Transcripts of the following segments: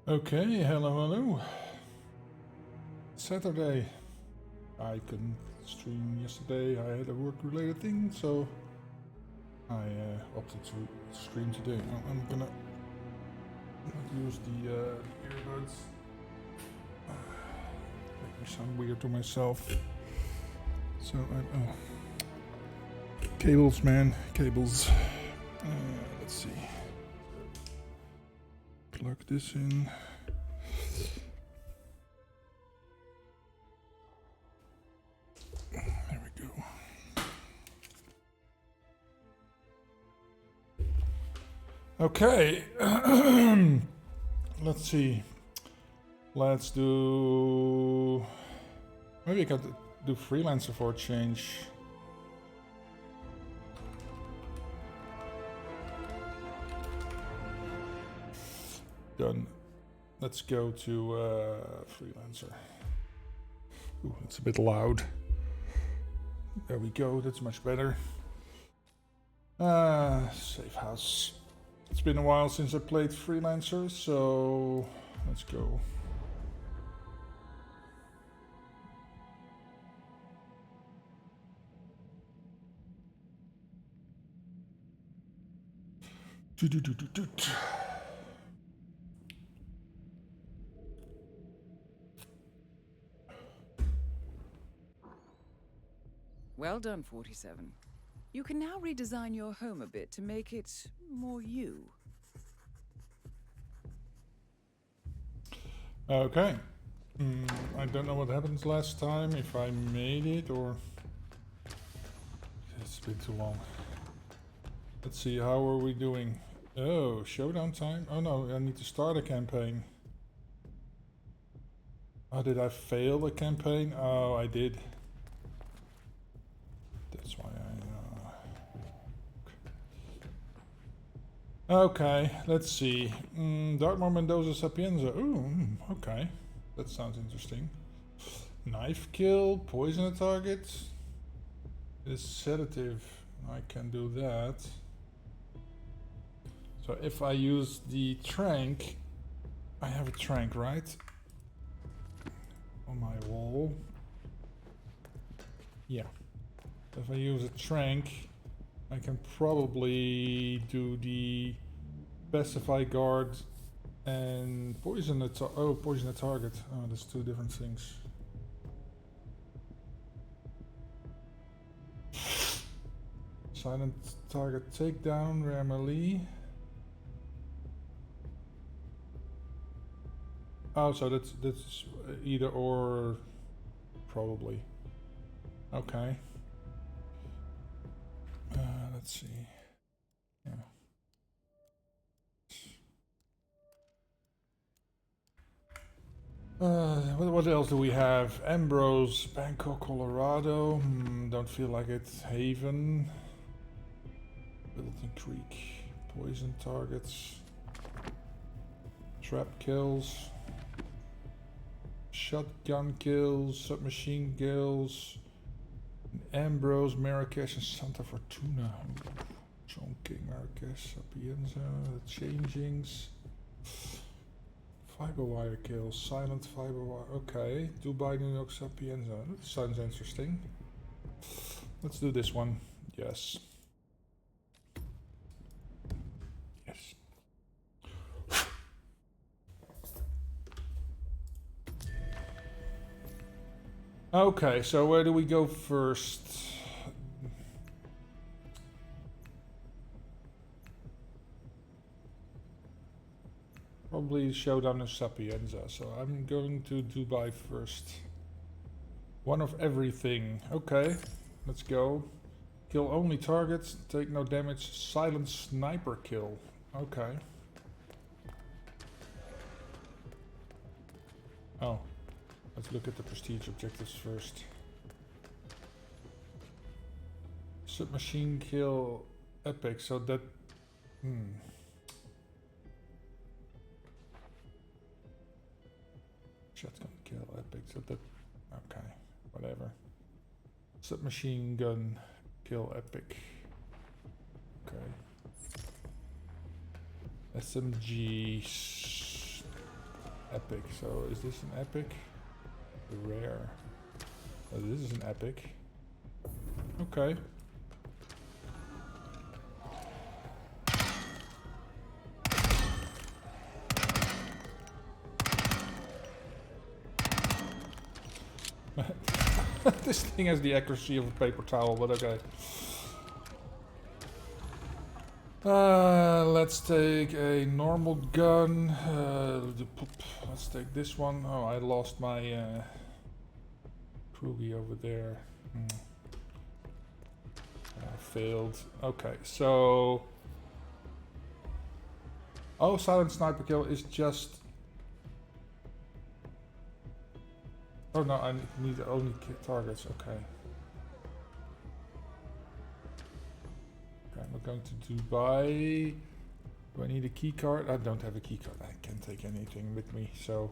Okay, hello. Saturday. I couldn't stream yesterday. I had a work-related thing, so I opted to stream today. I'm gonna not use the earbuds. Make me sound weird to myself. So cables, man, cables. Let's see. Plug this in. There we go. Okay. Let's see. Let's do... Maybe I could do Freelancer for a change. Done. Let's go to Freelancer. Ooh, it's a bit loud. There we go, that's much better. Safe house. It's been a while since I played Freelancer, so let's go. Well done, 47. You can now redesign your home a bit to make it more you. Okay. I don't know what happened last time, if I made it or... It's been too long. Let's see, how are we doing? Oh, showdown time? Oh no, I need to start a campaign. Oh, did I fail the campaign? Oh, I did. That's why I... Okay, let's see. Dartmoor Mendoza Sapienza. Ooh, okay. That sounds interesting. Knife kill, poison a target. This sedative, I can do that. So if I use the trank, I have a trank, right? On my wall. Yeah. If I use a trank, I can probably do the pacify guard and poison the poison the target. Oh, that's two different things. Silent target takedown, rare melee. Oh, so that's either or, probably. Okay. Let's see. Yeah. What else do we have? Ambrose, Bangkok, Colorado. Don't feel like it. Haven. Middleton Creek. Poison targets. Trap kills. Shotgun kills. Submachine kills. Ambrose, Marrakesh, and Santa Fortuna. John King, Marrakesh, Sapienza, the Changings. Fiberwire kills, silent fiberwire. Okay, Dubai, New York, Sapienza. That sounds interesting. Let's do this one. Yes. Yes. Okay, so where do we go first? Probably Showdown of Sapienza, so I'm going to Dubai first. One of everything. Okay, let's go. Kill only targets, take no damage, silent sniper kill. Okay. Oh, let's look at the prestige objectives first. Submachine kill epic, so that... Shotgun kill epic, so that... Okay, whatever. Submachine gun kill epic. Okay. SMG... Epic. So is this an epic? Rare. Oh, this is an epic. Okay. This thing has the accuracy of a paper towel, but okay. Let's take a normal gun. Let's take this one. Oh, I lost my Krugi over there. I failed. Okay, so... Oh, silent sniper kill is just... Oh no, I need only targets, okay. Okay, I'm going to Dubai. Do I need a key card? I don't have a key card. I can't take anything with me, so...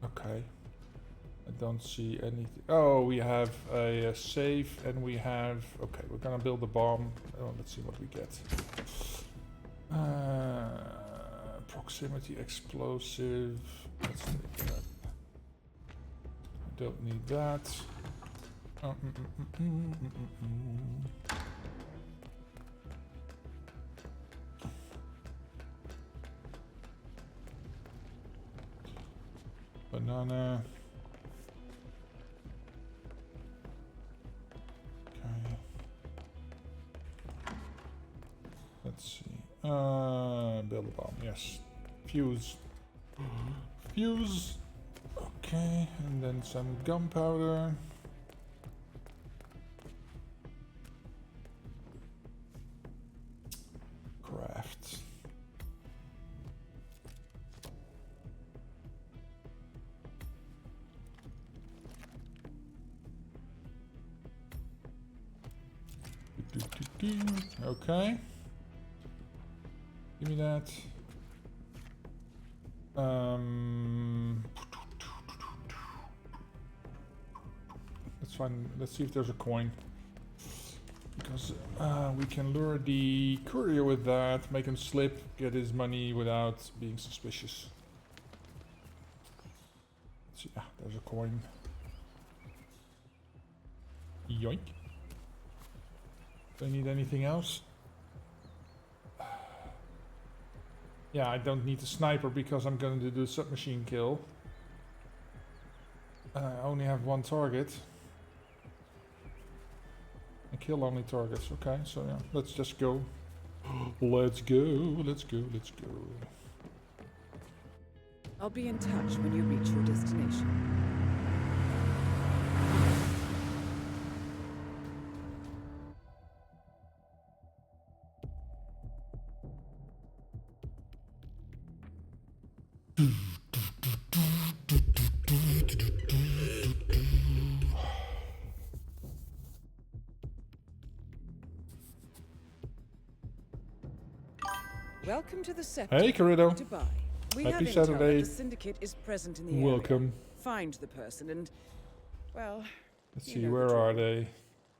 Okay. I don't see anything. Oh, we have a safe and we have... Okay, we're gonna build a bomb. Oh, let's see what we get. Proximity explosive. Let's take that. I don't need that. Banana. Okay. Let's see. Build a bomb, yes. Fuse. Fuse. Okay, and then some gunpowder. Craft. Okay. Give me that. Let's find. Let's see if there's a coin. Because we can lure the courier with that, make him slip, get his money without being suspicious. Let's see. Ah, there's a coin. Yoink. Do I need anything else? Yeah, I don't need a sniper because I'm going to do submachine kill. I only have one target. I kill only targets. Okay, so yeah, let's just go. Let's go, let's go, let's go. I'll be in touch when you reach your destination. Welcome to the sector. Hey, Corrido. Dubai. We Happy have Saturday. intel that the syndicate is present in the Welcome. area. Find the person and, well, Let's you see, know the where drill. are they?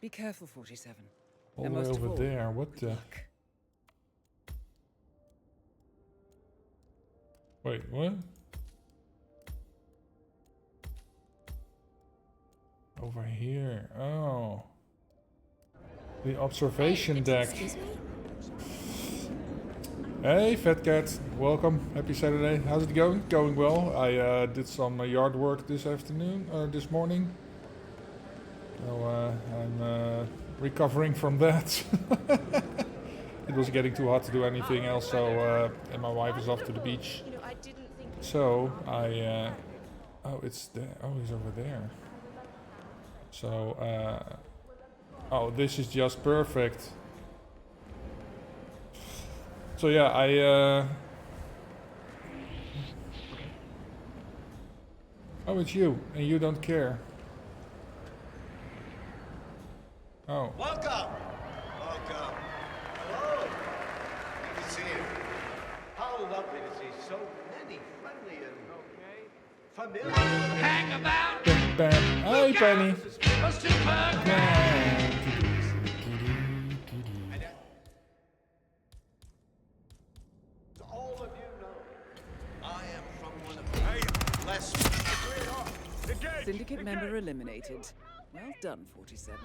Be careful, 47. All the And way most of over all, there. What good the? luck. Wait, what? Over here. Oh. The observation deck. Excuse me? Hey, Fat Cat. Welcome. Happy Saturday. How's it going? Going well. I did some yard work this afternoon, or this morning. So I'm recovering from that. It was getting too hot to do anything else, so and my wife is off to the beach. You know, I didn't think. So I oh, it's there. Oh, he's over there. So oh, this is just perfect. So yeah, oh, it's you, and you don't care. Oh. Welcome! Welcome. Hello. Good to see you. How lovely to see so many friendly and familiar. Hang about! Bam, bam. Hey, Penny. Syndicate member eliminated. Well done, 47.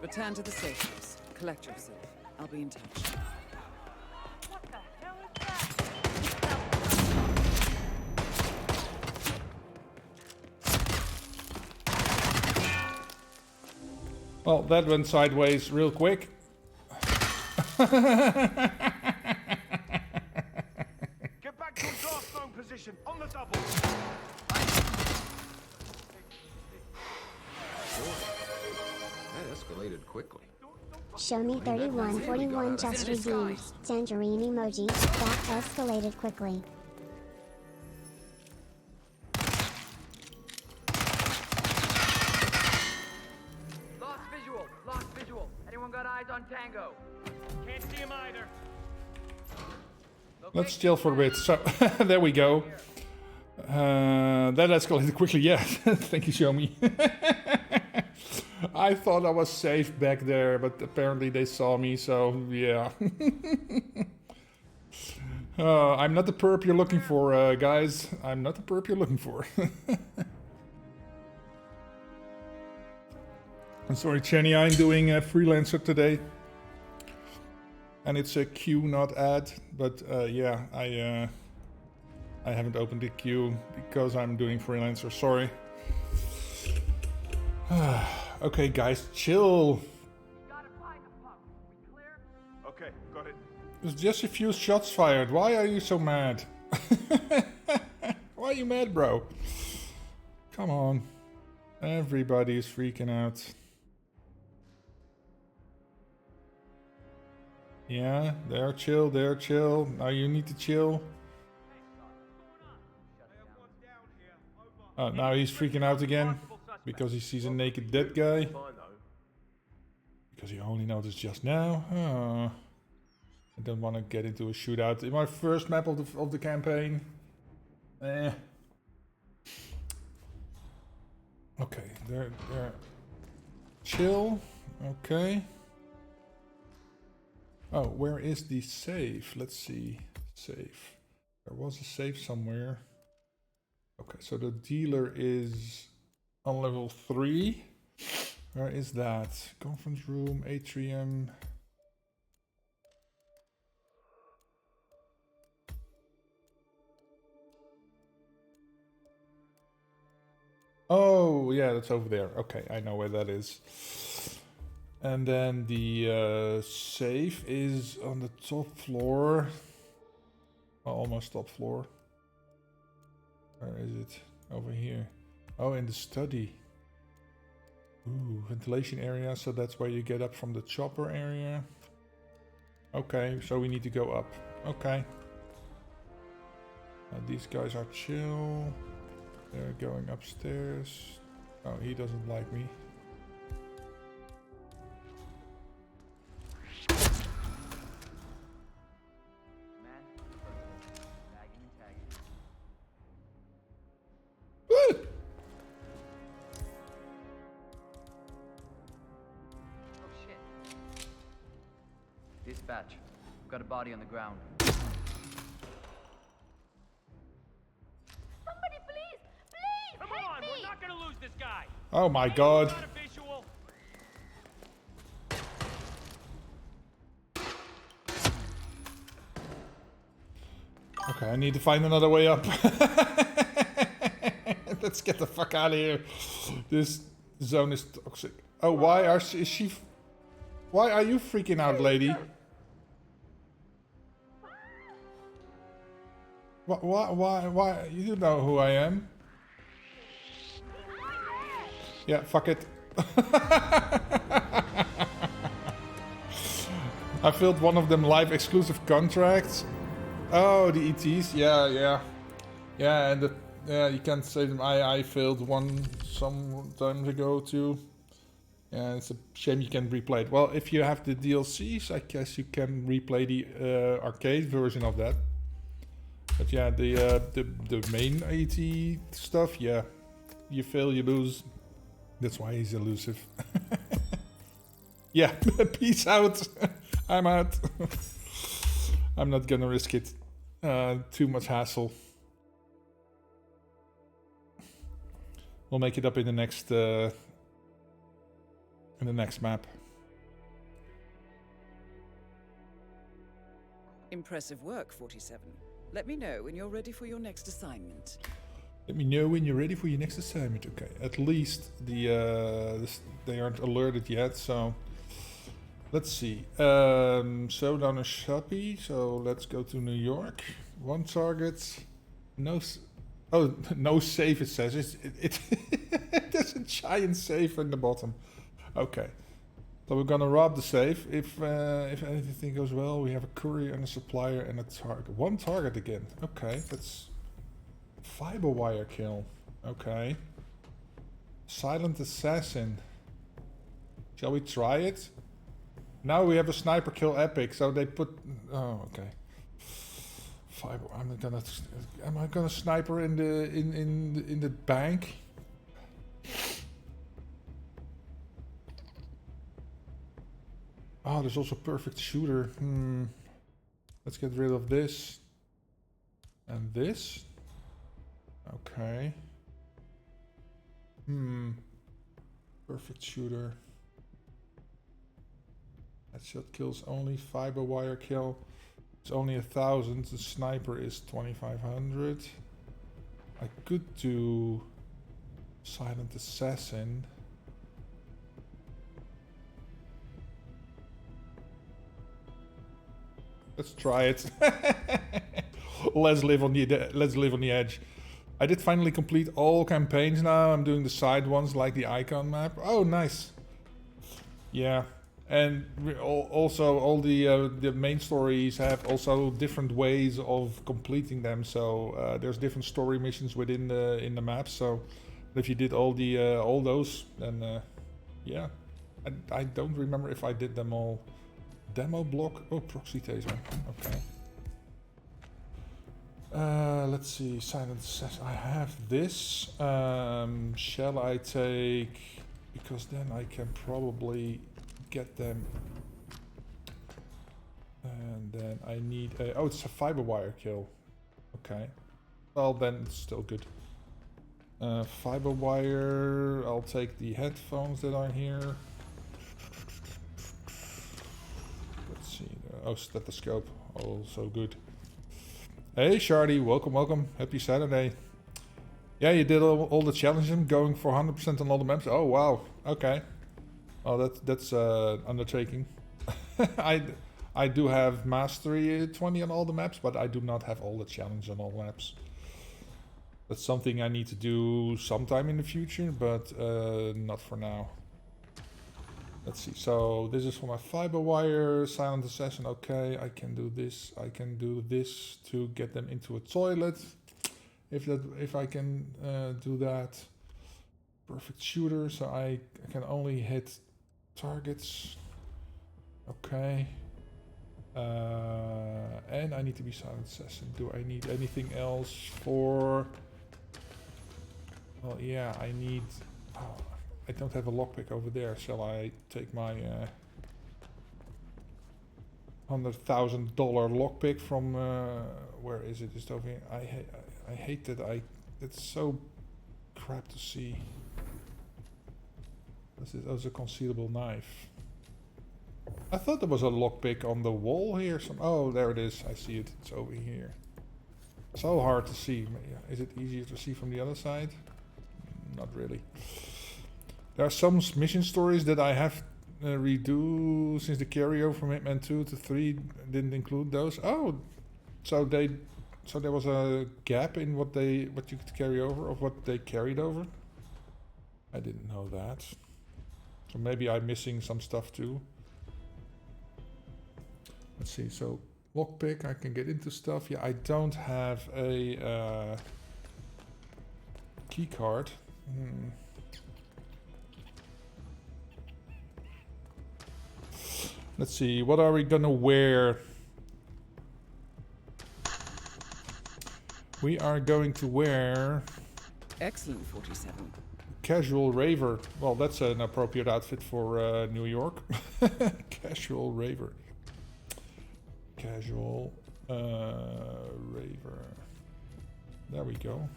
Return to the safe house. Collect yourself. I'll be in touch. Well, that went sideways real quick. Get back to your draft zone position on the double. That escalated quickly. Show me 3141 just redeemed. Tangerine emoji. That escalated quickly. Lost visual. Anyone got eyes on Tango? Can't see him either. Let's chill for a bit. So, there we go. That escalated quickly, yeah. Thank you, Show Me. I thought I was safe back there, but apparently they saw me, so yeah. I'm not the perp you're looking for, guys. I'm not the perp you're looking for. I'm sorry, Chenny, I'm doing a Freelancer today. And it's a queue, not ad. But yeah, I haven't opened the queue because I'm doing Freelancer, sorry. Okay, guys, chill. Okay, got it. There's just a few shots fired. Why are you so mad? Why are you mad, bro? Come on. Everybody's freaking out. Yeah, they're chill, they're chill. Now you need to chill. Oh, now he's freaking out again. Because he sees a naked dead guy. Because he only noticed just now. Oh. I don't want to get into a shootout in my first map of the campaign. Eh. Okay, they're chill. Okay. Oh, where is the safe? Let's see. Safe. There was a safe somewhere. Okay, so the dealer is on level 3. Where is that? Conference room, atrium. Oh, yeah, that's over there. Okay, I know where that is. And then the safe is on the top floor. Well, almost top floor. Where is it? Over here. Oh, in the study. Ooh, ventilation area. So that's where you get up from the chopper area. Okay, so we need to go up. Okay. These guys are chill. They're going upstairs. Oh, he doesn't like me. Dispatch. We've got a body on the ground. Somebody please! Please! Come help on, me! we're not gonna lose this guy. Oh my god. Got a visual. Okay, I need to find another way up. Let's get the fuck out of here. This zone is toxic. Oh, why are she, why are you freaking out, lady? Why? You know who I am. Yeah, fuck it. I filled one of them live exclusive contracts. Oh, the ETs, yeah, and you can't say them. I failed one some time ago too. Yeah, it's a shame you can't replay it. Well, if you have the DLCs, I guess you can replay the arcade version of that. But yeah, the main ET stuff, yeah, you fail, you lose. That's why he's elusive. Yeah, peace out. I'm out. I'm not gonna risk it. Too much hassle. We'll make it up in the next map. Impressive work, 47. Let me know when you're ready for your next assignment. Let me know when you're ready for your next assignment. Okay, at least they aren't alerted yet, so let's see. Showdown is Shoppy, so let's go to New York. 1 target, no save. It says there's a giant save in the bottom. Okay, so we're gonna rob the safe. If anything goes well, we have a courier and a supplier and a target. 1 target again. Okay, that's. Fiber wire kill. Okay. Silent assassin. Shall we try it? Now we have a sniper kill epic, so they put. Oh, okay. Fiber. Am I gonna sniper in the bank? Oh, there's also perfect shooter. Let's get rid of this and this. Okay. Perfect shooter. Headshot kills only. Fiber wire kill. It's only 1,000. The sniper is 2,500. I could do silent assassin. Let's try it. Let's live on the edge. I did finally complete all campaigns now. I'm doing the side ones like the icon map. Oh, nice. Yeah, and also all the main stories have also different ways of completing them. So there's different story missions within the map. So if you did all those, then yeah, I don't remember if I did them all. Demo block. Oh, proxy taser. Okay. Let's see, silent assassin. I have this. Shall I take, because then I can probably get them. And then I need a, oh, it's a fiber wire kill. Okay. Well, then it's still good. Fiber wire. I'll take the headphones that are here. Let's see. Oh, stethoscope. Also good. Hey Shardy, welcome. Happy Saturday. Yeah, you did all the challenges, going for 100% on all the maps. Oh wow, okay. Oh, that's undertaking. I do have mastery 20 on all the maps, but I do not have all the challenges on all maps. That's something I need to do sometime in the future, but not for now. Let's see, so this is for my fiber wire, silent assassin. Okay, I can do this. I can do this to get them into a toilet. If I can do that. Perfect shooter, so I can only hit targets. Okay. And I need to be silent assassin. Do I need anything else for? Well, yeah, I need. Oh, I don't have a lockpick over there. Shall I take my $100,000 lockpick from where is it? Just over here. I hate that. It's so crap to see. This is also a concealable knife. I thought there was a lockpick on the wall here. Oh, there it is. I see it. It's over here. So hard to see. Is it easier to see from the other side? Not really. There are some mission stories that I have redo since the carryover from Hitman 2 to 3 didn't include those. Oh, so there was a gap in what you could carry over, of what they carried over. I didn't know that. So maybe I'm missing some stuff too. Let's see. So lockpick, I can get into stuff. Yeah, I don't have a key card. Let's see, what are we gonna wear? We are going to wear... Excellent, 47. Casual raver. Well, that's an appropriate outfit for New York. Casual raver. Casual raver. There we go.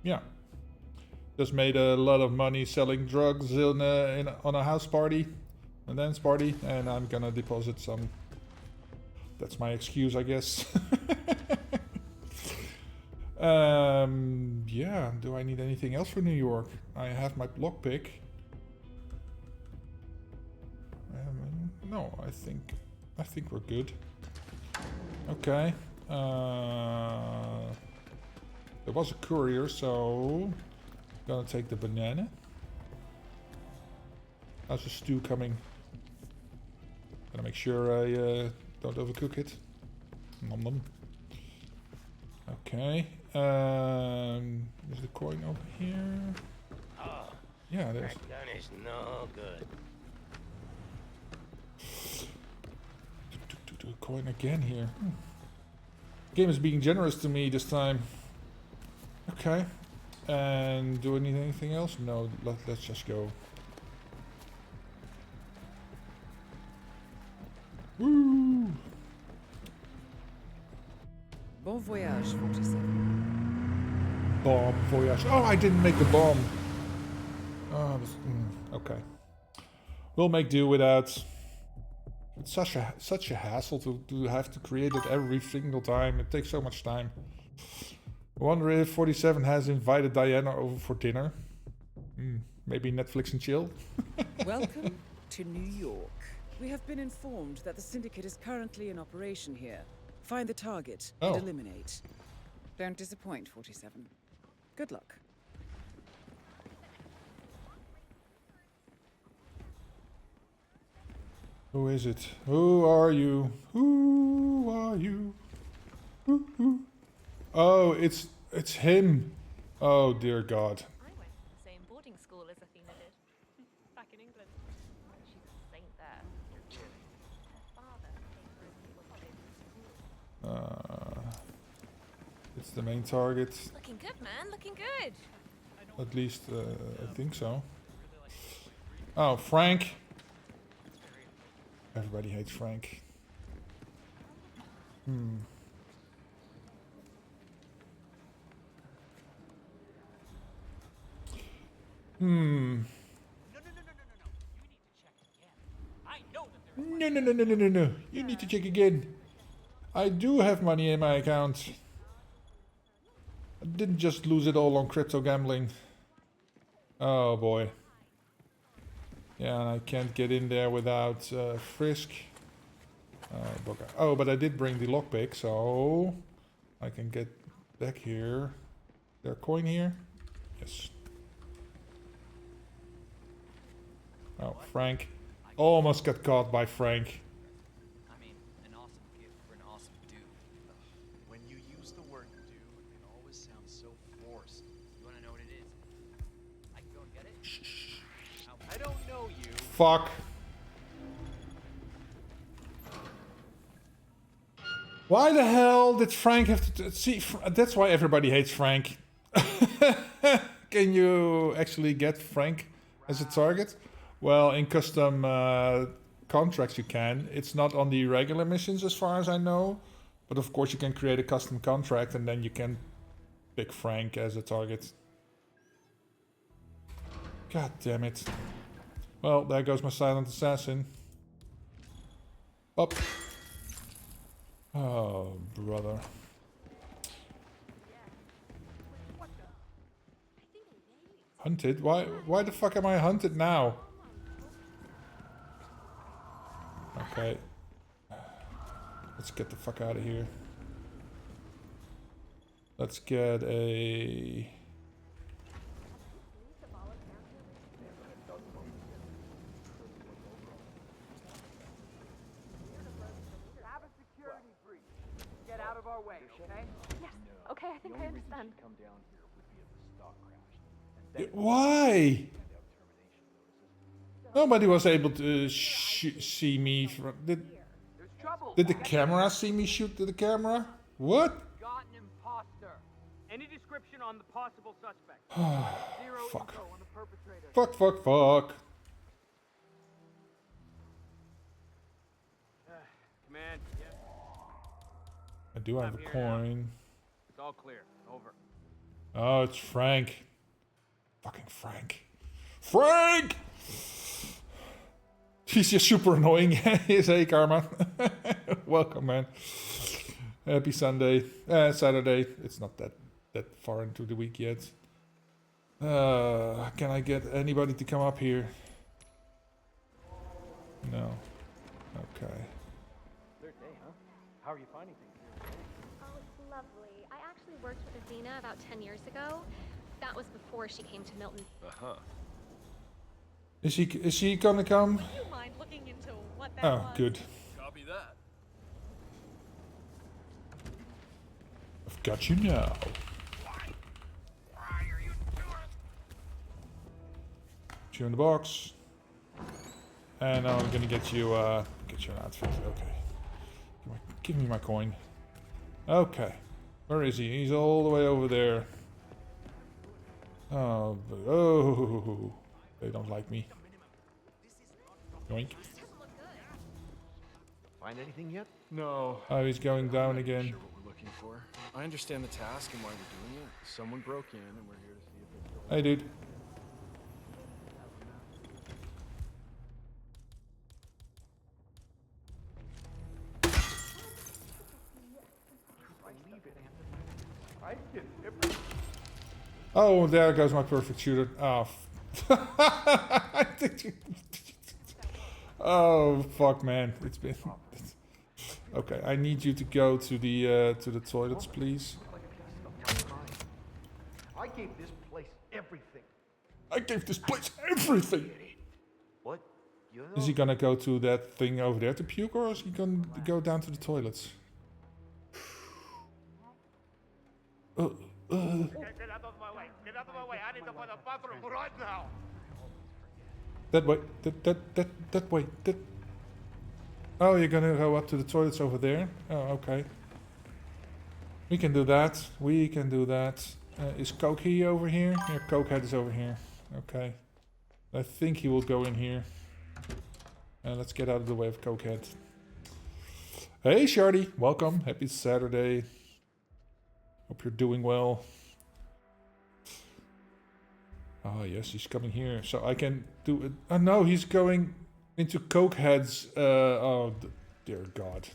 Yeah. Just made a lot of money selling drugs on a house party, a dance party, and I'm gonna deposit some. That's my excuse, I guess. Yeah, do I need anything else for New York? I have my lockpick. No, I think we're good. Okay. There was a courier, so gonna take the banana. How's the stew coming? Gotta make sure I don't overcook it. Nom nom. Okay. Is the coin over here? Oh, Yeah, there's. that gun is no good. Coin again here. Game is being generous to me this time. Okay. And do I need anything else? No, let's just go. Woo! Bon voyage, 47. Bomb voyage. Oh, I didn't make the bomb. Oh, okay. We'll make do without. It's such a hassle to have to create it every single time. It takes so much time. I wonder if 47 has invited Diana over for dinner. Maybe Netflix and chill. Welcome to New York. We have been informed that the Syndicate is currently in operation here. Find the target and eliminate. Don't disappoint, 47. Good luck. Who is it? Who are you? Who are you? Who? Oh, it's him. Oh dear God. I went to the same boarding school as Athena did. Back in England. She's a saint there. You're kidding. Her father came through when we were college. It's the main target. Looking good, man. Looking good. At least I think so. Oh, Frank. Everybody hates Frank. No. You need to check again. I do have money in my account. I didn't just lose it all on crypto gambling. Oh boy. Yeah, and I can't get in there without Frisk. Oh, but I did bring the lockpick, so I can get back here. Is there a coin here? Yes. Oh, Frank. Almost got caught by Frank. I mean, an awesome gift for an awesome dude. When you use the word dude, it always sounds so forced. You wanna know what it is? I can go and get it? Shh. I don't know you. Fuck. Why the hell did Frank have to see? That's why everybody hates Frank. Can you actually get Frank as a target? Well, in custom contracts you can. It's not on the regular missions as far as I know. But of course you can create a custom contract and then you can pick Frank as a target. God damn it. Well, there goes my silent assassin. Up. Oh, brother. Hunted? Why the fuck am I hunted now? Okay. Let's get the fuck out of here. Let's get a... Have a security breach. Get out of our way, okay? Yes. Okay, I think I understand. Come down here would be if the stock crashed. Why? Nobody was able to see me from... There's trouble. Did the camera see me shoot to the camera? What? Got an imposter. Any description on the possible suspect? Zero Fuck. info on the perpetrator. Fuck. Command, yes. I do have a coin. It's all clear. Over. Oh, it's Frank. Fucking Frank. Frank! He's just super annoying. Hey, Karma. Welcome, man. Happy Sunday. Saturday. It's not that far into the week yet. Can I get anybody to come up here? No. Okay. Third day, huh? How are you finding things here? Oh, it's lovely. I actually worked with Athena about 10 years ago. That was before she came to Milton. Uh-huh. Is she gonna come? Would you mind looking into what that Oh, was? good. Copy that. I've got you now. Put you in the box. And now I'm gonna get you an outfit. Okay. Give me my coin. Okay. Where is he? He's all the way over there. Oh, they don't like me. Yoink. Find anything yet? No. Oh, he's going down again. Sure what we're looking for. I understand the task and why we're doing it. Someone broke in and we're here to see if it's still... Hey, dude. Oh, there goes my perfect shooter. Oh, oh fuck, man! It's been. Okay, I need you to go to the toilets, please. I gave this place everything. I gave this place everything. What? You know? Is he gonna go to that thing over there to puke, or is he gonna go down to the toilets? Get out of my way. Get out of my way. I need to find a bathroom right now. That way. That way. Oh, you're gonna go up to the toilets over there? Oh, okay. We can do that. We can do that. Is Cokehead over here? Yeah, Cokehead is over here. Okay. I think he will go in here. Let's get out of the way of Cokehead. Hey, Shardy. Welcome. Happy Saturday. Hope you're doing well. Oh, yes, he's coming here. So I can do it. Oh, no, he's going into Cokehead's. Oh, dear God.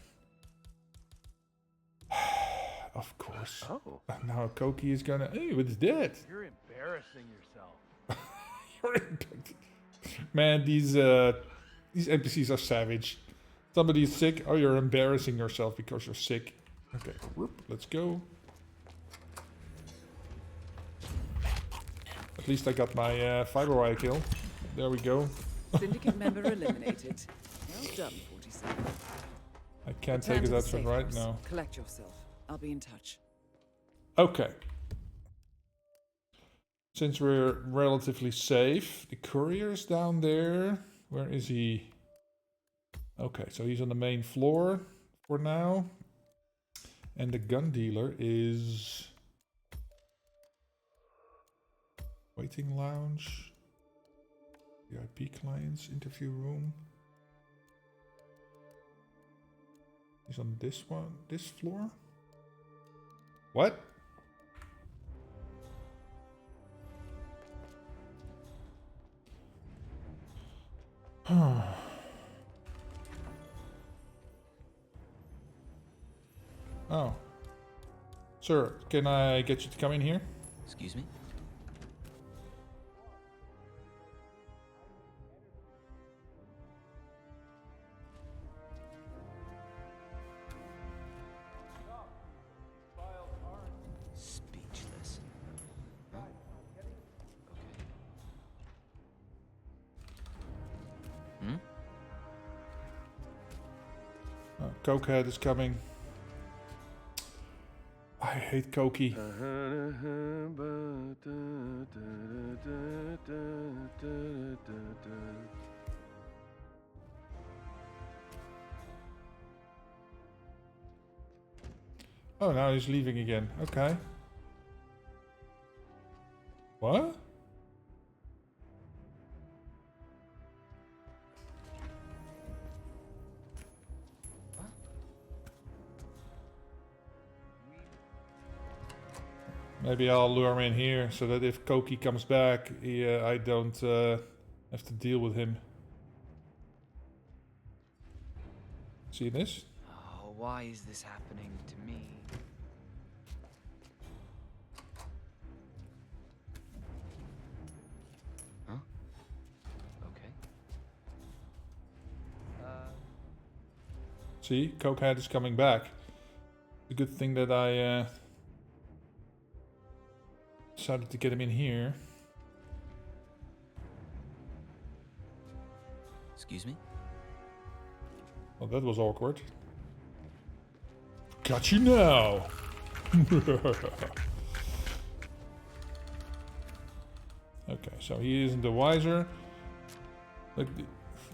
Of course. Oh. Now Koki is gonna. Hey, what's that? You're embarrassing yourself. Man, these NPCs are savage. Somebody is sick. Oh, you're embarrassing yourself because you're sick. Okay, whoop, let's go. At least I got my fiber wire kill. There we go. Syndicate member eliminated. Well done, 47. I can't Return take to it the out from safe right house. now. Collect yourself. I'll be in touch. Okay. Since we're relatively safe, the courier's down there. Where is he? Okay, so he's on the main floor for now. And the gun dealer is... waiting lounge. VIP clients, interview room. He's on this one, this floor? What? Oh. Sir, can I get you to come in here? Excuse me? Speechless. Huh? Okay. Oh, Cokehead is coming. I hate Koki. Oh, now he's leaving again. Okay. What? Maybe I'll lure him in here so that if Koki comes back, I don't have to deal with him. See this? Oh, why is this happening to me? Huh? Okay. See, Cokehead is coming back. It's a good thing that I decided to get him in here. Excuse me? Well, that was awkward. Got you now! Okay, so he isn't the wiser. Like, it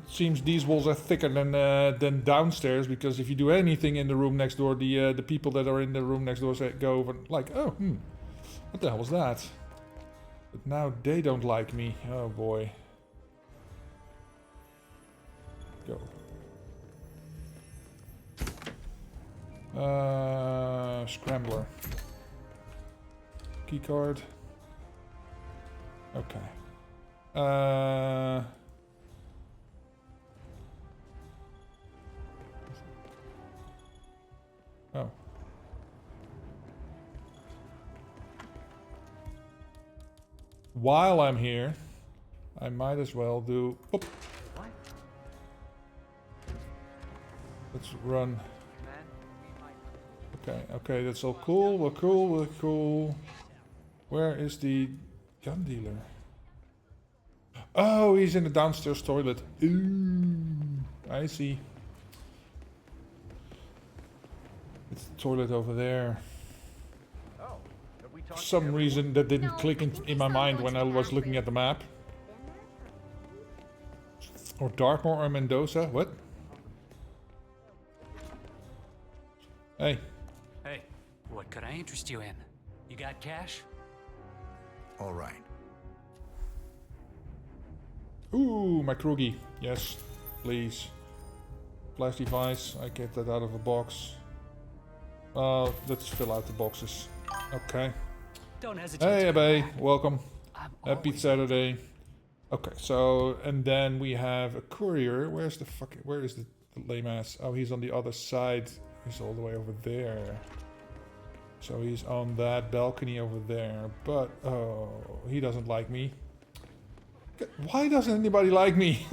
seems these walls are thicker than downstairs, because if you do anything in the room next door, the people that are in the room next door go over like, oh, what the hell was that? But now they don't like me. Oh boy. Go. Scrambler. Keycard. Okay. Oh. While I'm here, I might as well do... Oop. Let's run. Okay, that's all cool. We're cool. Where is the gun dealer? Oh, he's in the downstairs toilet. Ooh, I see. It's the toilet over there. For some reason that didn't click in my mind when I was looking at the map. Or Dartmoor or Mendoza, what? Hey. Hey, what could I interest you in? You got cash? All right. Ooh, my Krugi. Yes, please. Flash device, I get that out of a box. Let's fill out the boxes. Okay. Don't hesitate. Hey, Abe, welcome. Happy always Saturday. Okay, so, and then we have a courier. Where is the lame ass? Oh, he's on the other side. He's all the way over there. So he's on that balcony over there. But, oh, he doesn't like me. Why doesn't anybody like me?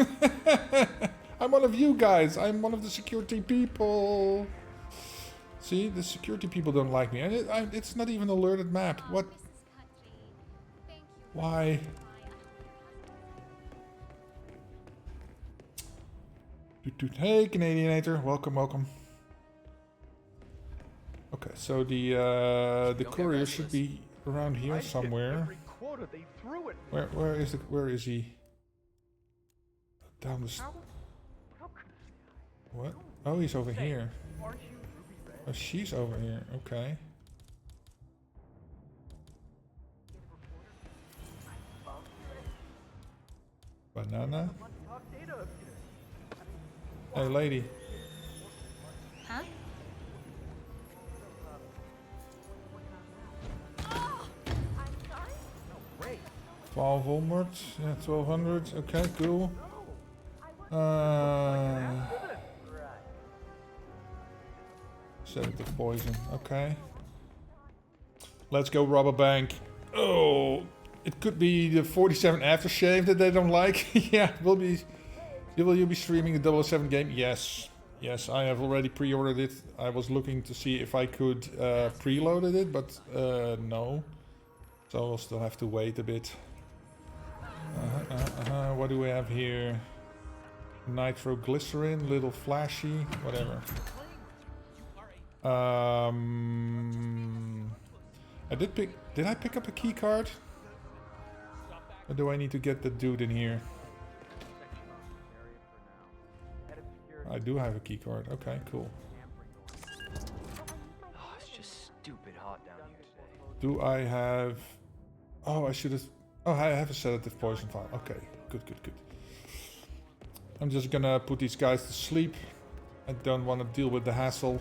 I'm one of you guys. I'm one of the security people. See, the security people don't like me. And it's not even an alerted map. What? Why? Hey, Canadianator. Welcome. Okay, so the courier should be around here somewhere. Where is he? Down the what? Oh, he's over here. Oh, she's over here. Okay. Banana? Hey, lady. Huh? 1200, yeah, 1200. Okay, cool. Sedative poison. Okay. Let's go rob a bank. Oh, it could be the 47 aftershave that they don't like. Yeah, will you be streaming the 007 game? Yes. Yes, I have already pre-ordered it. I was looking to see if I could preload it, but no. So I'll still have to wait a bit. What do we have here? Nitroglycerin, little flashy, whatever. Did I pick up a key card? Or do I need to get the dude in here? I do have a key card. Okay, cool. Oh, it's just stupid hot down here today. Do I have... Oh, I should have... Oh, I have a sedative poison file. Okay, good. I'm just gonna put these guys to sleep. I don't want to deal with the hassle.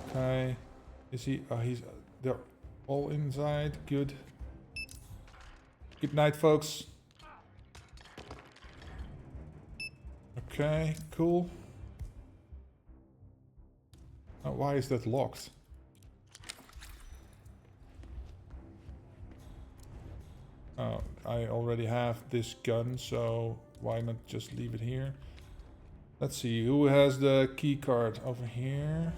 Okay. Is he? He's. They're all inside. Good. Good night, folks. Okay, cool. Why is that locked? Oh, I already have this gun, so why not just leave it here? Let's see, who has the key card over here?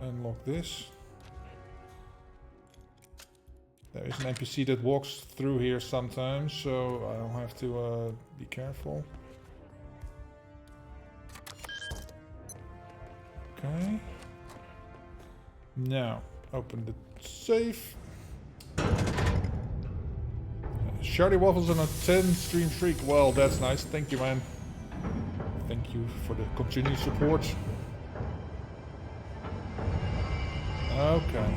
Unlock this. There is an NPC that walks through here sometimes, so I'll have to be careful. Okay. Now, open the safe. Shardy Waffles on a 10 stream streak. Well, that's nice. Thank you, man. Thank you for the continued support. Okay.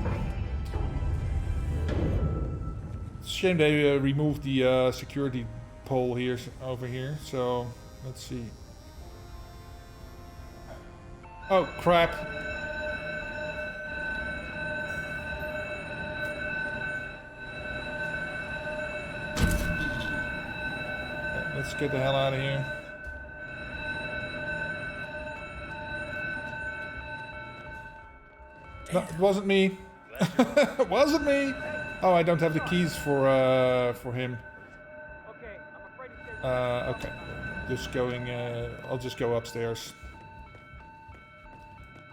It's a shame they removed the security pole here over here. So let's see. Oh crap! Let's get the hell out of here. No, it wasn't me. It wasn't me. Oh, I don't have the keys for him. Okay. Just going. I'll just go upstairs.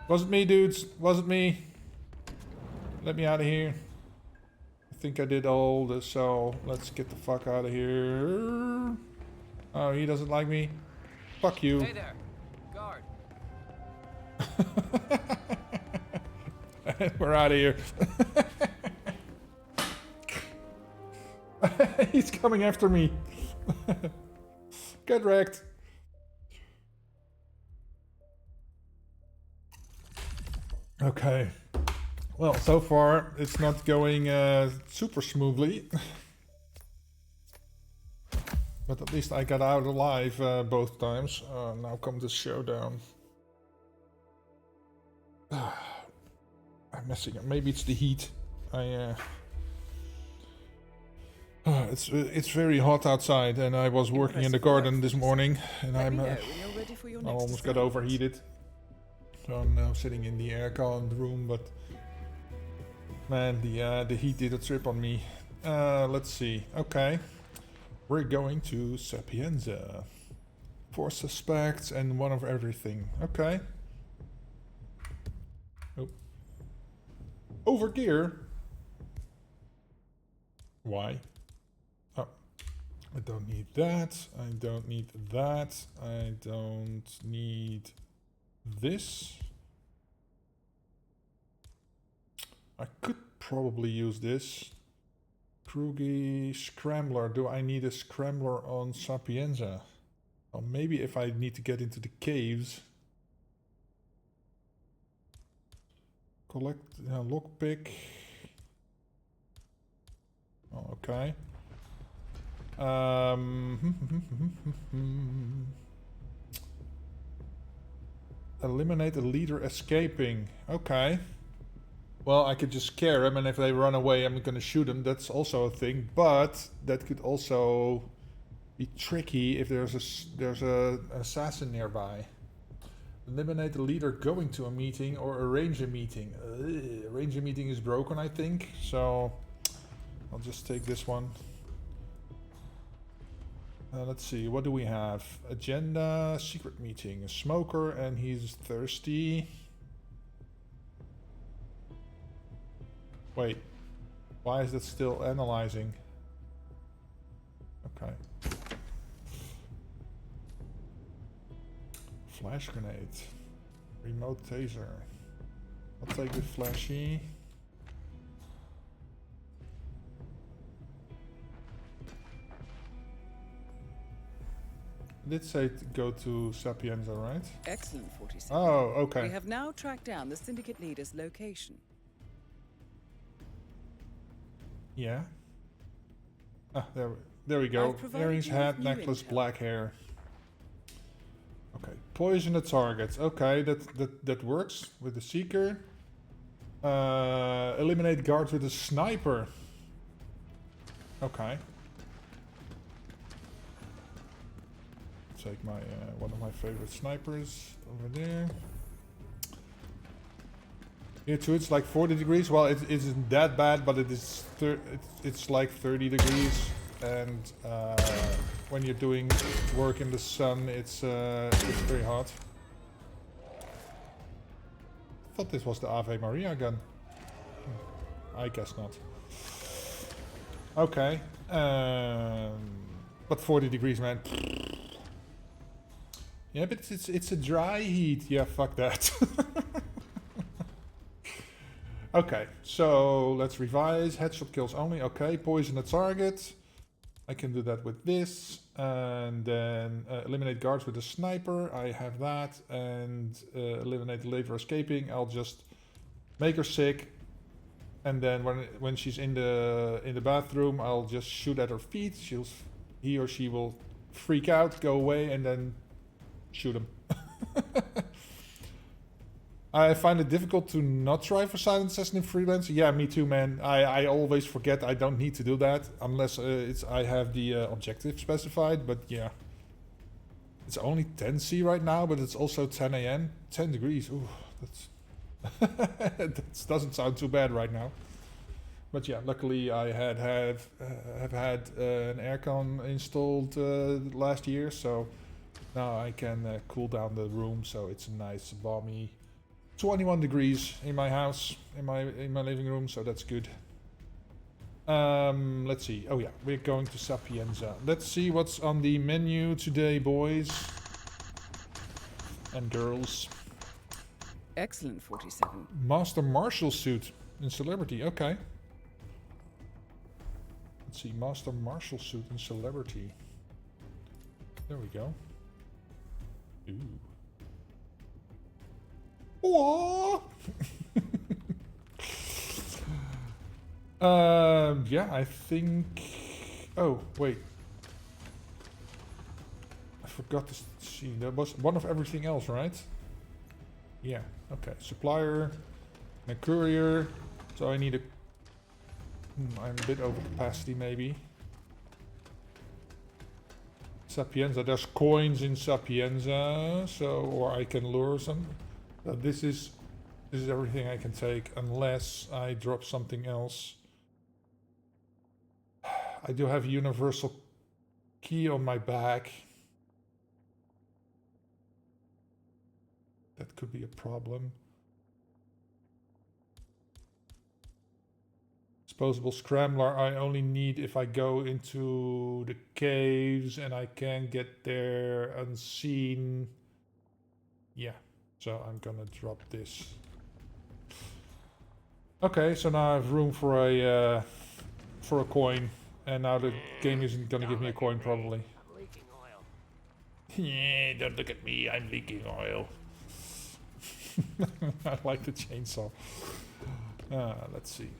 Wasn't me, dudes. Wasn't me. Let me out of here. I think I did all this, so let's get the fuck out of here. Oh, he doesn't like me. Fuck you. Hey there, guard. We're out of here. He's coming after me. Get wrecked. Okay. Well, so far it's not going super smoothly. But at least I got out alive both times. Now comes the showdown. I'm messing up. Maybe it's the heat. It's very hot outside, and I was working in the garden this morning, and I almost got overheated. So I'm now sitting in the air-conned room, but man, the heat did a trip on me. Let's see. Okay, we're going to Sapienza. 4 suspects and 1 of everything. Okay. Oh. Over gear. Why? Oh, I don't need that. I don't need that. I don't need this. I could probably use this. Krugi Scrambler. Do I need a Scrambler on Sapienza? Or maybe if I need to get into the caves. Collect lockpick. Oh, okay. Eliminate the leader escaping. Okay. Well, I could just scare them, and if they run away, I'm gonna shoot them. That's also a thing, but that could also be tricky if there's a assassin nearby. Eliminate the leader going to a meeting or arrange a meeting. Arrange a meeting is broken, I think. So I'll just take this one. Let's see, what do we have? Agenda, secret meeting, a smoker, and he's thirsty. Wait, why is that still analyzing? Okay. Flash grenade. Remote taser. I'll take the flashy. It did say to go to Sapienza, right? Excellent, 47. Oh, okay. We have now tracked down the syndicate leader's location. Yeah. Ah, there we go. Earrings, hat, necklace, intel. black hair. Okay, poison the target. Okay, that works with the seeker. Eliminate guards with a sniper. Okay. Take my one of my favorite snipers over there. Here too, it's like 40 degrees. Well, it isn't that bad, but it is. It's like 30 degrees, and when you're doing work in the sun, it's very hot. I thought this was the Ave Maria gun. I guess not. Okay, but 40 degrees, man. Yeah, but it's a dry heat. Yeah, fuck that. Okay, so let's revise. Headshot kills only. Okay, poison the target. I can do that with this. And then eliminate guards with a sniper. I have that. And eliminate the lever escaping. I'll just make her sick. And then when she's in the bathroom, I'll just shoot at her feet. He or she will freak out, go away, and then shoot him. I find it difficult to not try for silent assassin in Freelancer. Yeah, me too, man. I always forget I don't need to do that unless I have the objective specified. But yeah, it's only 10C right now, but it's also 10 AM. 10 degrees. Ooh, that's that doesn't sound too bad right now. But yeah, luckily I have had an aircon installed last year, so now I can cool down the room. So it's a nice balmy 21 degrees in my house, in my living room, so that's good. Let's see. Oh yeah, we're going to Sapienza. Let's see what's on the menu today, boys and girls. Excellent, 47. Master Marshal suit in Celebrity. Okay. Let's see. Master Marshal suit in Celebrity. There we go. Ooh. Whoa! Yeah, I think... Oh, wait. I forgot to see. That was one of everything else, right? Yeah, okay. Supplier and a courier. So I need a... I'm a bit over capacity, maybe. Sapienza. There's coins in Sapienza, so... Or I can lure some... This is everything I can take, unless I drop something else. I do have a universal key on my back. That could be a problem. Disposable scrambler I only need if I go into the caves and I can get there unseen. Yeah. So I'm gonna drop this. Okay, so now I have room for a coin, and now the game isn't gonna give me a coin probably. I'm leaking oil. Yeah, don't look at me, I'm leaking oil. I like the chainsaw. Let's see.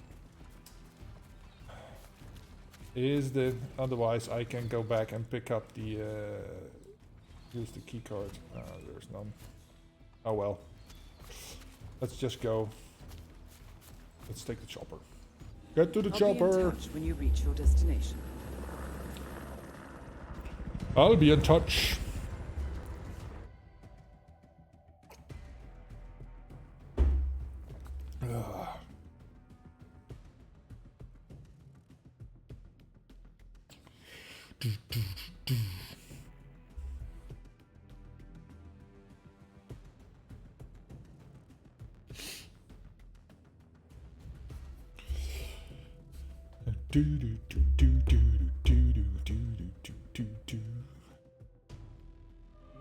Otherwise I can go back and pick up the use the key card. There's none. Oh well. Let's just go. Let's take the chopper. Get to the chopper. I'll be in touch when you reach your destination. I'll be in touch.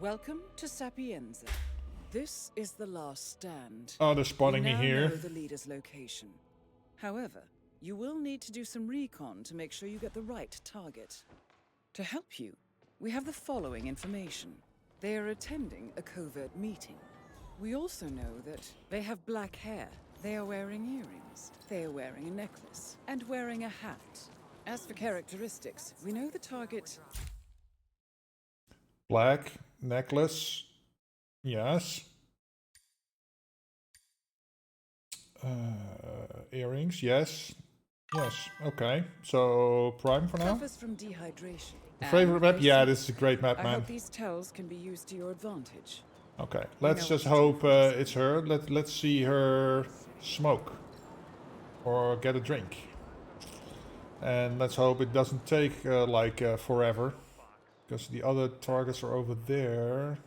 Welcome to Sapienza. This is the last stand. Oh, they're spotting me We here. now know the leader's location. However, you will need to do some recon to make sure you get the right target. To help you, we have the following information. They are attending a covert meeting. We also know that they have black hair. They are wearing earrings. They are wearing a necklace. And wearing a hat. As for characteristics, we know the target... Black necklace, Yes. Earrings, yes. Yes, okay. So, Prime for now? Suffers from dehydration. The favorite map? very Yeah, sick. this is a great map, I man. hope these tells can be used to your advantage. Okay, You let's know just what to do, hope 47. it's her. Let's see her smoke. Or get a drink. And let's hope it doesn't take forever. Because the other targets are over there.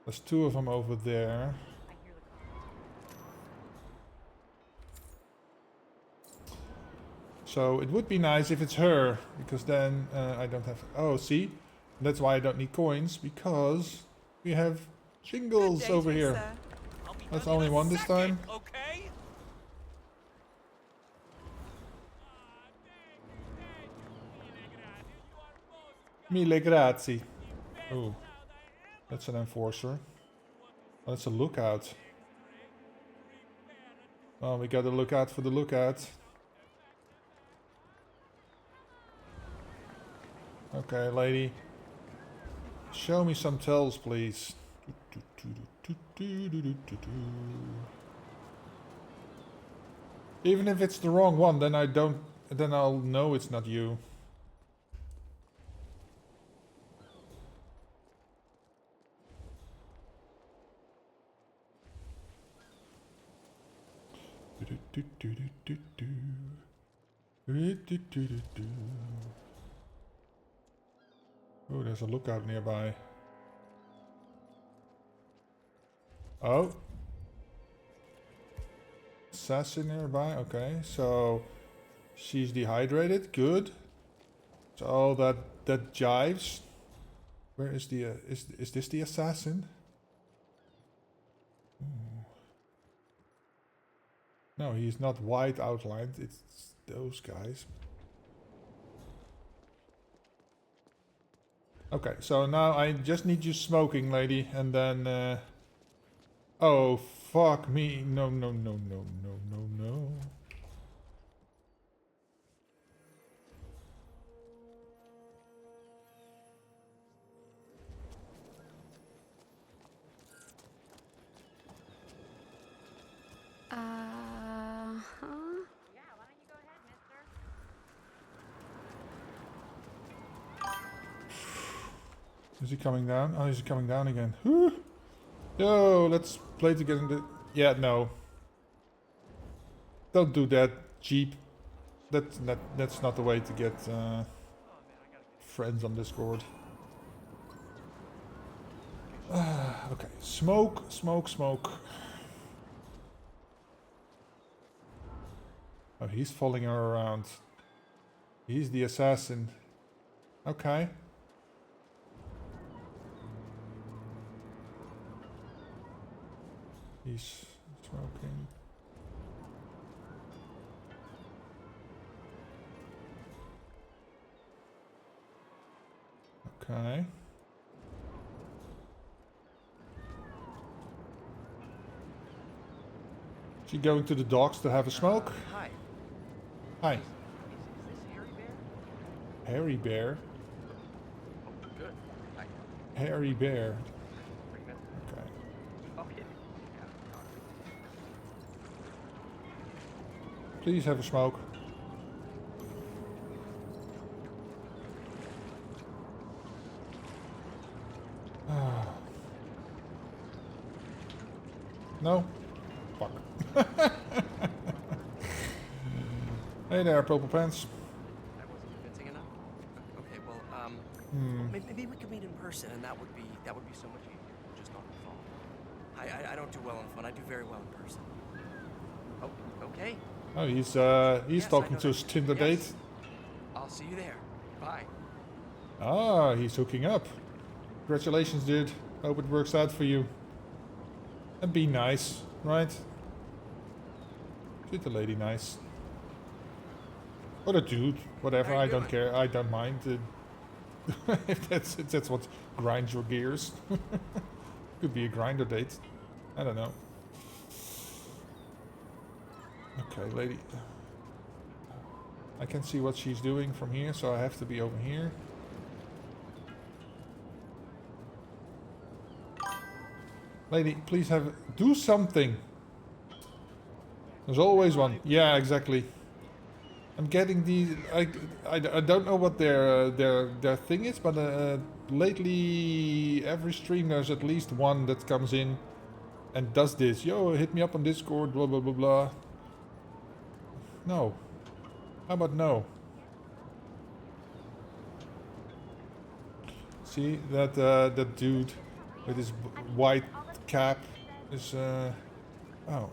There's 2 of them over there. So it would be nice if it's her, because then I don't have... Oh, see? That's why I don't need coins, because we have shingles over here. That's only one this time. Okay? Mille grazie. Oh, that's an enforcer. Oh, that's a lookout. Oh, we gotta look out for the lookout. Okay, lady. Show me some tells, please. Even if it's the wrong one, then then I'll know it's not you. Oh, there's a lookout nearby. Oh. Assassin nearby, okay. So she's dehydrated, good. So that jives. Where is the is this the assassin? Ooh. No, he's not white outlined, it's those guys. Okay, so now I just need you smoking, lady, and then oh fuck me. No. Is he coming down? Oh, he's coming down again. Whew. Yo, let's play together. Yeah, no. Don't do that, Jeep. That's not the way to get friends on Discord. Okay, smoke. Oh, he's following her around. He's the assassin. Okay. He's smoking. Okay. She going to the docks to have a smoke? Hi. Hi. Is this Harry Bear? Harry Bear? Oh, good. Hi. Harry Bear. Okay. Okay. Please have a smoke. No? Fuck. Hey there, Purple Pants. That wasn't convincing enough? Okay, well, Hmm. maybe we could meet in person, and that would be so much easier, just on the phone. I don't do well on the phone. I do very well in person. Oh, okay. Oh, he's Yes, talking I to know his that. Tinder Yes. date. I'll see you there. Bye. Ah, he's hooking up. Congratulations, dude. Hope it works out for you. And be nice, right? Treat the lady nice. Or the dude, whatever. How you I don't doing? care. I don't mind. If that's what grinds your gears. Could be a grinder date. I don't know. Okay, lady. I can see what she's doing from here, so I have to be over here. Lady, please do something. There's always one. Yeah, exactly. I'm getting these. I don't know what their thing is, but lately every stream there's at least one that comes in and does this. Yo, hit me up on Discord. Blah blah blah blah. No. How about no? See that that dude with his white cap is oh.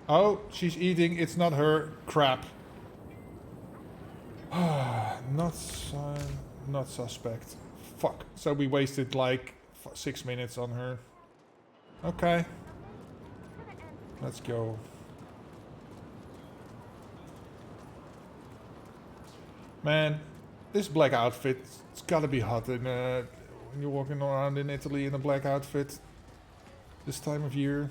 Oh, she's eating. It's not her. Crap. Not suspect. Fuck. So we wasted like 6 minutes on her. Okay. Let's go. Man, this black outfit, it's gotta be hot in, when you're walking around in Italy in a black outfit this time of year.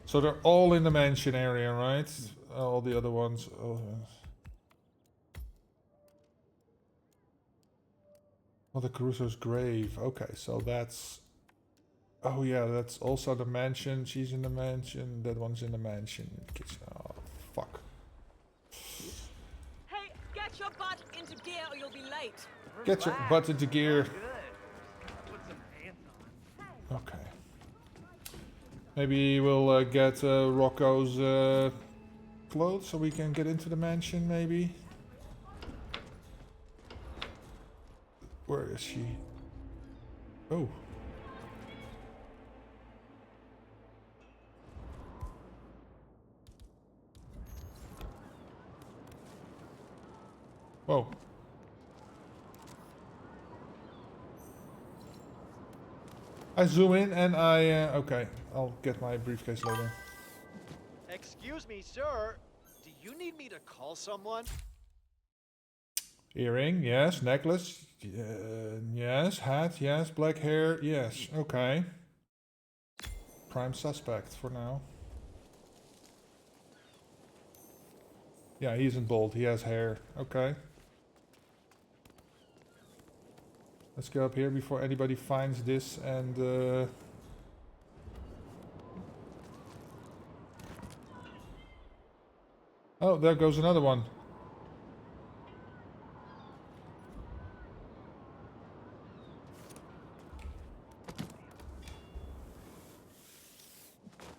So they're all in the mansion area, right? All the other ones. Oh, Mother Crusoe's grave. Okay, so that's... Oh yeah, that's also the mansion. She's in the mansion. That one's in the mansion. Kitchen. Oh, fuck. Hey, get your butt into gear or you'll be late. Get your butt into gear. Okay. Maybe we'll get Rocco's clothes so we can get into the mansion, maybe? Where is she? Oh. Whoa. I zoom in and I... okay, I'll get my briefcase later. Excuse me, sir. Do you need me to call someone? Earring, yes. Necklace, yes. Hat, yes. Black hair, yes. Okay. Prime suspect for now. Yeah, he isn't bald. He has hair. Okay. Let's go up here before anybody finds this and... Oh, there goes another one.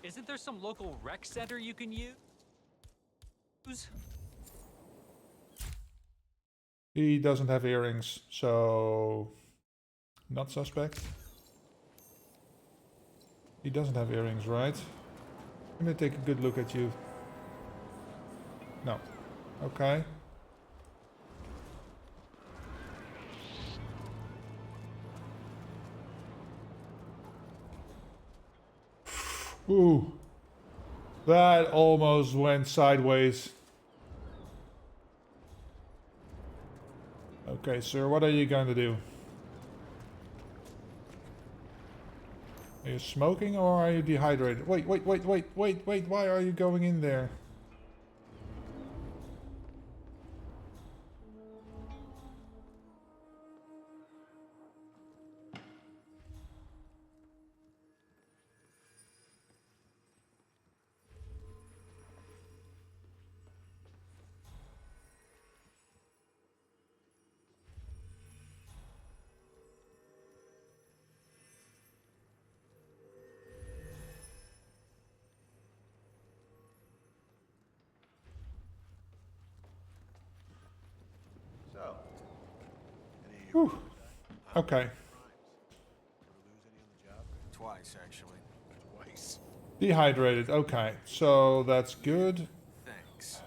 Isn't there some local rec center you can use? He doesn't have earrings, so... Not suspect. He doesn't have earrings, right? Let me take a good look at you. No. Okay. Ooh. That almost went sideways. Okay, sir, what are you going to do? Are you smoking or are you dehydrated? Wait, why are you going in there? Whew. Okay. Twice, actually. Twice. Dehydrated. Okay, so that's good. Thanks.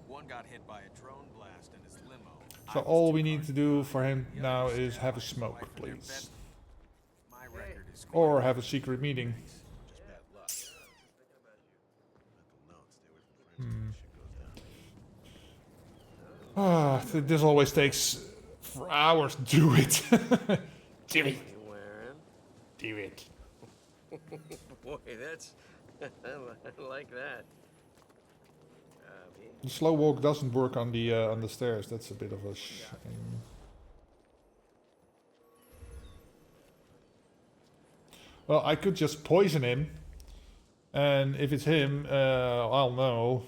One got hit by a drone blast in his limo. So all we need to do for him now is have a smoke, please. My record is Or have a secret meeting. Ah, this always takes for hours to do it. Do it. Do it. Boy, that's... I like that. The slow walk doesn't work on the stairs. That's a bit of a shame. Well, I could just poison him, and if it's him, I'll know.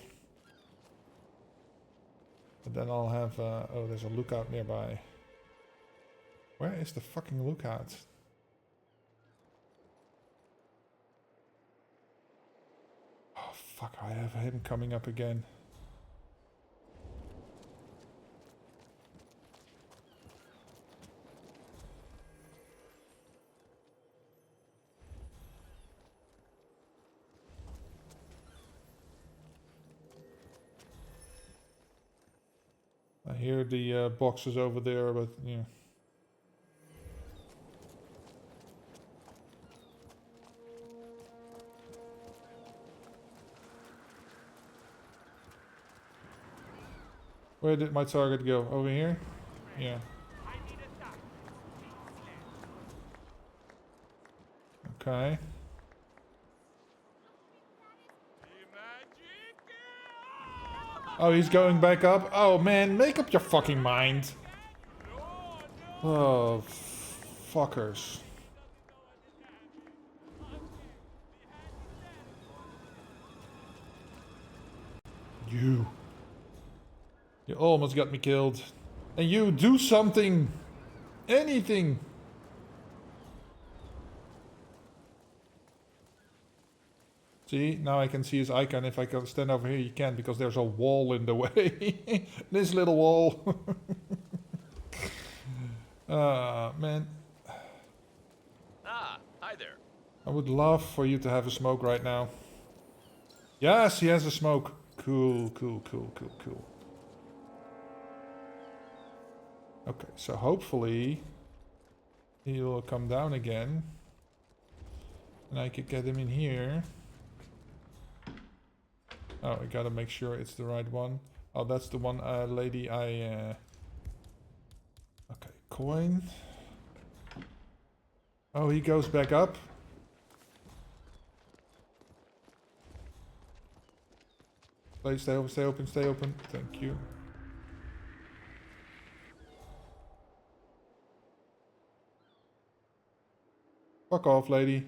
But then I'll have. Oh, there's a lookout nearby. Where is the fucking lookout? Oh fuck! I have him coming up again. I hear the boxes over there, but yeah. Where did my target go? Over here? Yeah. Okay. Oh, he's going back up? Oh man, make up your fucking mind. Oh, fuckers. You almost got me killed. And you do something. Anything. See, now I can see his icon. If I can stand over here, you can't because there's a wall in the way. This little wall. Man. Ah, hi there. I would love for you to have a smoke right now. Yes, he has a smoke. Cool, cool, cool, cool, cool. Okay, so hopefully he'll come down again. And I could get him in here. Oh, I gotta make sure it's the right one. Oh, that's the one lady I... Okay, coin. Oh, he goes back up. Please stay open, stay open, stay open. Thank you. Fuck off, lady.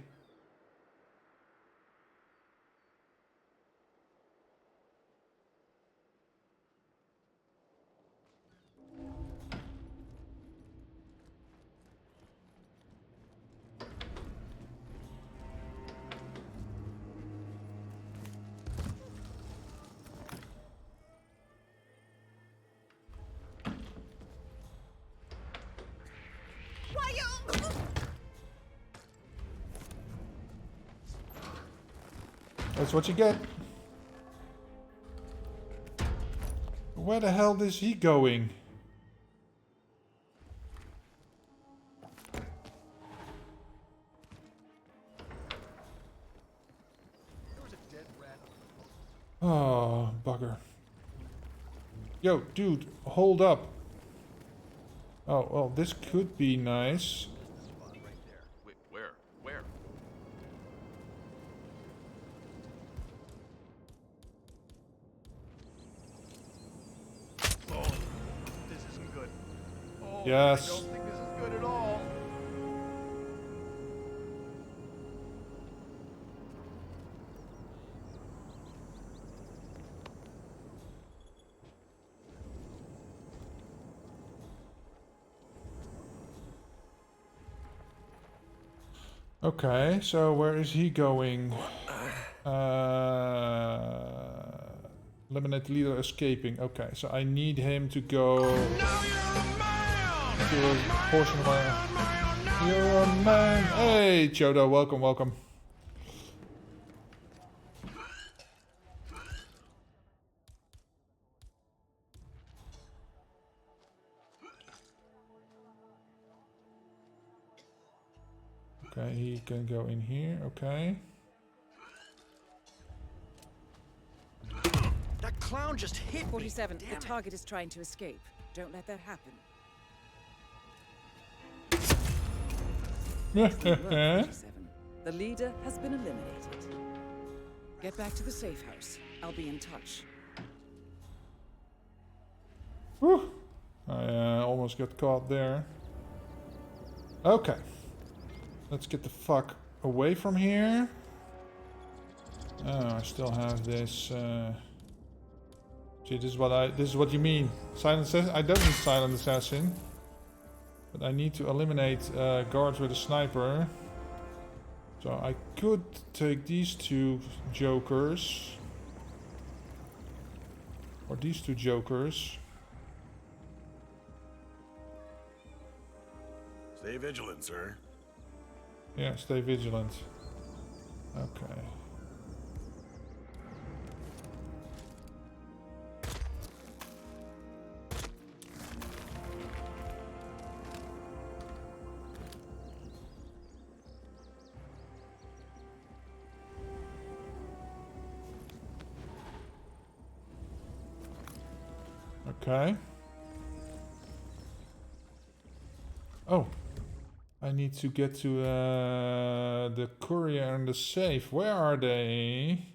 That's what you get. Where the hell is he going? Oh, bugger. Yo, dude, hold up. Oh, well, this could be nice. Wait, where? Where? Oh, this isn't good. Oh, Yes. I don't think this is good at all. Okay, so where is he going? Eliminate the leader escaping. Okay, so I need him to go to a portion of my... You're a man! Hey, Chodo, welcome, welcome. Okay, he can go in here, okay. That clown just hit 47, me. the target is trying to escape. Don't let that happen. Excellent work, 47. The leader has been eliminated. Get back to the safe house. I'll be in touch. I almost got caught there. Okay. Let's get the fuck away from here. Oh, I still have this. See, this is what you mean. Silent assassin. I don't need silent assassin, but I need to eliminate guards with a sniper. So I could take these two jokers, or these two jokers. Stay vigilant, sir. Yeah, stay vigilant. Okay. Okay. Oh. I need to get to the courier and the safe. Where are they?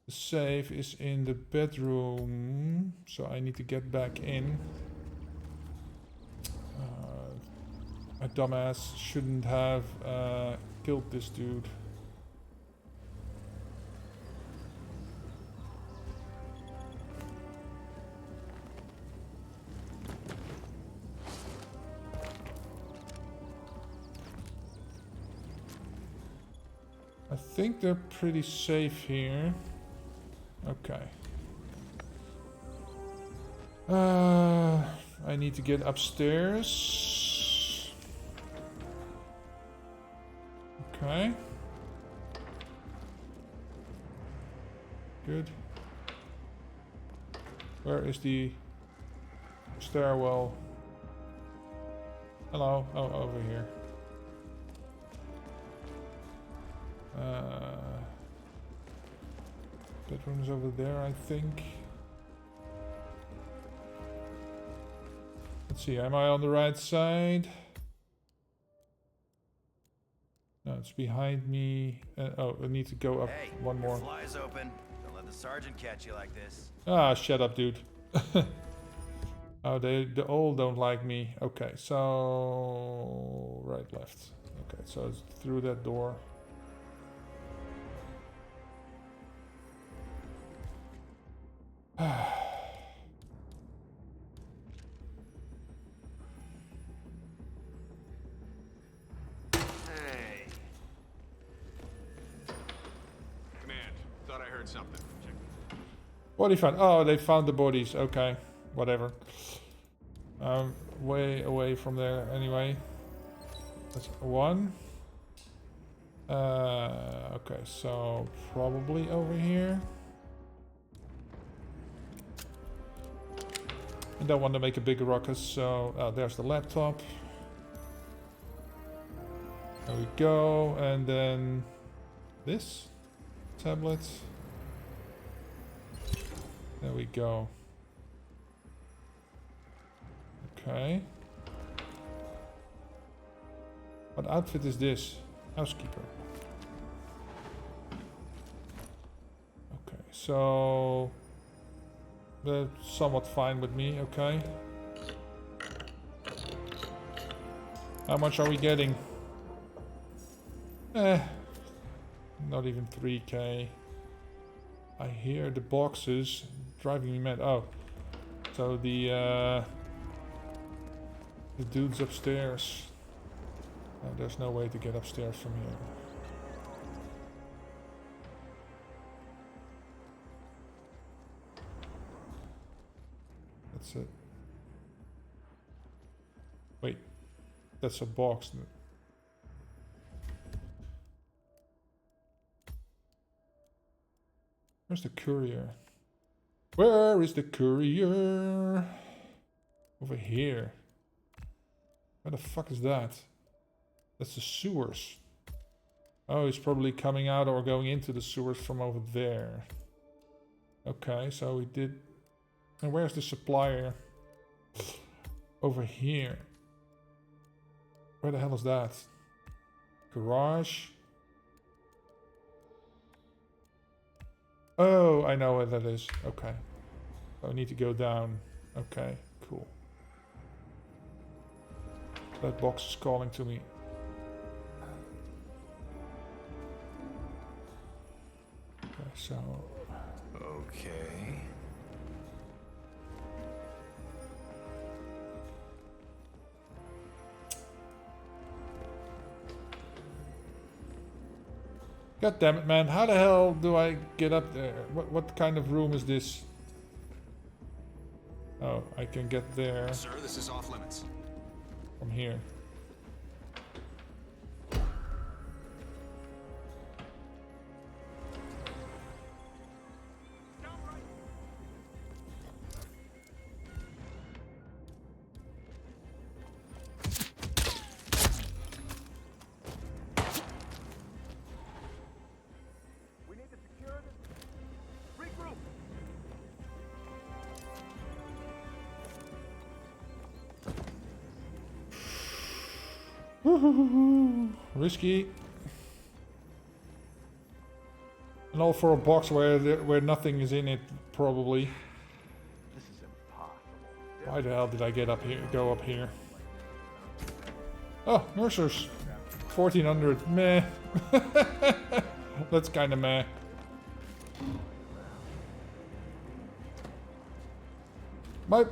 The safe is in the bedroom. So I need to get back in. My dumbass shouldn't have killed this dude. I think they're pretty safe here. Okay. I need to get upstairs. Okay. Good. Where is the stairwell? Hello. Oh, over here. Bedroom's over there, I think. Let's see, am I on the right side? No, it's behind me. Oh, I need to go up one more. Fly's open. Don't let the sergeant catch you like this. Ah, shut up, dude. Oh, they all don't like me. Okay, so right, left. Okay, so it's through that door. Hey. Command, thought I heard something. What he found? Oh, they found the bodies. Okay, whatever. Way away from there anyway. That's one. Okay, so probably over here. I don't want to make a big ruckus, so there's the laptop. There we go, and then this tablet. There we go. Okay. What outfit is this? Housekeeper. Okay, so that's somewhat fine with me, okay. How much are we getting? Not even 3k. I hear the boxes driving me mad. Oh, so the dude's upstairs. There's no way to get upstairs from here. That's it. Wait, that's a box. Where's the courier? Where is the courier? Over here. Where the fuck is that? That's the sewers. Oh, he's probably coming out or going into the sewers from over there. Okay, so we did... And where's the supplier? Over here. Where the hell is that? Garage? Oh, I know where that is. Okay. So I need to go down. Okay, cool. That box is calling to me. Okay, so... Okay. God damn it, man. How the hell do I get up there? What kind of room is this? Oh, I can get there. Sir, this is off limits. From here. Risky. And all for a box where nothing is in it, probably. This is impossible. Why the hell did I get up here? Go up here? Oh, Mercer's 1400. Meh. That's kind of meh. Oh.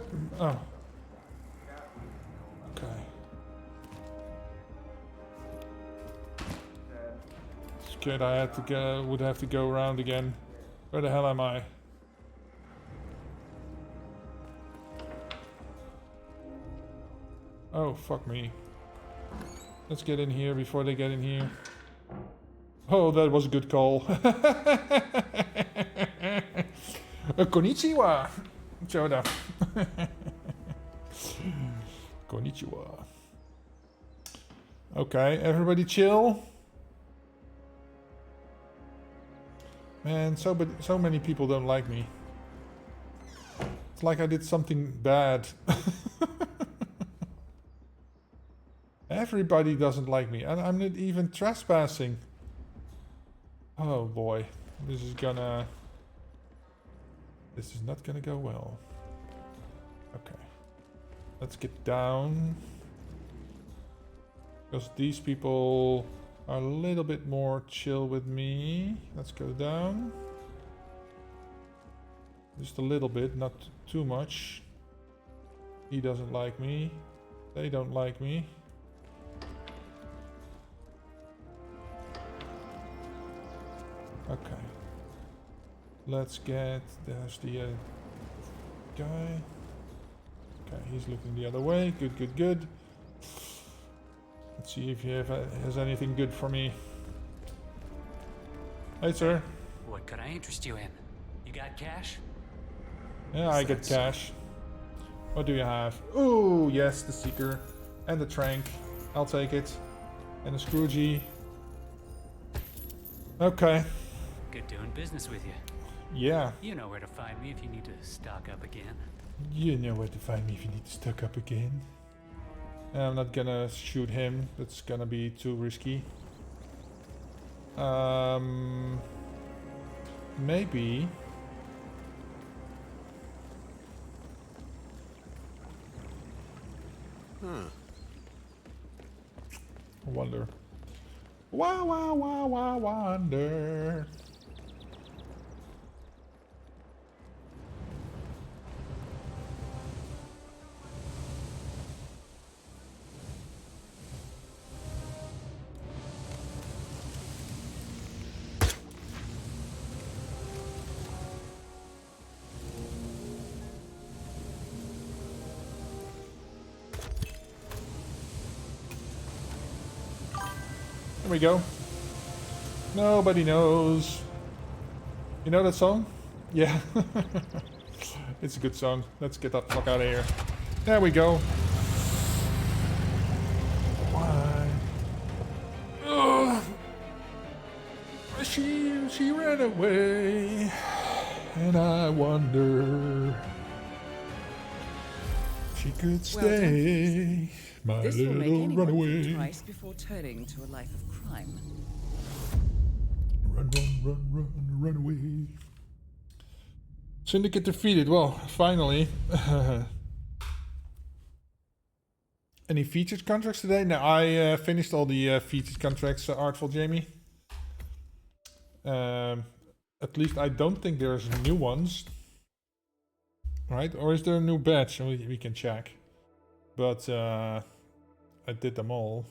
Okay. Scared I had to go. Would have to go around again. Where the hell am I? Oh, fuck me. Let's get in here before they get in here. Oh, that was a good call. Konnichiwa! Choda. Konnichiwa. Okay, everybody chill. Man, so many people don't like me. It's like I did something bad. Everybody doesn't like me, and I'm not even trespassing. Oh boy, this is not gonna go well. Okay, let's get down, because these people are a little bit more chill with me. Let's go down. Just a little bit, not too much. He doesn't like me. They don't like me. Okay. Let's get... There's the guy. Okay, he's looking the other way. Good, good, good. Let's see if he has anything good for me. Hey, sir. What could I interest you in? You got cash? Yeah, I get cash. What do you have? Ooh, yes, the Seeker. And the Trank. I'll take it. And the Scroogey. Okay. Good doing business with you. Yeah. You know where to find me if you need to stock up again. You know where to find me if you need to stock up again. I'm not gonna shoot him. That's gonna be too risky. Maybe. I wonder. Wonder. There we go. Nobody knows. You know that song? Yeah. It's a good song. Let's get that fuck out of here. There we go. Why? Ugh. She ran away. And I wonder she could stay. My This will make little anyone runaway. think twice before turning to a life of crime. Run away. Syndicate defeated. Well, finally. Any featured contracts today? No, I finished all the featured contracts, Artful Jamie. At least I don't think there's new ones. Right? Or is there a new batch? We can check. But I did them all.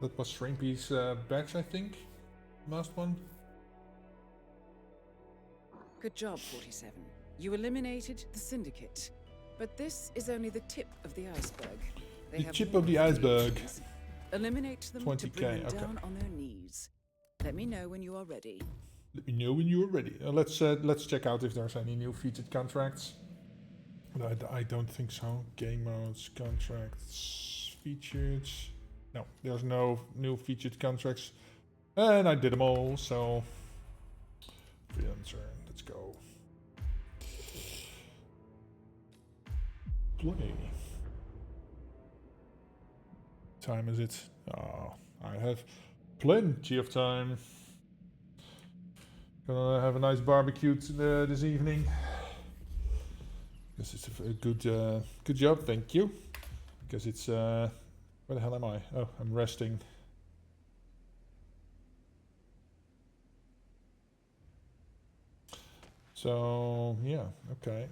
That was Shrimpy's batch, I think. Last one. Good job, 47. You eliminated the Syndicate. But this is only the tip of the iceberg. They The tip of the iceberg. options. Eliminate them 20K, to bring them okay. down on their knees. Let me know when you are ready. Let me know when you are ready. Let's check out if there's any new featured contracts. But I don't think so. Game modes, contracts, featured. No, there's no new featured contracts. And I did them all, so... Freelancer, let's go. Play. Time is it? Oh, I have plenty of time. Gonna have a nice barbecue this evening. This is a good job, thank you. Because it's where the hell am I? Oh, I'm resting. So yeah, okay.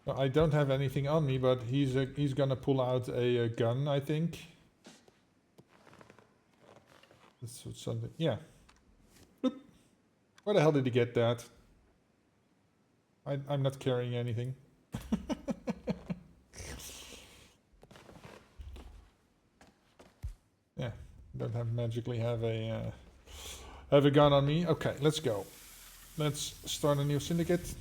Well, I don't have anything on me, but he's gonna pull out a gun, I think. That's something. Yeah. Bloop. Where the hell did he get that? I'm not carrying anything. Yeah, don't have magically have a gun on me. Okay, let's go. Let's start a new syndicate.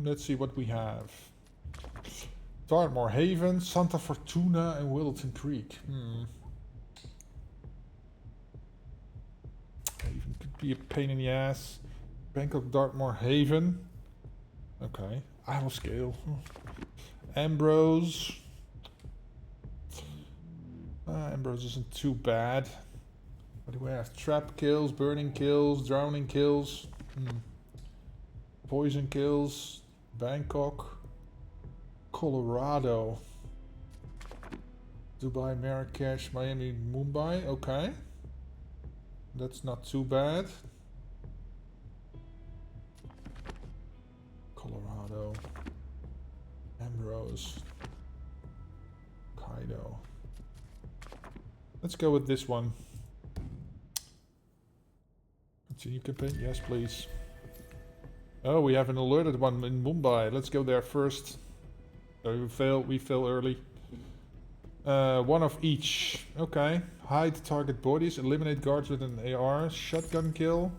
Let's see what we have. Dartmoor Haven, Santa Fortuna, and Wilton Creek. Haven could be a pain in the ass. Bangkok, Dartmoor Haven. Okay. Isle Scale. Ambrose. Ambrose isn't too bad. What do we have? Trap kills, burning kills, drowning kills. Poison kills. Bangkok. Colorado. Dubai, Marrakesh, Miami, Mumbai. Okay. That's not too bad. Colorado. Ambrose. Kaido. Let's go with this one. Continue campaign? Yes, please. Oh, we have an alerted one in Mumbai. Let's go there first. So we fail early. One of each. Okay. Hide target bodies. Eliminate guards with an AR. Shotgun kill.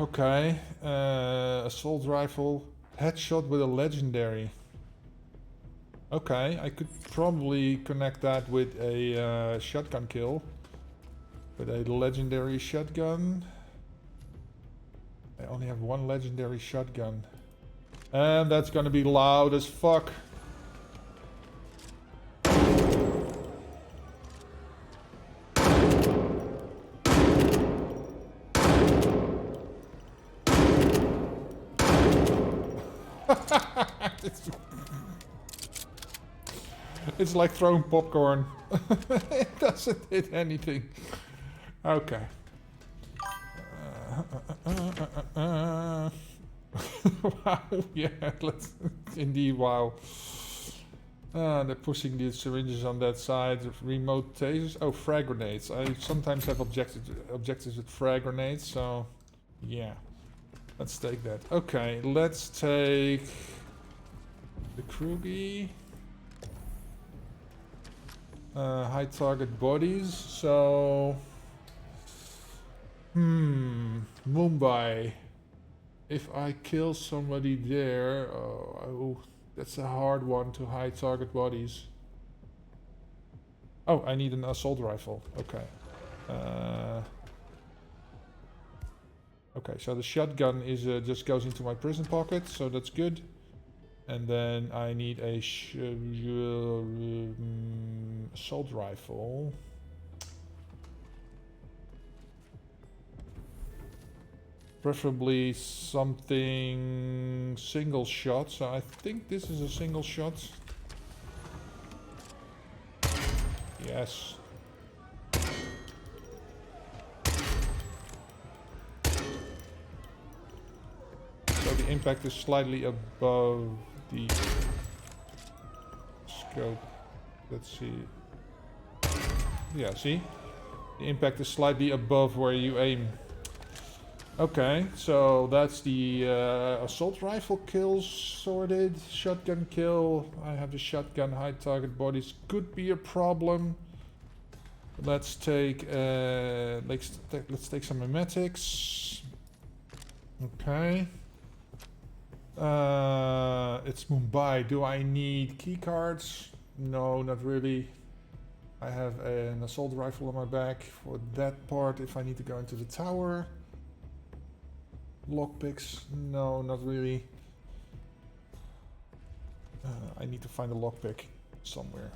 Okay. Assault rifle. Headshot with a legendary. Okay, I could probably connect that with a shotgun kill. With a legendary shotgun. I only have one legendary shotgun. And that's gonna be loud as fuck. It's like throwing popcorn. It doesn't hit anything. Okay. Wow, yeah, let's indeed, wow. They're pushing the syringes on that side. Remote tasers. Oh, frag grenades. I sometimes have objectives with frag grenades, so yeah. Let's take that. Okay, let's take the Krugi. High target bodies, so Mumbai. If I kill somebody there, oh, that's a hard one to high target bodies. Oh, I need an assault rifle. Okay. Okay, so the shotgun is just goes into my prison pocket, so that's good. And then I need a assault rifle. Preferably something single shot, so I think this is a single shot. Yes. So the impact is slightly above the scope. Let's see. Yeah, see? The impact is slightly above where you aim. Okay, so that's the assault rifle kills sorted. Shotgun kill. I have the shotgun. High target bodies could be a problem. Let's take let's take some memetics. Okay. It's Mumbai. Do I need keycards? No, not really. I have an assault rifle on my back for that part if I need to go into the tower. Lockpicks? No, not really. I need to find a lockpick somewhere.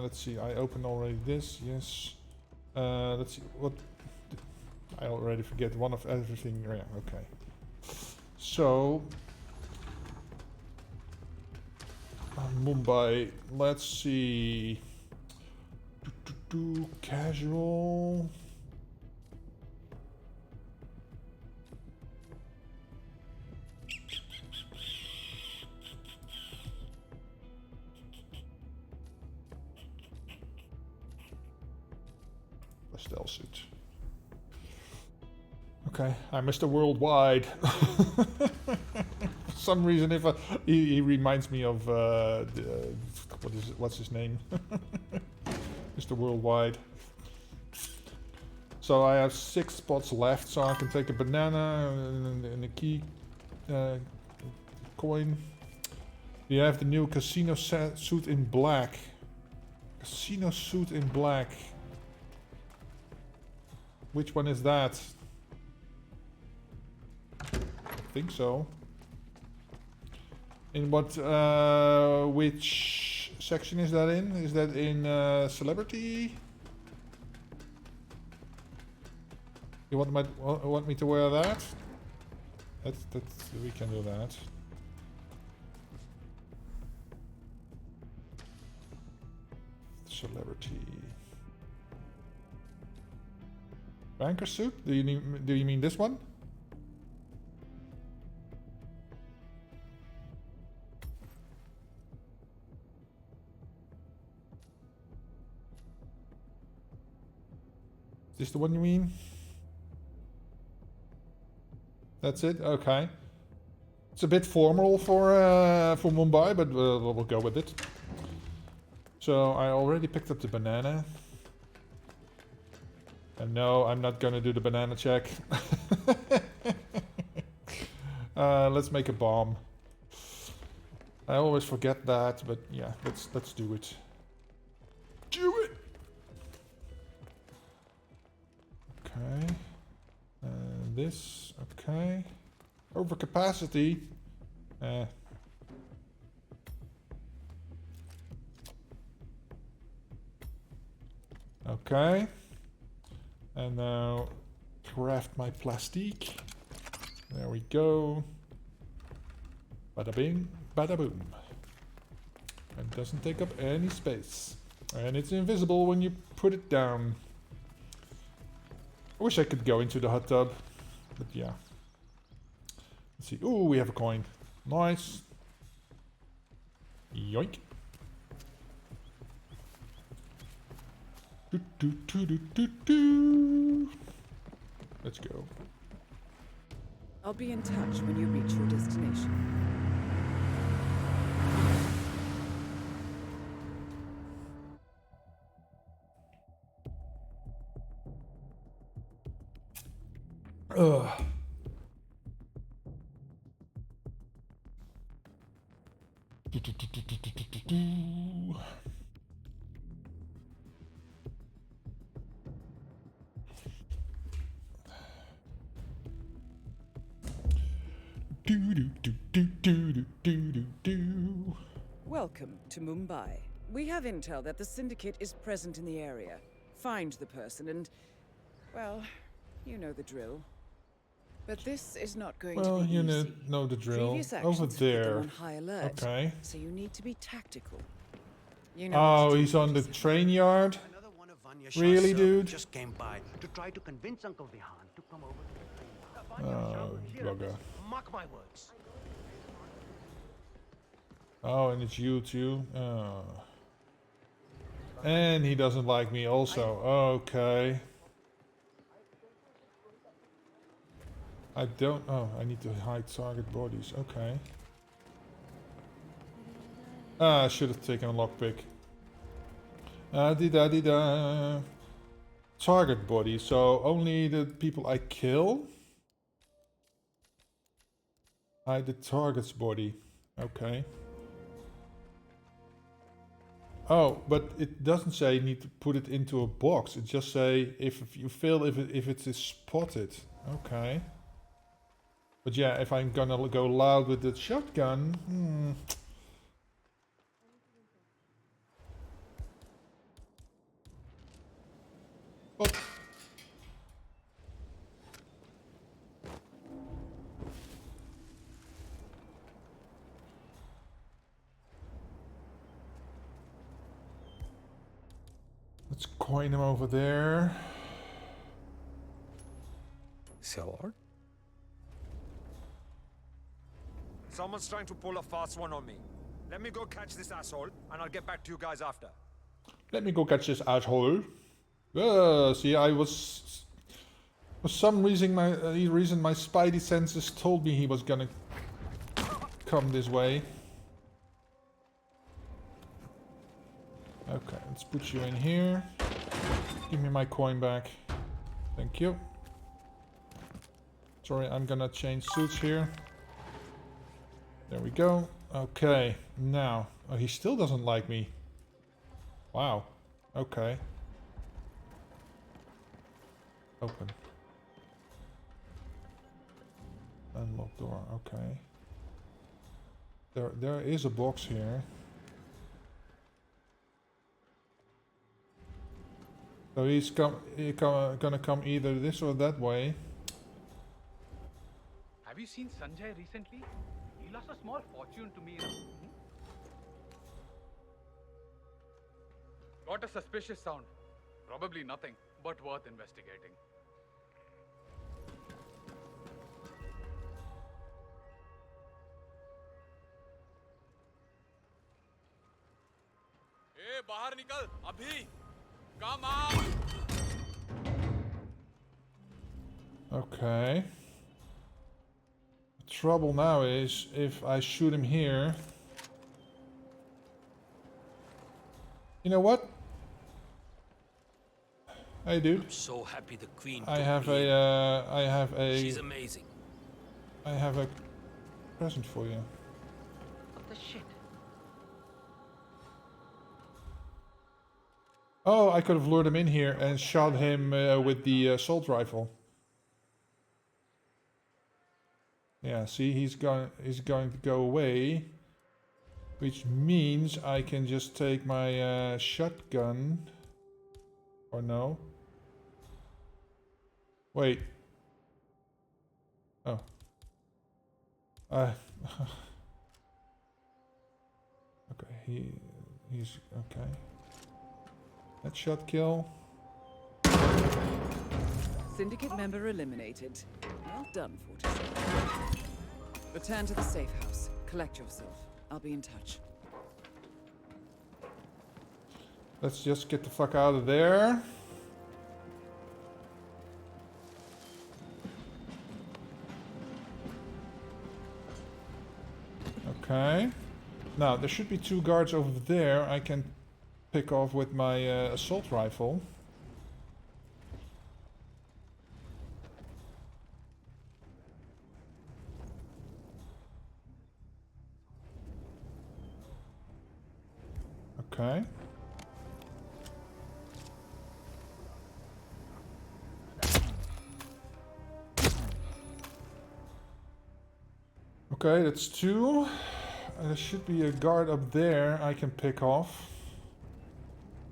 Let's see. I opened already this. Yes. Let's see. What? I already forget one of everything. Yeah. Okay. So Mumbai. Let's see. Casual. Stealth suit. Okay, I'm Mr. Worldwide. For some reason, if he reminds me of what's his name? Mr. Worldwide. So I have 6 spots left, so I can take a banana and a key coin. You have the new casino suit in black. Casino suit in black. Which one is that? I think so. In what, which section is that in? Is that in celebrity? You want me to wear that? That's we can do that. Celebrity. Banker suit? Do you mean this one? Is this the one you mean? That's it? Okay. It's a bit formal for Mumbai, but we'll go with it. So I already picked up the banana. And no, I'm not gonna do the banana check. Let's make a bomb. I always forget that, but yeah, let's do it. Do it. Okay. This, okay. Overcapacity. Okay. And now craft my plastique. There we go. Bada bing, bada boom. And doesn't take up any space. And it's invisible when you put it down. I wish I could go into the hot tub. But yeah. Let's see. Ooh, we have a coin. Nice. Yoink. Let's go. I'll be in touch when you reach your destination. Ugh. Welcome to Mumbai. We have intel that the Syndicate is present in the area. Find the person and, well, you know the drill. But this is not going to be you easy. know the drill. Previous Over actions put them there. on high alert, Okay. so you need to be tactical. You know Oh, he's on the train yard? Really, dude? Just came by to try to convince Uncle Vihan to come over to the train. Oh, blogger. Mark my words. Oh, and it's you too? Oh. And he doesn't like me also. Okay. I don't... Oh, I need to hide target bodies. Okay. I should have taken a lockpick. Di-da-di-da. Target body. So only the people I kill? Hide the target's body. Okay. Oh, but it doesn't say you need to put it into a box. It just say if you fail if it is spotted. Okay. But yeah, if I'm gonna go loud with the shotgun, Oh. Let's coin him over there. Seller? Someone's trying to pull a fast one on me. Let me go catch this asshole, and I'll get back to you guys after. Let me go catch this asshole. See, I was... For some reason my spidey senses told me he was gonna come this way. Okay, let's put you in here. Give me my coin back. Thank you. Sorry, I'm gonna change suits here. There we go. Okay, now. Oh, he still doesn't like me. Wow. Okay. Open. Unlock door. Okay. There is a box here. So he's gonna come either this or that way. Have you seen Sanjay recently? He lost a small fortune to me. Got a suspicious sound. Probably nothing, but worth investigating. Hey, bahar nikal, abhi! Come out! Okay. The trouble now is if I shoot him here. You know what? Hey, dude. I'm so happy the queen. I have a. She's amazing. I have a present for you. What the shit? Oh, I could have lured him in here and shot him with the assault rifle. Yeah, see, he's going to go away, which means I can just take my shotgun. Or no? Wait. Oh. Okay, he's okay. Headshot kill. Syndicate member eliminated. Well done, 47. Return to the safe house. Collect yourself. I'll be in touch. Let's just get the fuck out of there. Okay. Now, there should be two guards over there I can pick off with my assault rifle. Okay. Okay, that's 2. There should be a guard up there I can pick off.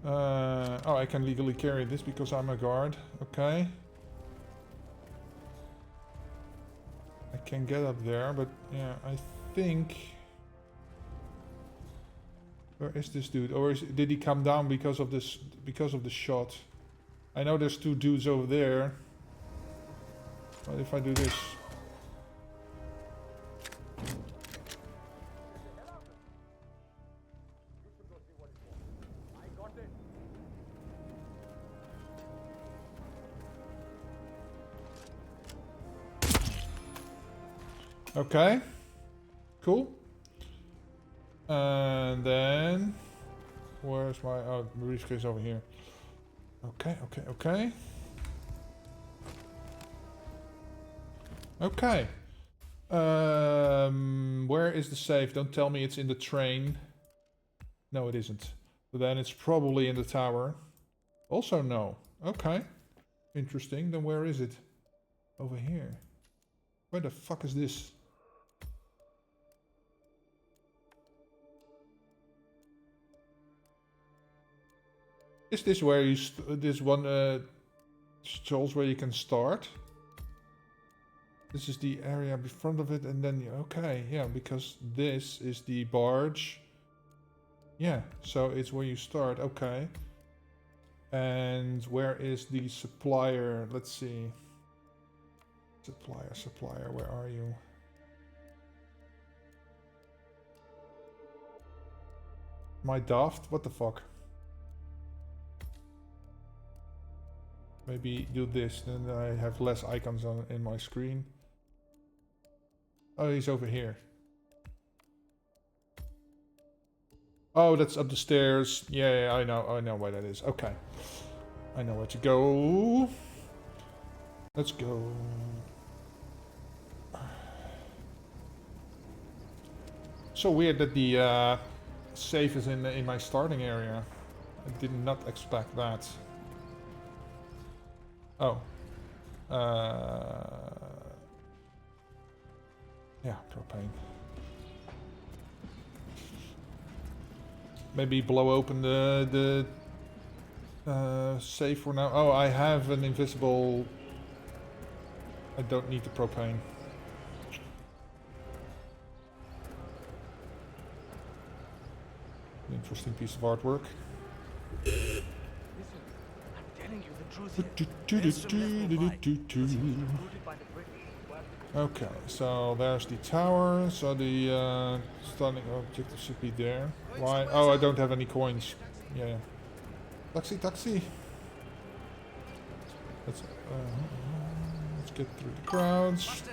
Oh, I can legally carry this because I'm a guard. Okay. I can get up there, but yeah, I think... Where is this dude? Or did he come down because of this? Because of the shot? I know there's 2 dudes over there. What if I do this? Okay. Cool. And then... Where's my... Oh, briefcase over here. Okay, okay, okay. Okay. Where is the safe? Don't tell me it's in the train. No, it isn't. But then it's probably in the tower. Also no. Okay. Interesting. Then where is it? Over here. Where the fuck is this? Is this where you this one stalls where you can start? This is the area in front of it, and then okay, yeah, because this is the barge. Yeah, so it's where you start. Okay. And where is the supplier? Let's see. Supplier, where are you? Am I daft? What the fuck? Maybe do this, then I have less icons on in my screen. Oh, he's over here. Oh, that's up the stairs. Yeah, I know where that is. Okay. I know where to go. Let's go. So weird that the safe is in my starting area. I did not expect that. Oh. Yeah, propane. Maybe blow open the safe for now. Oh, I have an invisible... I don't need the propane. Interesting piece of artwork. Listen, I'm telling you the truth here. Okay, so there's the tower. So the starting objective should be there. Why? Oh, I don't have any coins. Yeah. Taxi, taxi. Let's get through the crowds.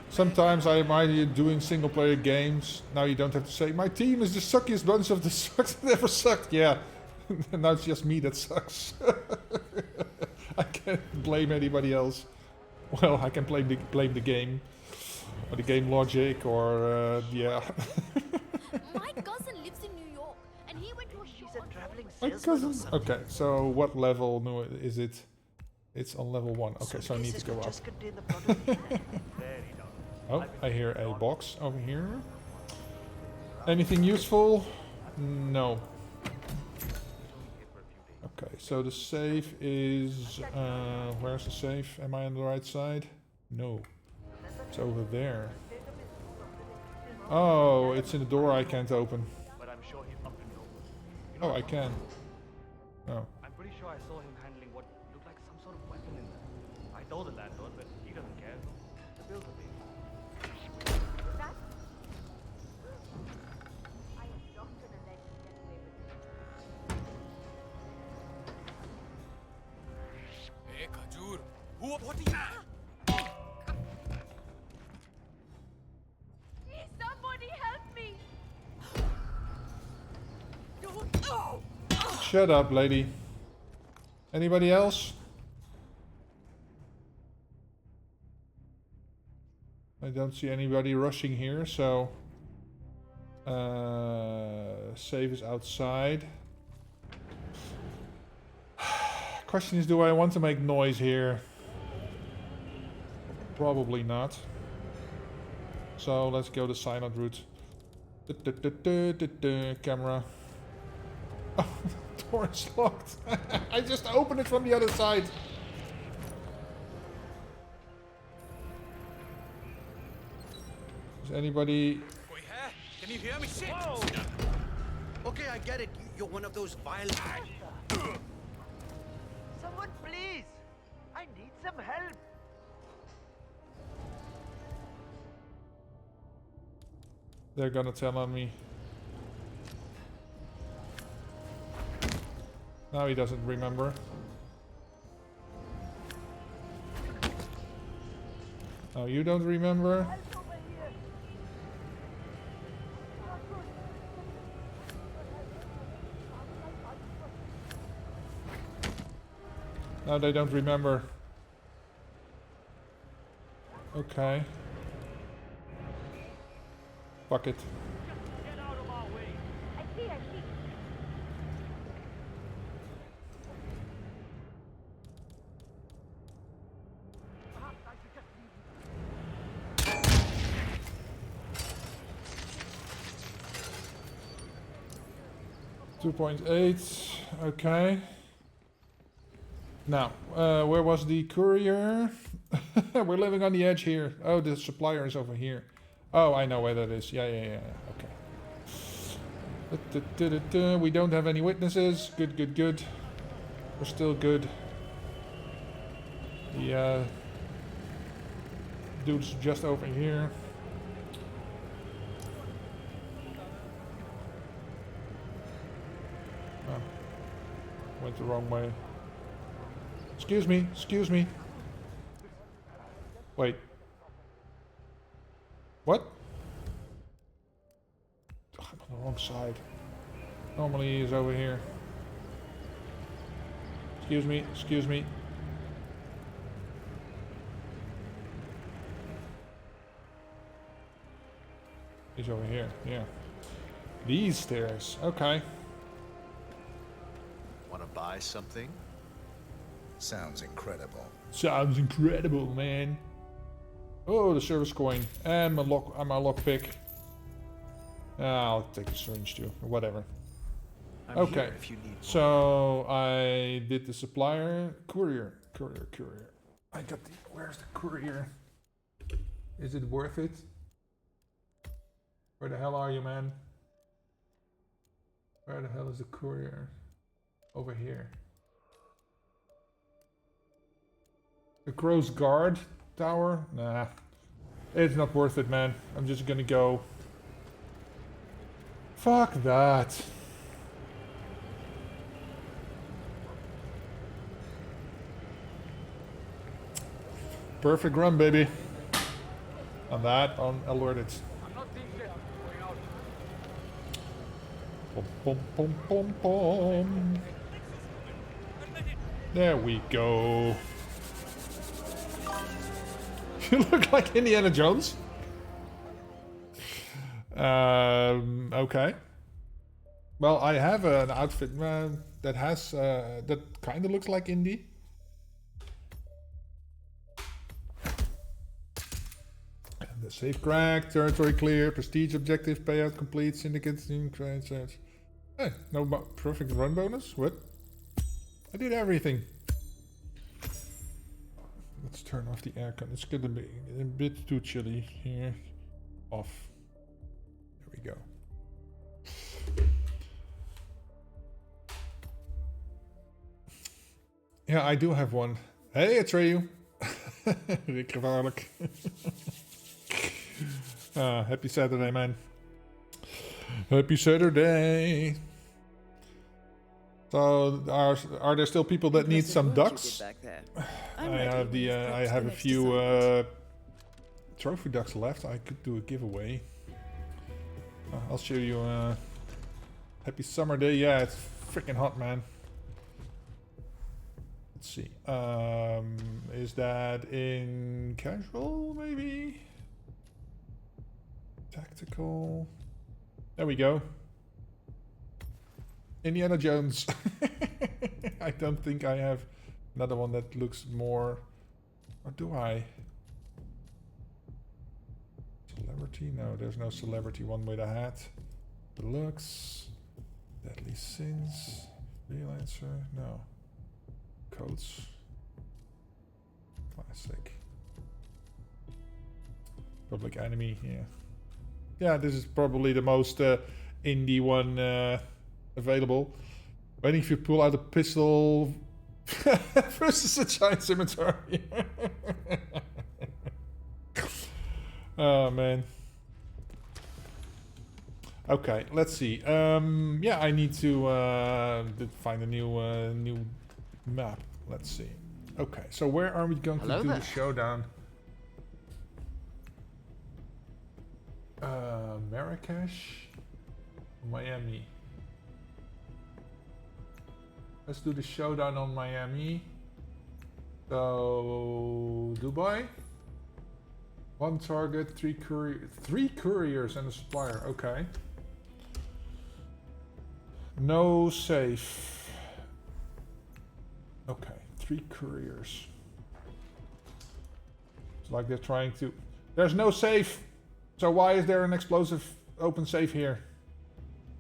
Sometimes I might doing single player games. Now you don't have to say my team is the suckiest bunch of the sucks that ever sucked. Yeah. Now it's just me that sucks. I can't blame anybody else. Well, I can blame the game, or the game logic, or yeah. My cousin lives in New York, and he went to a show. He's a traveling My salesman. cousin. Okay, so what level is it? It's on level 1. Okay, so I need to go up. Oh, I hear a box over here. Anything useful? No. Okay, so the safe is... where's the safe? Am I on the right side? No. It's over there. Oh, it's in the door I can't open. Oh, I can. Oh. I'm pretty sure I saw him handling what looked like some sort of weapon in there. I told the landlord, but he doesn't care. The bills are paid. Hey, Khajur. Who what is Somebody help me! Shut up, lady. Anybody else? I don't see anybody rushing here, so... save is outside. Question is, do I want to make noise here? Probably not. So let's go the silent route. Camera. Oh, the door is locked. I just opened it from the other side. Is anybody... Can you hear me? Shit! Okay, I get it. You're one of those violent... Someone please! I need some help! They're gonna tell on me. Now he doesn't remember. Oh, you don't remember? No, they don't remember. Okay. Fuck it. Get out of our way! I see. 2.8. Okay. Now, where was the courier? We're living on the edge here. Oh, the supplier is over here. Oh, I know where that is. Yeah. Okay. We don't have any witnesses. Good. We're still good. The dude's just over here. Oh. Went the wrong way. Excuse me. Wait. What? I'm on the wrong side. Normally he is over here. Excuse me. He's over here, yeah. These stairs, okay. Want to buy something? Sounds incredible. Sounds incredible, man. Oh, the service coin and my lockpick. I'll take a syringe too, or whatever. Okay, so I did the supplier, courier. I got the. Where's the courier? Is it worth it? Where the hell are you, man? Where the hell is the courier? Over here. The Crow's Guard tower? Nah. It's not worth it, man. I'm just gonna go. Fuck that. Perfect run, baby. On that, on alerted. Boom. There we go. You look like Indiana Jones. Okay. Well, I have an outfit that has that kind of looks like Indy. And the safe crack, territory clear, prestige objective, payout complete, syndicate team search. Hey, no perfect run bonus. What? I did everything. Let's turn off the aircon. It's gonna be a bit too chilly here. Off. There we go. Yeah, I do have one. Hey, Atreyu. Rick gevaarlijk. Happy Saturday, man. Happy Saturday. So, are there still people that need some ducks? I have a few trophy ducks left. I could do a giveaway. I'll show you. Happy summer day. Yeah, it's freaking hot, man. Let's see. Is that in casual, maybe? Tactical. There we go. Indiana Jones. I don't think I have another one that looks more... Or do I? Celebrity. Celebrity? No, there's no celebrity one with a hat. Deluxe. Deadly Sins. Freelancer? No. Codes. Classic. Public Enemy, yeah. Yeah, this is probably the most indie one available. Waiting if you pull out a pistol versus a giant cemetery. Oh man. Okay, let's see. Yeah, I need to find a new map. Let's see. Okay, so where are we going to do the showdown? Marrakesh, Miami. Let's do the showdown on Miami. So Dubai. One target, three couriers and a supplier. Okay. No safe. Okay, 3 couriers. It's like they're trying to... There's no safe! So why is there an explosive open safe here?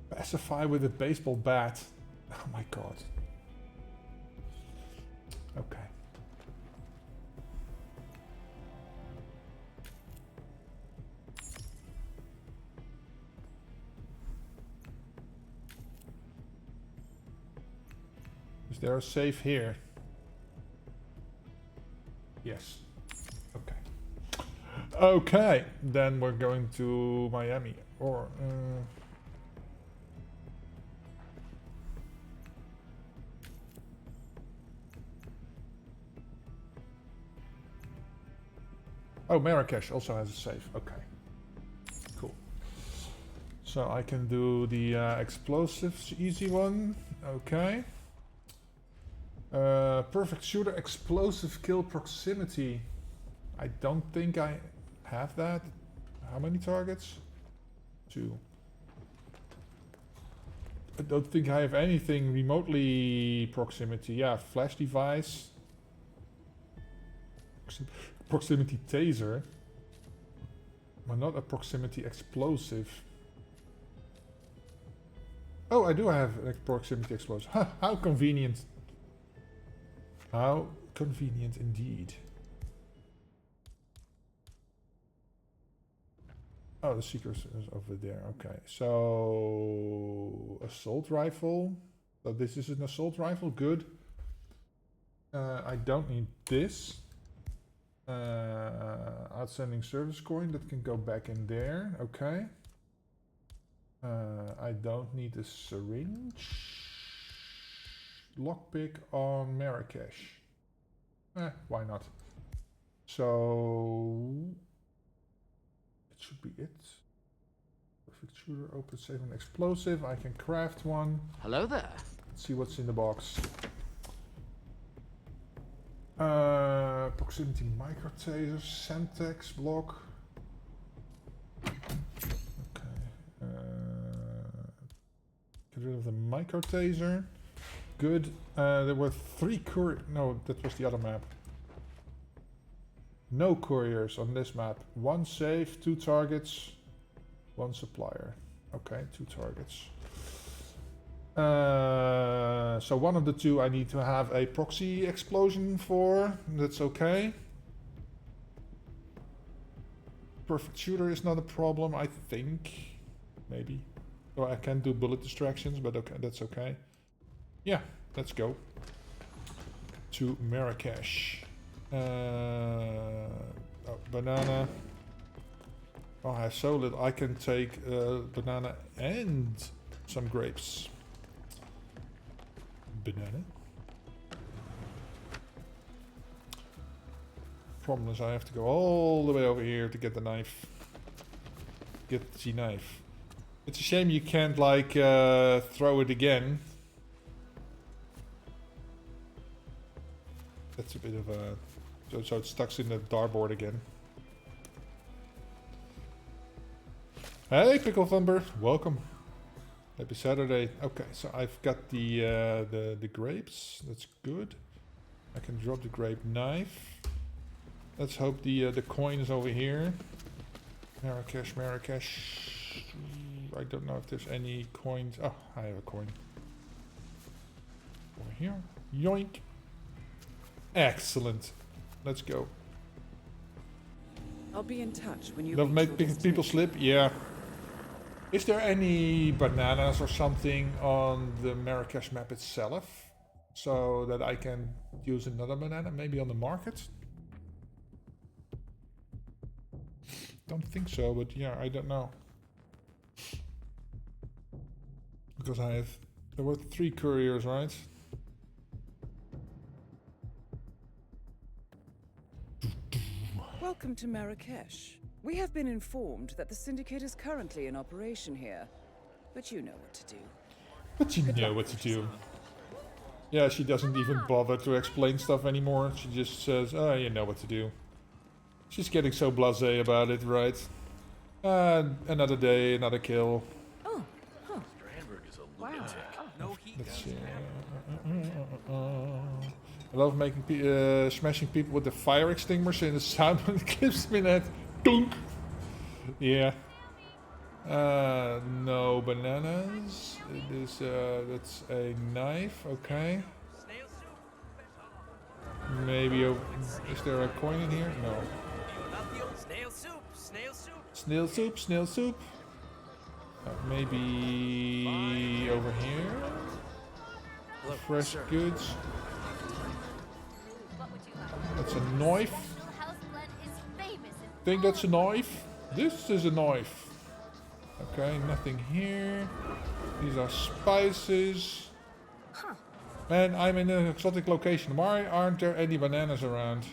Pacify with a baseball bat. Oh my god. Okay. Is there a safe here? Yes. Okay. Okay, then we're going to Miami. Or... Oh, Marrakesh also has a safe. Okay. Cool. So I can do the explosives, easy one. Okay. Perfect shooter, explosive kill proximity. I don't think I have that. How many targets? 2. I don't think I have anything remotely proximity. Yeah, flash device. Proximity taser. But not a proximity explosive. Oh, I do have a proximity explosive. Huh, how convenient. How convenient indeed. Oh, the secret is over there. Okay, so assault rifle. So this is an assault rifle. Good. I don't need this. Outstanding service coin that can go back in there. Okay. I don't need a syringe. Lockpick on Marrakesh. Why not? So it should be it. Perfect shooter, open safe and explosive. I can craft one. Hello there. Let's see what's in the box. Proximity micro taser, Semtex block. Okay. Get rid of the micro taser. Good. There were 3 couriers. No, that was the other map. No couriers on this map. 1 safe, 2 targets, 1 supplier. Okay, 2 targets. So one of the 2 I need to have a proxy explosion for. That's okay. Perfect shooter is not a problem, I think. Maybe. Or I can do bullet distractions, but okay, that's okay. Yeah, let's go to Marrakesh. Oh, banana. Oh, I have so little. I can take banana and some grapes. Banana. Problem is I have to go all the way over here to get the knife. Get the knife. It's a shame you can't like throw it again. That's a bit of a... So it stuck in the dartboard again. Hey, Pickle Thumper, welcome. Happy Saturday. Okay, so I've got the grapes. That's good. I can drop the grape knife. Let's hope the coin is over here. Marrakesh, Marrakesh. I don't know if there's any coins. Oh, I have a coin. Over here. Yoink. Excellent. Let's go. I'll be in touch when you Love reach making your people slip? Yeah. Is there any bananas or something on the Marrakesh map itself? So that I can use another banana? Maybe on the market? Don't think so, but yeah, I don't know. Because there were 3 couriers, right? Welcome to Marrakesh. We have been informed that the Syndicate is currently in operation here, but you know what to do. But you know what to do. Yeah, she doesn't even bother to explain stuff anymore. She just says, oh, you know what to do. She's getting so blasé about it, right? Another day, another kill. Oh, huh. Strandberg is a lunatic. No heat. Let's see. I love making smashing people with the fire extinguisher in the sound when it clips them in the head. Dunk! Yeah. No bananas. It is, that's a knife, okay. Maybe, is there a coin in here? No. Snail soup, snail soup. Snail soup, snail soup. Maybe over here. Look, fresh sir. Goods. That's a knife. Think that's a knife? This is a knife. Okay, nothing here. These are spices. Man, I'm in an exotic location. Why aren't there any bananas around?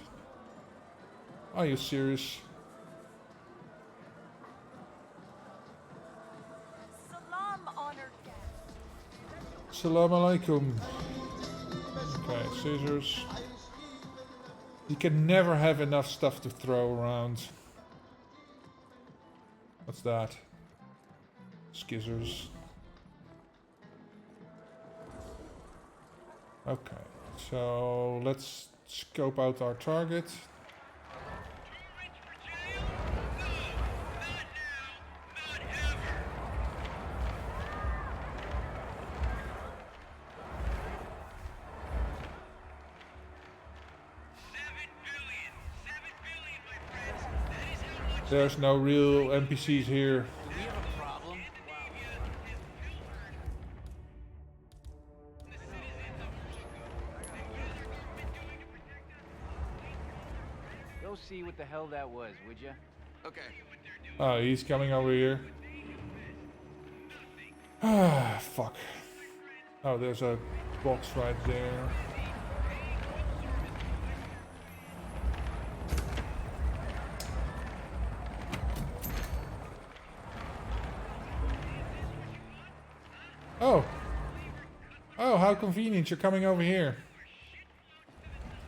Are you serious? Salam alaikum. Okay, scissors. You can never have enough stuff to throw around. What's that? Skizzers. Okay, so let's scope out our target. There's no real NPCs here. We have a problem. Go see what the hell that was, would ya? Okay. Oh, he's coming over here. Ah, fuck. Oh, there's a box right there. Oh. Oh, how convenient. You're coming over here.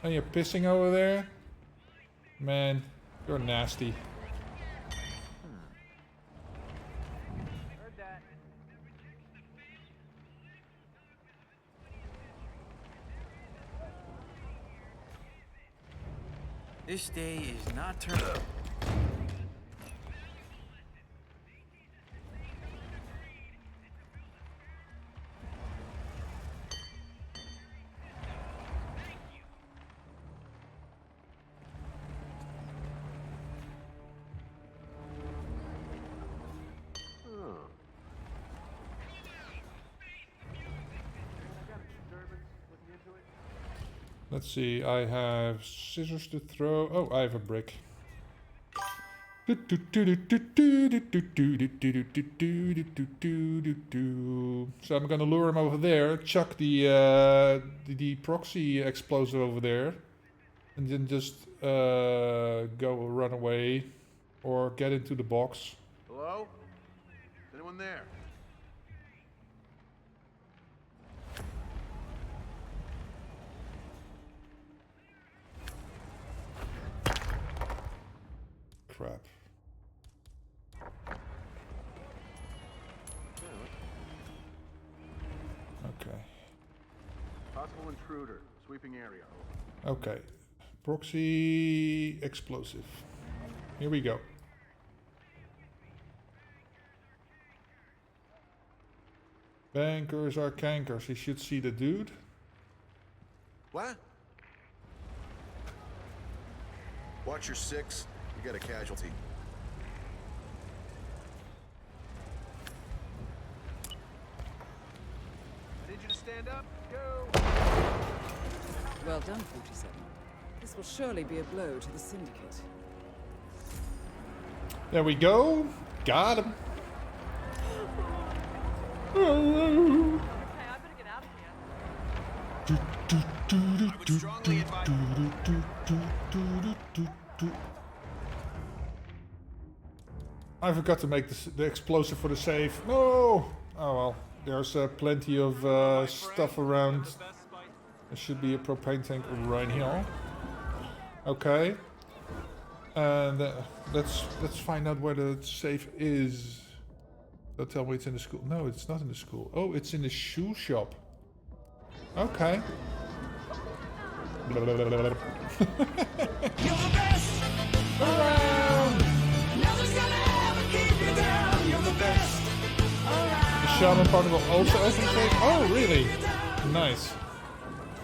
And you're pissing over there? Man, you're nasty. Heard that. This day is not turning up. Let's see, I have scissors to throw. Oh, I have a brick. So I'm gonna lure him over there, chuck the proxy explosive over there, and then just go run away or get into the box. Hello? Is anyone there? Crap. Okay. Possible intruder. Sweeping area. Okay. Proxy explosive. Here we go. Bankers are cankers. He should see the dude. What? Watch your six. You got a casualty. I need you to stand up. Go. Well done, 47. This will surely be a blow to the Syndicate. There we go. Got him. Okay, I better get out of here. I forgot to make the explosive for the safe. No! Oh well, there's plenty of stuff around. There should be a propane tank right here. Okay. And let's find out where the safe is. Don't tell me it's in the school. No, it's not in the school. Oh, it's in the shoe shop. Okay. You're the best around. Nothing's gonna ever keep you down. You're the best around. The shaman part will also open the safe. Oh, really? Nice.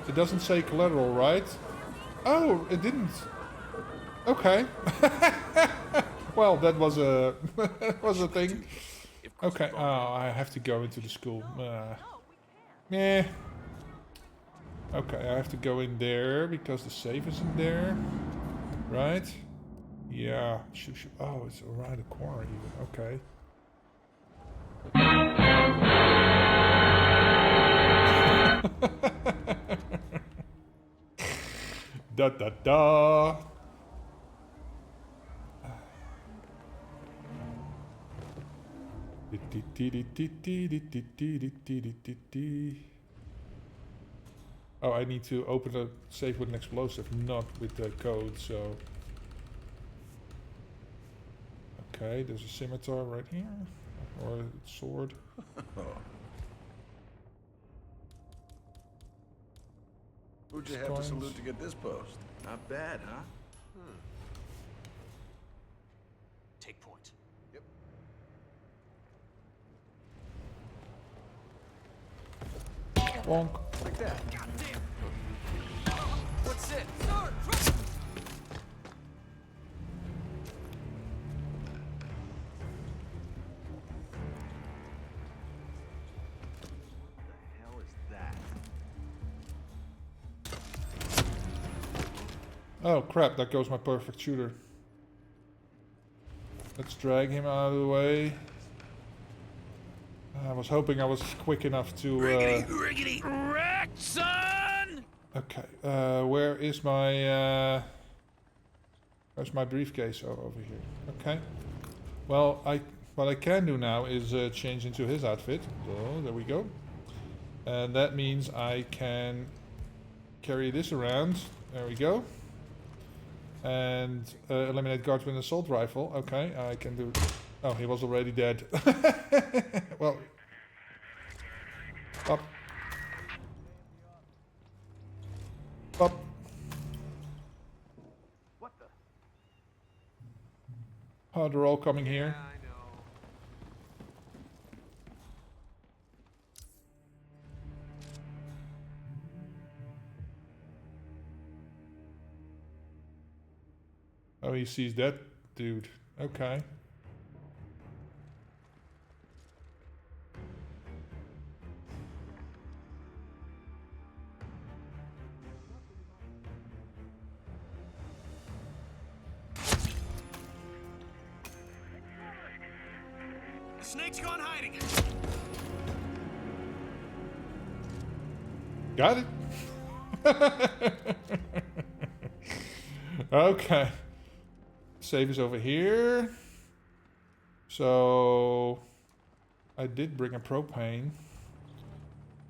It doesn't say collateral, right? Oh, it didn't. Okay. Well, that was a was a thing. Okay. Oh, I have to go into the school. Yeah. Okay, I have to go in there because the safe isn't there, right? Yeah. Oh, it's around the corner even. Okay. Da da da. Oh, I need to open a safe with an explosive, not with the code, so... Okay, there's a scimitar right here. Or a sword. Who'd you have to salute to get this post? Not bad, huh? Take point. Yep. Wonk. Like that. Goddamn. What's it? Sir! What the hell is that? Oh crap, that goes my perfect shooter. Let's drag him out of the way. I was hoping I was quick enough to... Riggedy wrecked, son! Okay, where is my... where's my briefcase? Oh, over here. Okay. Well, what I can do now is change into his outfit. Oh, there we go. And that means I can carry this around. There we go. And eliminate guards with an assault rifle. Okay, I can do... Oh, he was already dead. Well... Up. Up. What the? Oh, they're all coming here. I know. Oh, he sees that dude. Okay. The snake's gone hiding. Got it. Okay. Save is over here. So I did bring a propane.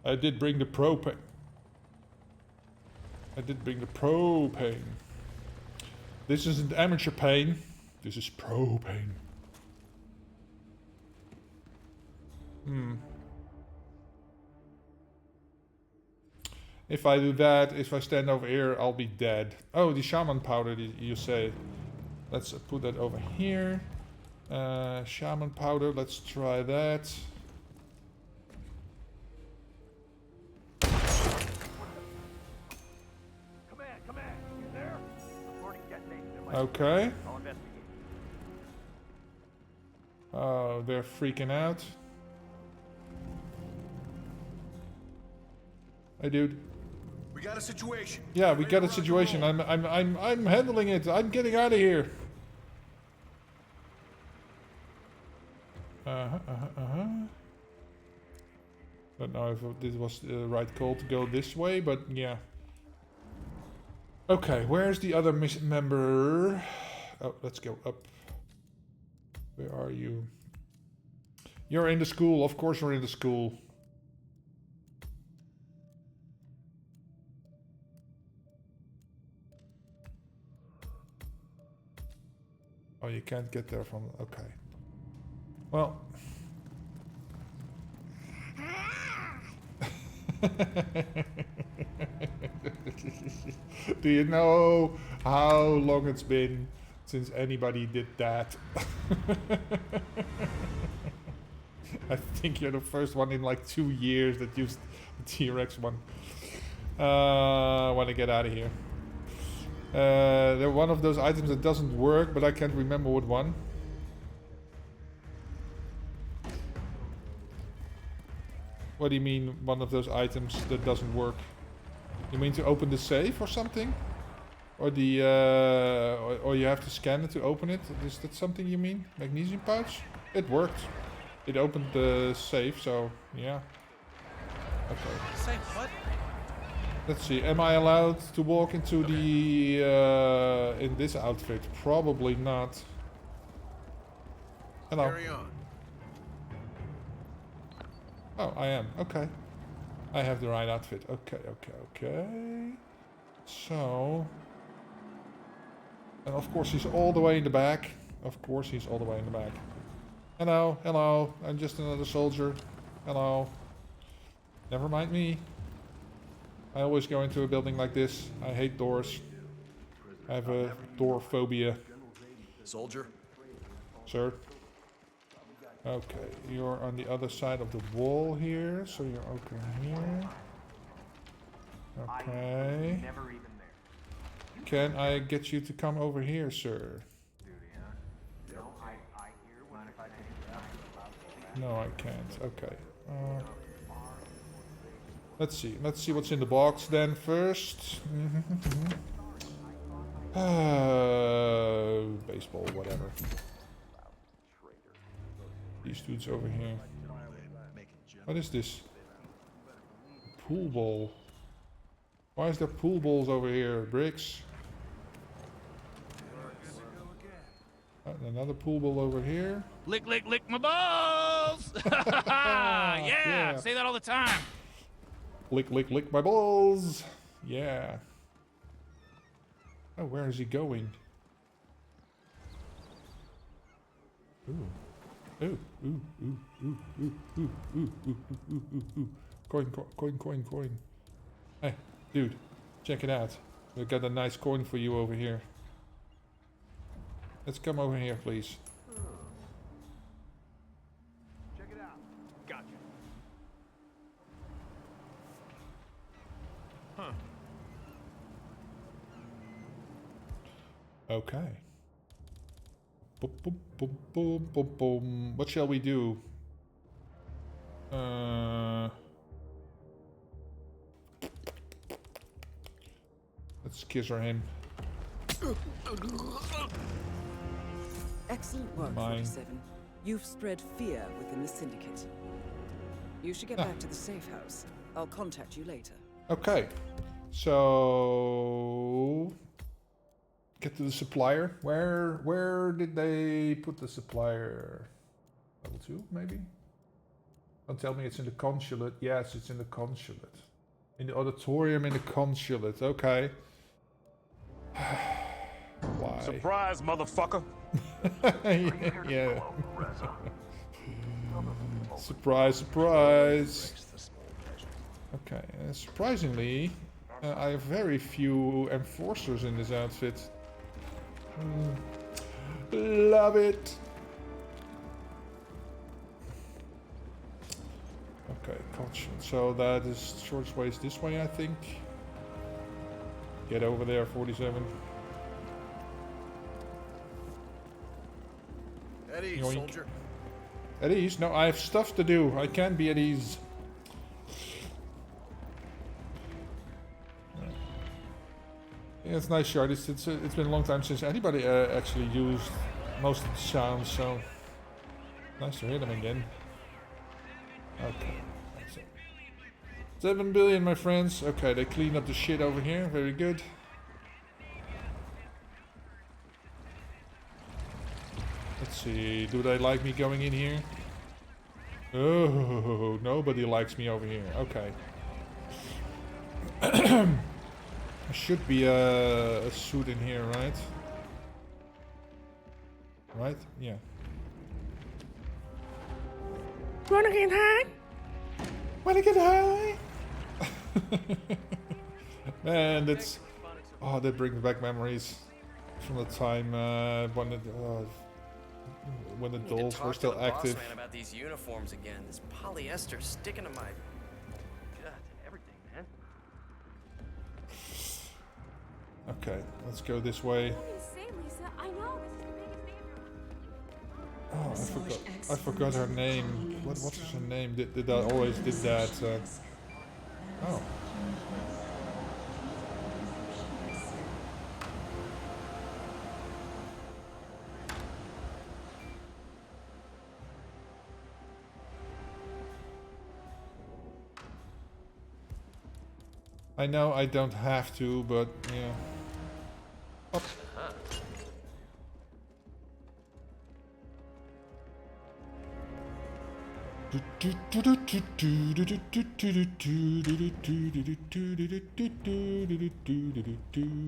I did bring the propane. This isn't amateur pain. This is propane. If I do that, if I stand over here, I'll be dead. Oh, the shaman powder, you say. Let's put that over here. Shaman powder, let's try that. Okay. I'll investigate. Oh, they're freaking out. Hey, dude. We got a situation. Yeah, we got a situation. I'm handling it. I'm getting out of here. Don't know if this was the right call to go this way, but yeah. Okay, where's the other member? Oh, let's go up. Where are you? You're in the school. Of course you're in the school. Oh, you can't get there from... Okay. Well... Do you know how long it's been since anybody did that? I think you're the first one in like 2 years that used the T-Rex one. I want to get out of here. They're one of those items that doesn't work, but I can't remember what one. What do you mean, one of those items that doesn't work? You mean to open the safe or something? Or the or you have to scan it to open it? Is that something you mean? Magnesium pouch? It worked. It opened the safe, so yeah. Okay. Safe what? Let's see. Am I allowed to walk into the in this outfit? Probably not. Hello. Carry on. Oh, I am. Okay. I have the right outfit. Okay, okay, okay. So... And of course he's all the way in the back. Of course he's all the way in the back. Hello, hello. I'm just another soldier. Hello. Never mind me. I always go into a building like this. I hate doors. I have a door phobia. Soldier? Sir? Okay, you're on the other side of the wall here, so you're okay here. Okay. Can I get you to come over here, sir? No, I can't. Okay. Let's see. Let's see what's in the box then first. Baseball, whatever. These dudes over here. What is this? Pool ball. Why is there pool balls over here? Bricks. Another pool ball over here. Lick, lick, lick my balls! Yeah, say that all the time. Lick, lick, lick my balls. Yeah. Oh, where is he going? Ooh. Ooh, ooh, ooh, ooh, ooh, ooh, ooh, ooh, ooh, ooh, ooh. Coin, coin, coin, coin. Hey, dude, check it out. We got a nice coin for you over here. Let's come over here, please. Check it out. Gotcha. Huh. Okay. Boom, boom, boom, boom, boom, boom. What shall we do? Let's scissor him. Excellent work, 47. You've spread fear within the syndicate. You should get back to the safe house. I'll contact you later. Okay. So... Get to the supplier. Where did they put the supplier? Level 2, maybe? Don't tell me it's in the consulate. Yes, it's in the consulate. In the auditorium in the consulate. Okay. Why? Surprise, motherfucker! Yeah. Surprise, surprise. Okay, surprisingly, I have very few enforcers in this outfit. Love it. Okay, conscience. So that is shortest way is this way, I think. Get over there, 47. At ease, Yoink. soldier. At ease? No, I have stuff to do. I can't be at ease. Yeah, it's nice shot. It's been a long time since anybody actually used most of the sounds, so nice to hear them again. Okay. That's it. 7 billion, my friends. Okay, they cleaned up the shit over here. Very good. Let's see. Do they like me going in here? Oh, nobody likes me over here. Okay. There should be a suit in here, right? Right? Yeah. Wanna get high? Wanna get high? Man, that's... Oh, that brings back memories from the time when the dolls were still active. Man, about these uniforms again. This polyester sticking to my everything, man. Okay, let's go this way. Oh, I forgot her name. What was her name? Did I always did that? Oh. I know I don't have to, but yeah. Up.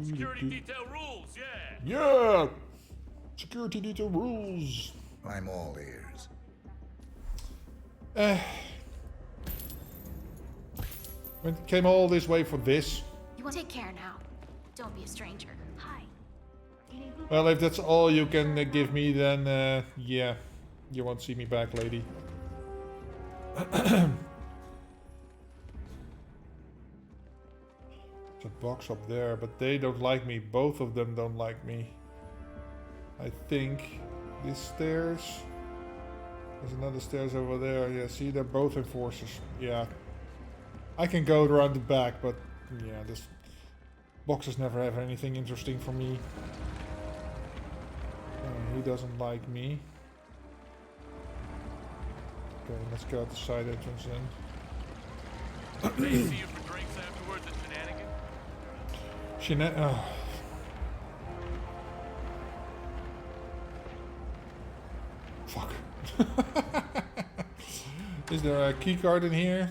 Security detail rules, yeah. Yeah. Security detail rules. I'm all ears. Came all this way for this. You want to take care now. Don't be a stranger. Hi. Well, if that's all you can give me, then yeah, you won't see me back, lady. There's a box up there, but they don't like me. Both of them don't like me. I think these stairs. There's another stairs over there. Yeah, see, they're both enforcers. Yeah. I can go around the back, but yeah, this boxes never have anything interesting for me. He doesn't like me. Okay, let's go out the side entrance then. They see you for drinks afterwards at Shenanigan? Oh. Fuck. Is there a key card in here?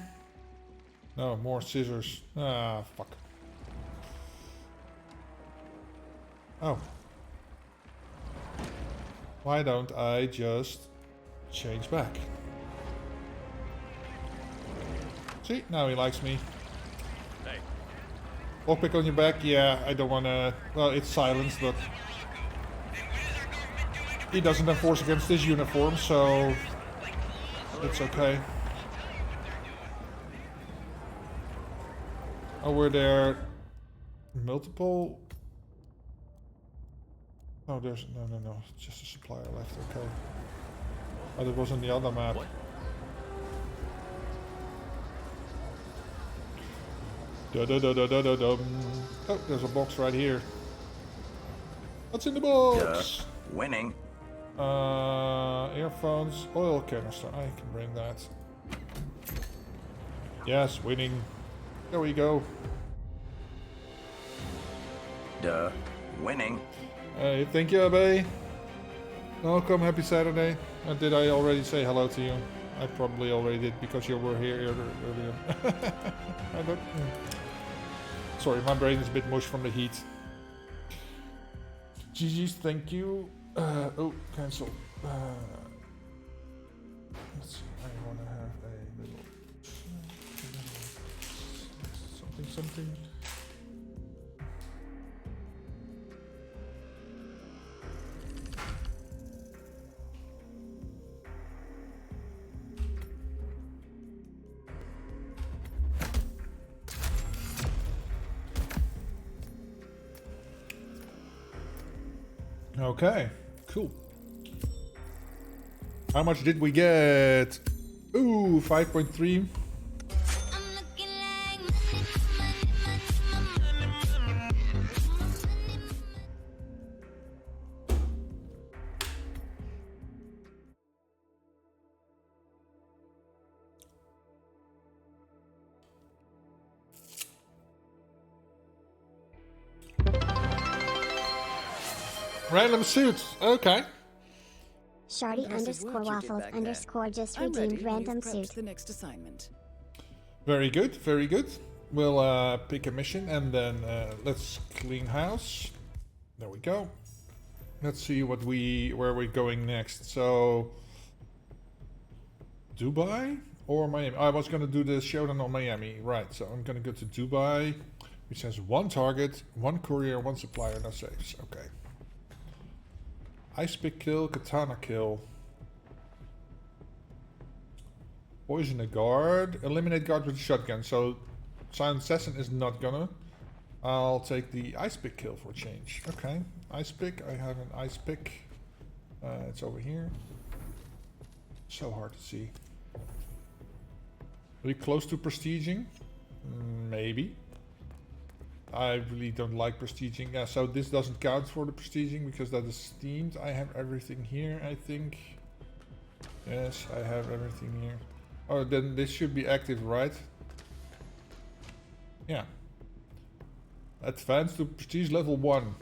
No, more scissors. Ah, fuck. Oh. Why don't I just change back? See, now he likes me. Hey. Lockpick on your back? Yeah, I don't wanna... Well, it's silenced, but... He doesn't enforce against his uniform, so... It's okay. Oh, were there... multiple... Oh, there's... No. It's just a supplier left, okay. Oh, that was on the other map. What? Oh, there's a box right here. What's in the box? Winning. Earphones, oil canister. I can bring that. Yes, winning. There we go. Duh. Winning. Hey, thank you, Abe. Welcome, happy Saturday. Did I already say hello to you? I probably already did because you were here earlier. I don't... Sorry, my brain is a bit mush from the heat. GG's, thank you. Oh, cancel. Let's see, I want to have a little... something. Okay, cool. How much did we get? Ooh, 5.3. Random suits. Okay. Shardy underscore waffles underscore just redeemed random suit. The next assignment. Very good. Very good. We'll pick a mission and then let's clean house. There we go. Let's see where we're going next. So Dubai or Miami? I was gonna do the showdown on Miami, right? So I'm gonna go to Dubai, which has 1 target, 1 courier, 1 supplier, no saves. Okay. Ice pick kill, katana kill. Poison a guard, eliminate guard with a shotgun. So silent assassin is not gonna. I'll take the ice pick kill for a change. Okay, ice pick. I have an ice pick. It's over here. So hard to see. Are we close to prestiging? Maybe. I really don't like prestiging. Yeah, so this doesn't count for the prestiging because that is themed. I have everything here, I think. Yes, I have everything here. Oh, then this should be active, right? Yeah. Advance to prestige level 1.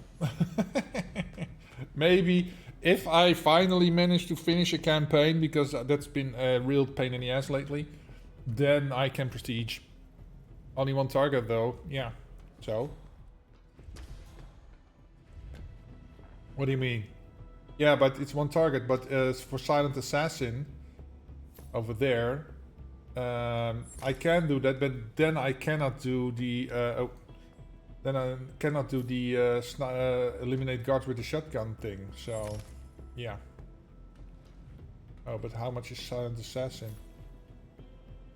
Maybe if I finally manage to finish a campaign, because that's been a real pain in the ass lately, then I can prestige. Only 1 target though, yeah. So? What do you mean? Yeah, but it's 1 target, but for silent assassin over there, I can do that, but then I cannot do the eliminate guards with the shotgun thing. So, yeah. Oh, but how much is silent assassin?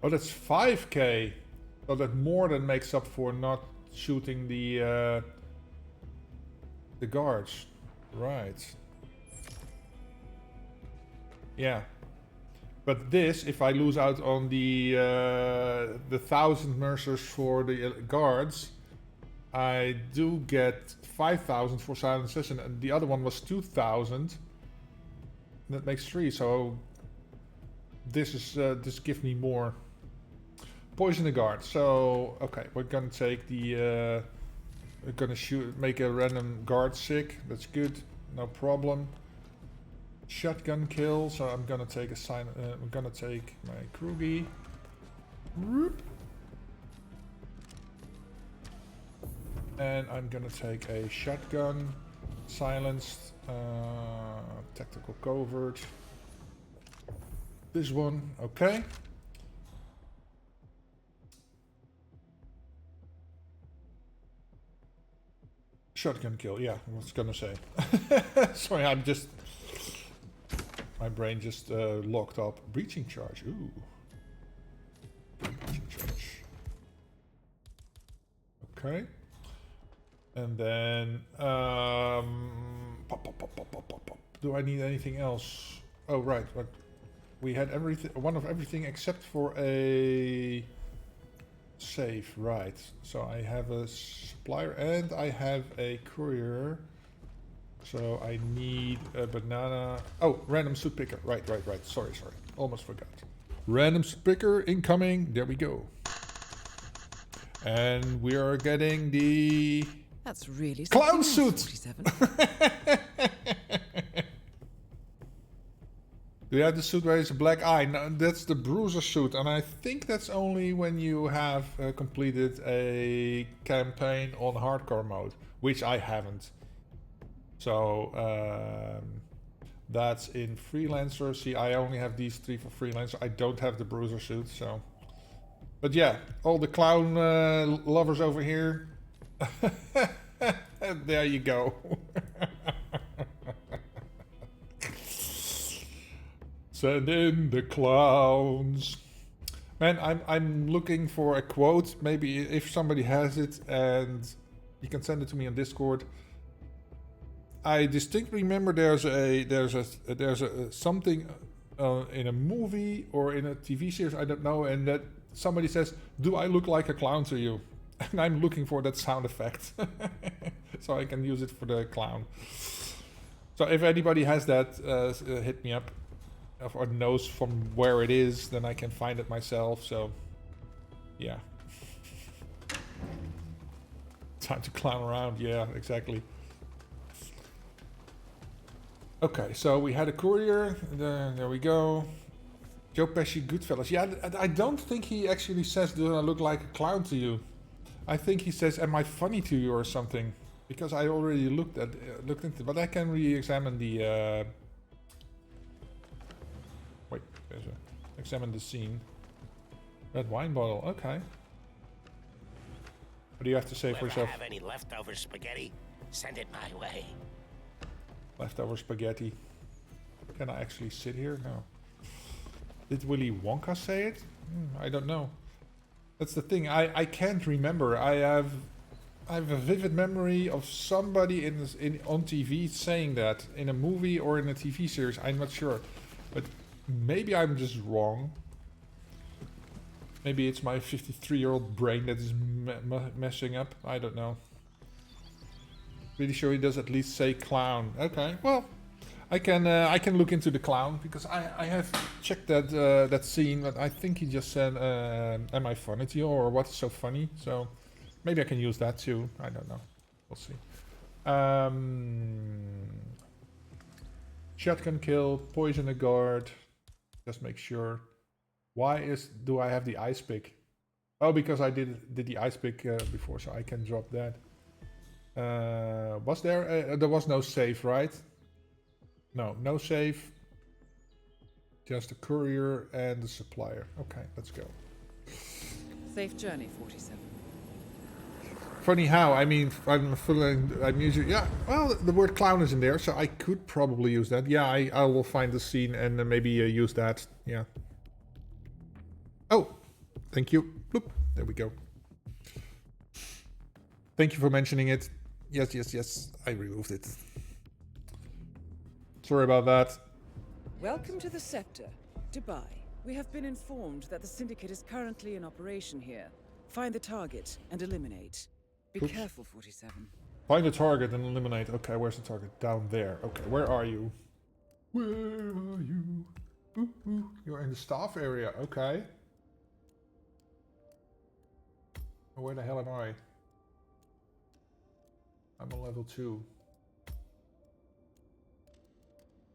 Oh, that's 5k. So that more than makes up for not shooting the guards. Right. Yeah. But this, if I lose out on the 1,000 mercers for the guards, I do get 5,000 for silent assassin, and the other one was 2,000. That makes 3. So this is this gives me more. Poison the guard. So okay, we're gonna take the. We're gonna make a random guard sick. That's good. No problem. Shotgun kill. So I'm gonna take a I'm gonna take my Krugi. And I'm gonna take a shotgun, silenced, tactical covert. This one, okay. Shotgun kill, yeah, I was gonna say. Sorry, I'm just... My brain just locked up. Breaching charge, ooh. Breaching charge. Okay. And then... Do I need anything else? Oh, right, but we had everything, one of everything except for a... save, right. So I have a supplier and I have a courier. So I need a banana. Oh, random suit picker. Right. Sorry. Almost forgot. Random suit picker incoming. There we go. And we are getting the... That's really clown suit! Do you have the suit where it's a black eye? No, that's the bruiser suit, and I think that's only when you have completed a campaign on hardcore mode, which I haven't. So that's in Freelancer. See, I only have these 3 for Freelancer. I don't have the bruiser suit, so... But yeah, all the clown lovers over here. There you go. Send in the clowns. Man, I'm looking for a quote. Maybe if somebody has it and you can send it to me on Discord. I distinctly remember there's a something in a movie or in a TV series, I don't know, and that somebody says, "Do I look like a clown to you?" And I'm looking for that sound effect, so I can use it for the clown. So if anybody has that, hit me up, or knows from where it is, then I can find it myself. So, yeah. Time to clown around. Yeah, exactly. Okay, so we had a courier. There we go. Joe Pesci, Goodfellas. Yeah, I don't think he actually says, "Do I look like a clown to you?" I think he says, "Am I funny to you?" or something. Because I already looked into it, but I can re-examine the. Wait, examine the scene. Red wine bottle. Okay. What do you have to say for yourself? Have any leftover spaghetti? Send it my way. Leftover spaghetti. Can I actually sit here? No. Did Willy Wonka say it? I don't know. That's the thing. I can't remember. I have a vivid memory of somebody on TV saying that in a movie or in a TV series. I'm not sure, but maybe I'm just wrong. Maybe it's my 53-year-old brain that is messing up. I don't know. Pretty sure he does at least say clown. Okay, well, I can look into the clown because I have checked that scene, but I think he just said, "Am I funny to you?" or "What's so funny?" So maybe I can use that too. I don't know. We'll see. Shotgun kill, poison a guard. Just make sure. Why do I have the ice pick? Oh, because I did the ice pick before, so I can drop that. Was there? There was no save, right? No save. Just the courier and the supplier. Okay, let's go. Safe journey, 47. Funny how? I mean, I'm using. Yeah, well, the word clown is in there, so I could probably use that. Yeah, I will find the scene and maybe use that. Yeah. Oh, thank you. Bloop. There we go. Thank you for mentioning it. Yes. I removed it. Sorry about that. Welcome to the sector, Dubai. We have been informed that the Syndicate is currently in operation here. Find the target and eliminate. Be careful, 47. Find the target and eliminate. Okay, where's the target? Down there. Okay, where are you? Where are you? You're in the staff area. Okay. Where the hell am I? I'm on level 2.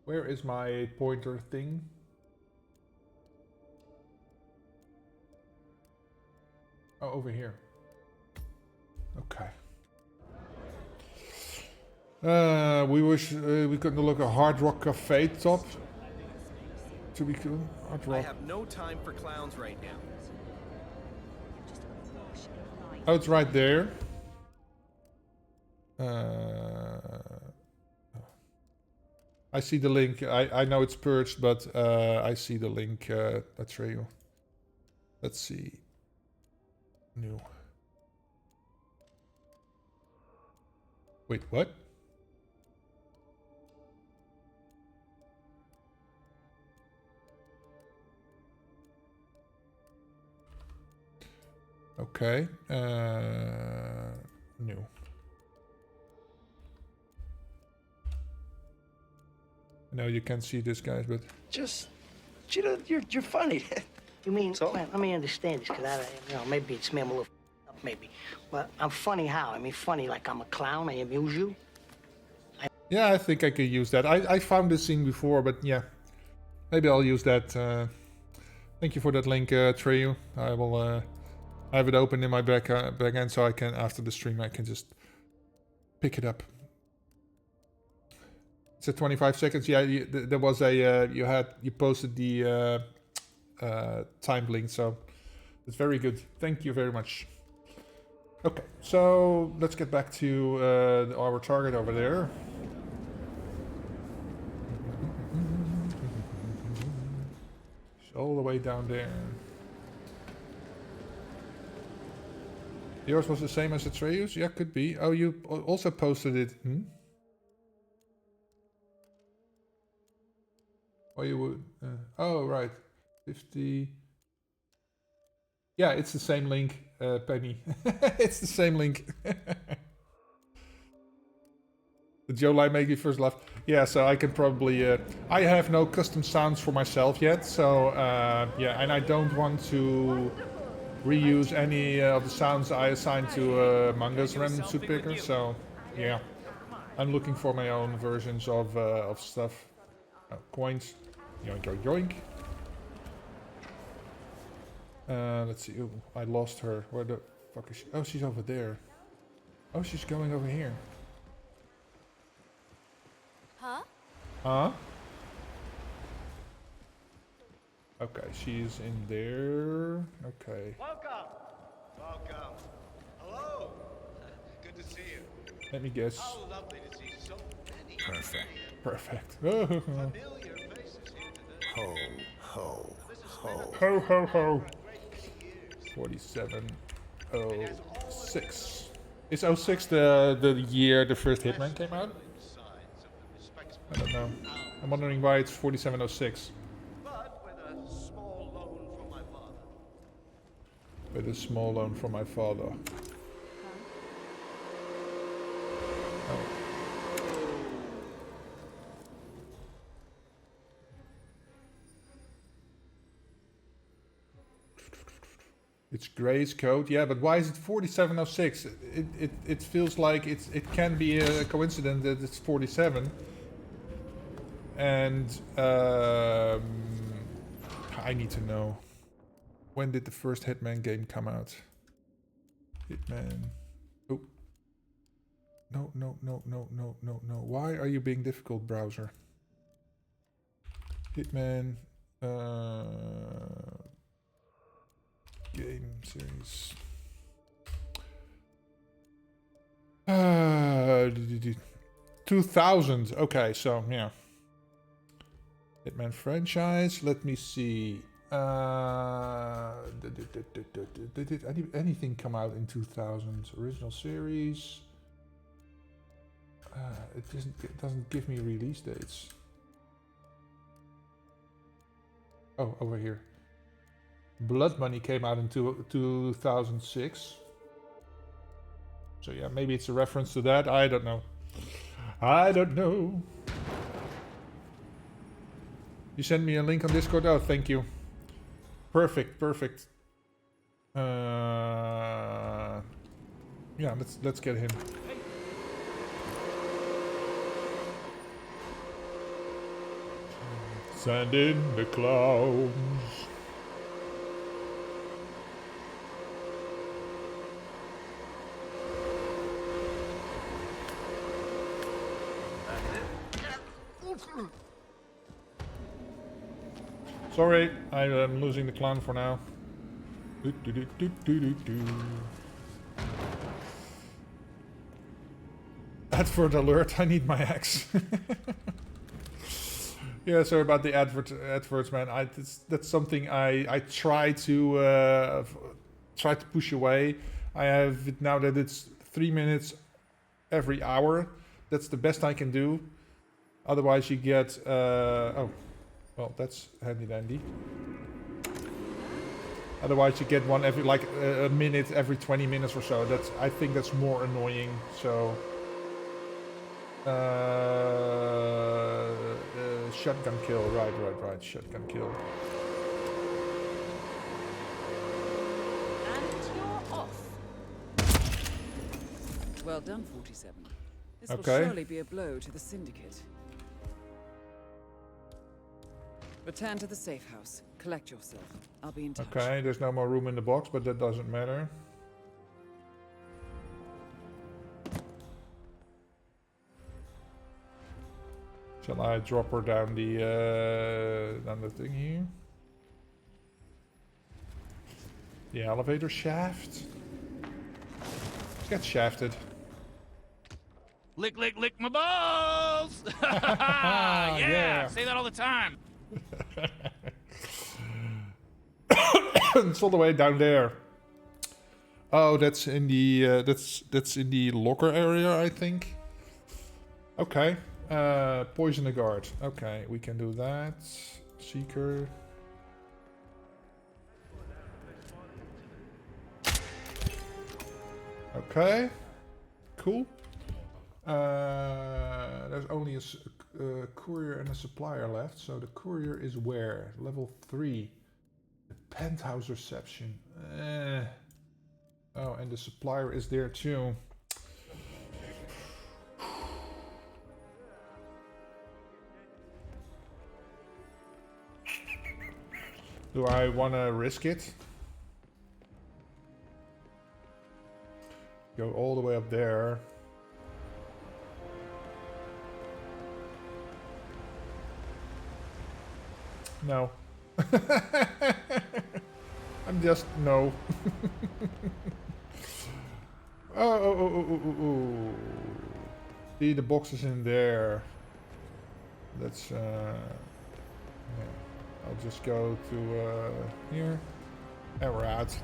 Where is my pointer thing? Oh, over here. Okay. We wish we could look a Hard Rock Cafe top. To be cool. Hard Rock. I have no time for clowns right now. Oh, it's right there. I see the link. I know it's purged, but I see the link. Atreyu. Let's see. New. Wait, what? Okay. New. No, you can't see this, guys, but Just, you're funny. You mean, so? Let me understand this, because maybe it's me, I'm a little up, maybe. But I'm funny how? I mean, funny like I'm a clown, I amuse you? Yeah, I think I could use that. I found this scene before, but yeah. Maybe I'll use that. Thank you for that link, Treyu. I will have it open in my back end, so I can, after the stream, I can just pick it up. It's at 25 seconds. Yeah, there was a you posted the timed link, so it's very good. Thank you very much. Okay, so let's get back to our target over there. It's all the way down there. Yours was the same as Atreyu's? Yeah, could be. Oh, you also posted it. Why you would? Oh right, 50. Yeah, it's the same link, Penny. It's the same link. Did Joe Light make you first laugh? Yeah, so I can probably... I have no custom sounds for myself yet, so yeah, and I don't want to reuse any of the sounds I assigned to Manga's random suit picker, so yeah. I'm looking for my own versions of stuff. Coins. Yoink, yoink, yoink. Let's see. Ooh, I lost her. Where the fuck is she? Oh, she's over there. Oh, she's going over here. Huh? Huh? Okay, she's in there. Okay. Welcome. Welcome. Hello. Good to see you. Let me guess. How lovely to see so many. Perfect. Perfect. Familiar faces here today. Ho, ho, ho. Ho, ho, ho. 4706. Is 06 the year the first Hitman came out? I don't know. I'm wondering why it's 4706. But with a small loan from my father. With a small loan from my father. Oh. It's Gray's code, yeah, but why is it 4706? It feels like it can be a coincidence that it's 47. And I need to know, when did the first Hitman game come out? Hitman. Oh. No, no, no, no, no, no, no. Why are you being difficult, browser? Hitman. Game series. 2000. Okay, so yeah. Hitman franchise. Let me see. Did anything come out in 2000? Original series. It doesn't give me release dates. Oh, over here. Blood Money came out in 2006. So yeah, maybe it's a reference to that. I don't know. I don't know. You sent me a link on Discord. Oh, thank you. Perfect, perfect. Yeah, let's get him. Send in the clowns. Sorry, I'm losing the clown for now. Advert alert, I need my axe. Yeah, sorry about the adverts, man. That's something I try to push away. I have it now that it's 3 minutes every hour. That's the best I can do. Otherwise, you get oh, well, that's handy dandy. Otherwise, you get one every like a minute every 20 minutes or so. I think that's more annoying. So. Shotgun kill, right, shotgun kill. And you're off. Well done, 47. This will surely be a blow to the Syndicate. Return to the safe house. Collect yourself. I'll be in touch. Okay, there's no more room in the box, but that doesn't matter. Shall I drop her down the thing here? The elevator shaft? Let's get shafted. Lick, lick, lick my balls! Yeah, say that all the time. It's all the way down there. Oh, that's in the that's in the locker area, I think. Okay. Poison the guard. Okay, we can do that. Seeker. Okay. Cool. There's only a courier and a supplier left. So the courier is where? Level 3. The penthouse reception. Oh, and the supplier is there too. Do I want to risk it? Go all the way up there. No. I'm just no. Oh. See the boxes in there. That's yeah. I'll just go to here. And we're out.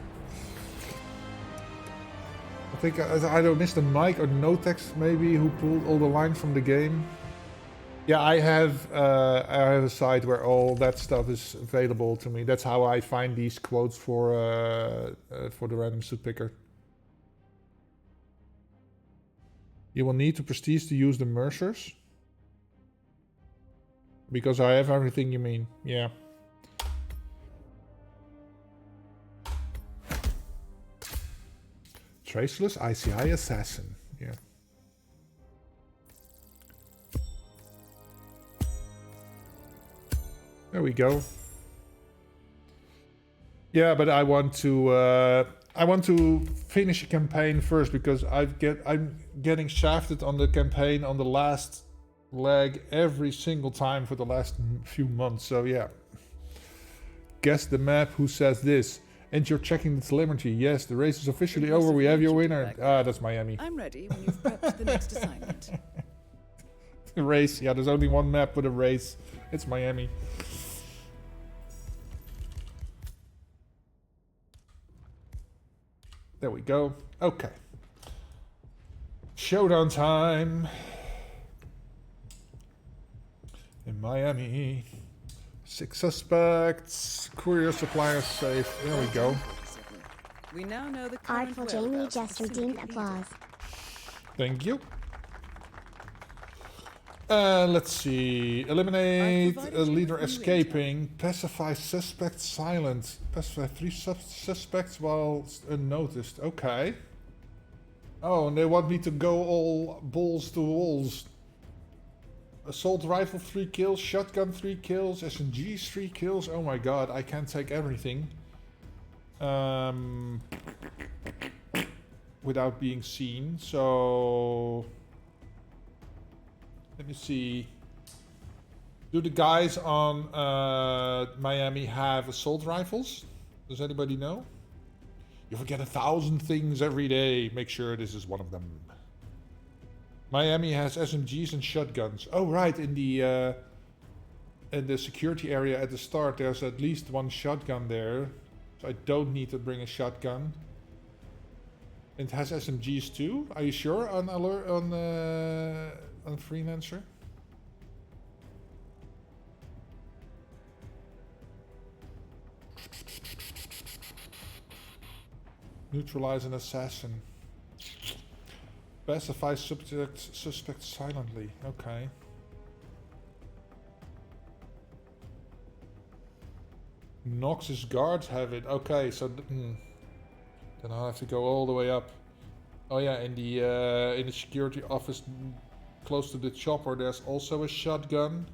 I think I either missed a mic or no text maybe who pulled all the lines from the game. Yeah, I have a site where all that stuff is available to me. That's how I find these quotes for the random suit picker. You will need to prestige to use the Mercers. Because I have everything you mean. Yeah. Traceless ICI Assassin. Yeah. There we go. Yeah, but I want to finish a campaign first because I'm getting shafted on the campaign on the last leg every single time for the last few months. So yeah. Guess the map who says this. And you're checking the telemetry. Yes, the race is officially over. We have your winner. Ah, that's Miami. I'm ready when you've prepped the next assignment. The race. Yeah, there's only one map with a race. It's Miami. There we go. Okay. Showdown time. In Miami. 6 suspects. Courier supplier safe. There we go. We now know the current Artful Jamie just redeemed applause. Thank you. Let's see. Eliminate a leader escaping. Pacify suspects silent. Pacify 3 suspects while unnoticed. Okay. Oh, and they want me to go all balls to walls. Assault rifle 3 kills, shotgun 3 kills, SMGs 3 kills. Oh my god, I can't take everything. Without being seen, so... Let me see. Do the guys on Miami have assault rifles? Does anybody know? You forget 1,000 things every day. Make sure this is one of them. Miami has SMGs and shotguns. Oh right, in the security area at the start, there's at least 1 shotgun there, so I don't need to bring a shotgun. It has SMGs too. Are you sure on Freelancer? Neutralize an assassin. Pacify suspect silently. Okay. Nox's guards have it. Okay, so then I'll have to go all the way up. Oh yeah, in the security office close to the chopper, there's also a shotgun.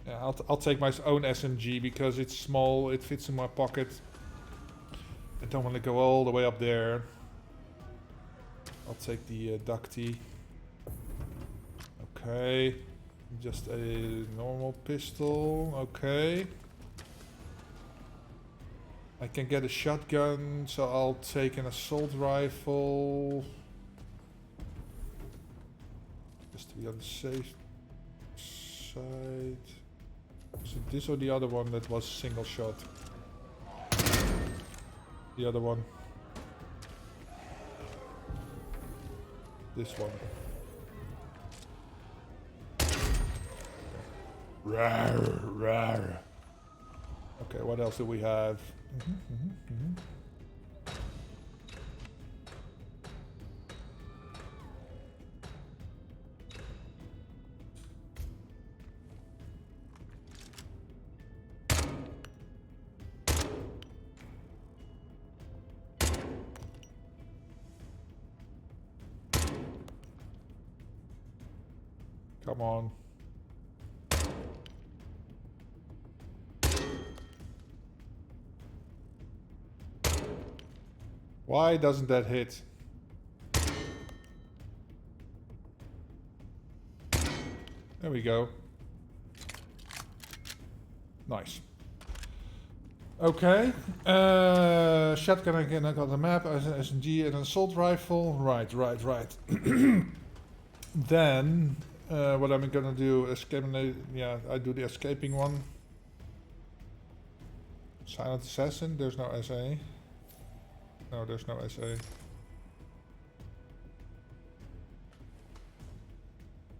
Yeah, I'll take my own SMG because it's small, it fits in my pocket. I don't want to go all the way up there. I'll take the ducty. Okay. Just a normal pistol. Okay. I can get a shotgun, so I'll take an assault rifle. Just to be on the safe side. So this or the other one that was single shot? The other one. this one. Rawr, rawr. Okay, what else do we have? Come on. Why doesn't that hit? There we go. Nice. Okay. Shotgun again, I got the map, as an SMG and an assault rifle. Right. Then, what I'm gonna do, yeah, I do the escaping one. Silent Assassin, there's no SA. No, there's no SA.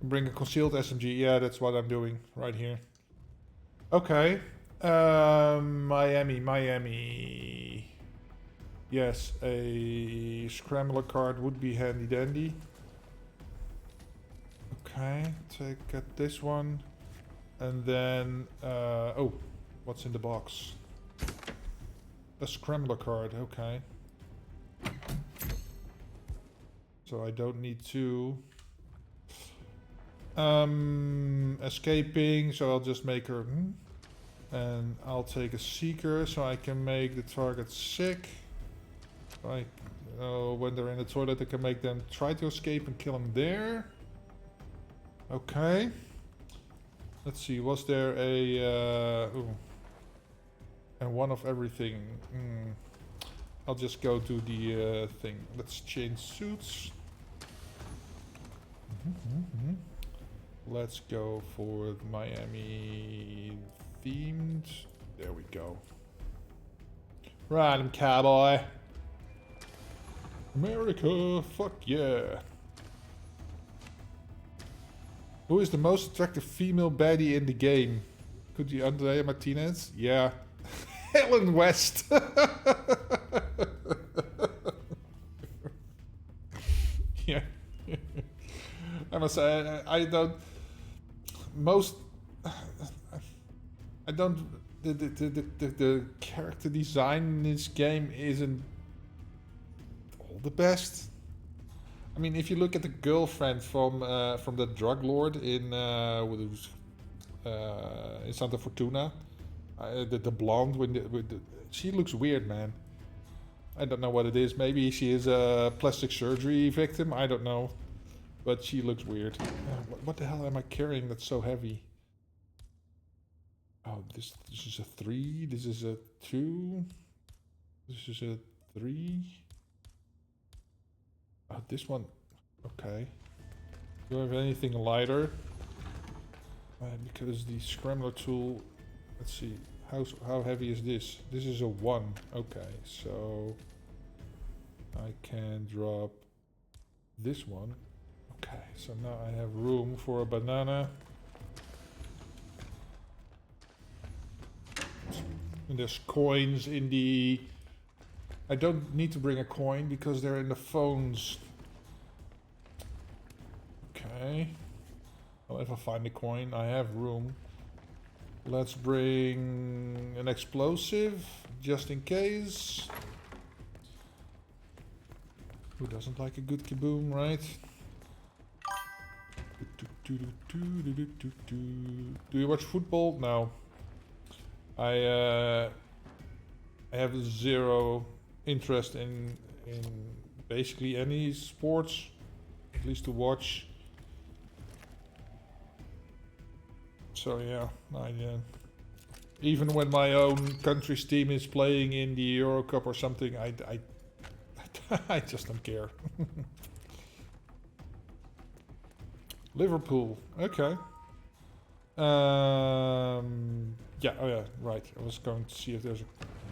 Bring a concealed SMG, yeah, that's what I'm doing right here. Okay. Miami. Yes, a scrambler card would be handy dandy. Okay, get this one. And then, oh, what's in the box? A scrambler card, okay. So I don't need to. Escaping, so I'll just make her. And I'll take a seeker so I can make the target sick. Like, when they're in the toilet, I can make them try to escape and kill them there. Okay. Let's see, was there a... and one of everything. I'll just go to the thing. Let's change suits. Let's go for the Miami themed. There we go. Random cowboy. America, fuck yeah. Who is the most attractive female baddie in the game? Could you Andrea Martinez? Yeah. Helen West. Yeah. I must say, I don't. The character design in this game isn't all the best. I mean, if you look at the girlfriend from the drug lord in Santa Fortuna, the blonde she looks weird, man. I don't know what it is. Maybe she is a plastic surgery victim. I don't know, but she looks weird. What the hell am I carrying that's so heavy? Oh, this is a 3. This is a 2. This is a 3. Oh, this one. Okay. Do I have anything lighter? Because the scrambler tool. Let's see. How heavy is this? This is a 1. Okay, so I can drop this one. Okay, so now I have room for a banana. And there's coins in the... I don't need to bring a coin because they're in the phones. Okay. Well, if I find a coin, I have room. Let's bring an explosive, just in case. Who doesn't like a good kaboom, right? Do you watch football? No. I have zero interest in basically any sports, at least to watch. So yeah, even when my own country's team is playing in the Euro Cup or something, I just don't care. Liverpool, okay. Yeah, oh yeah, right. I was going to see if there's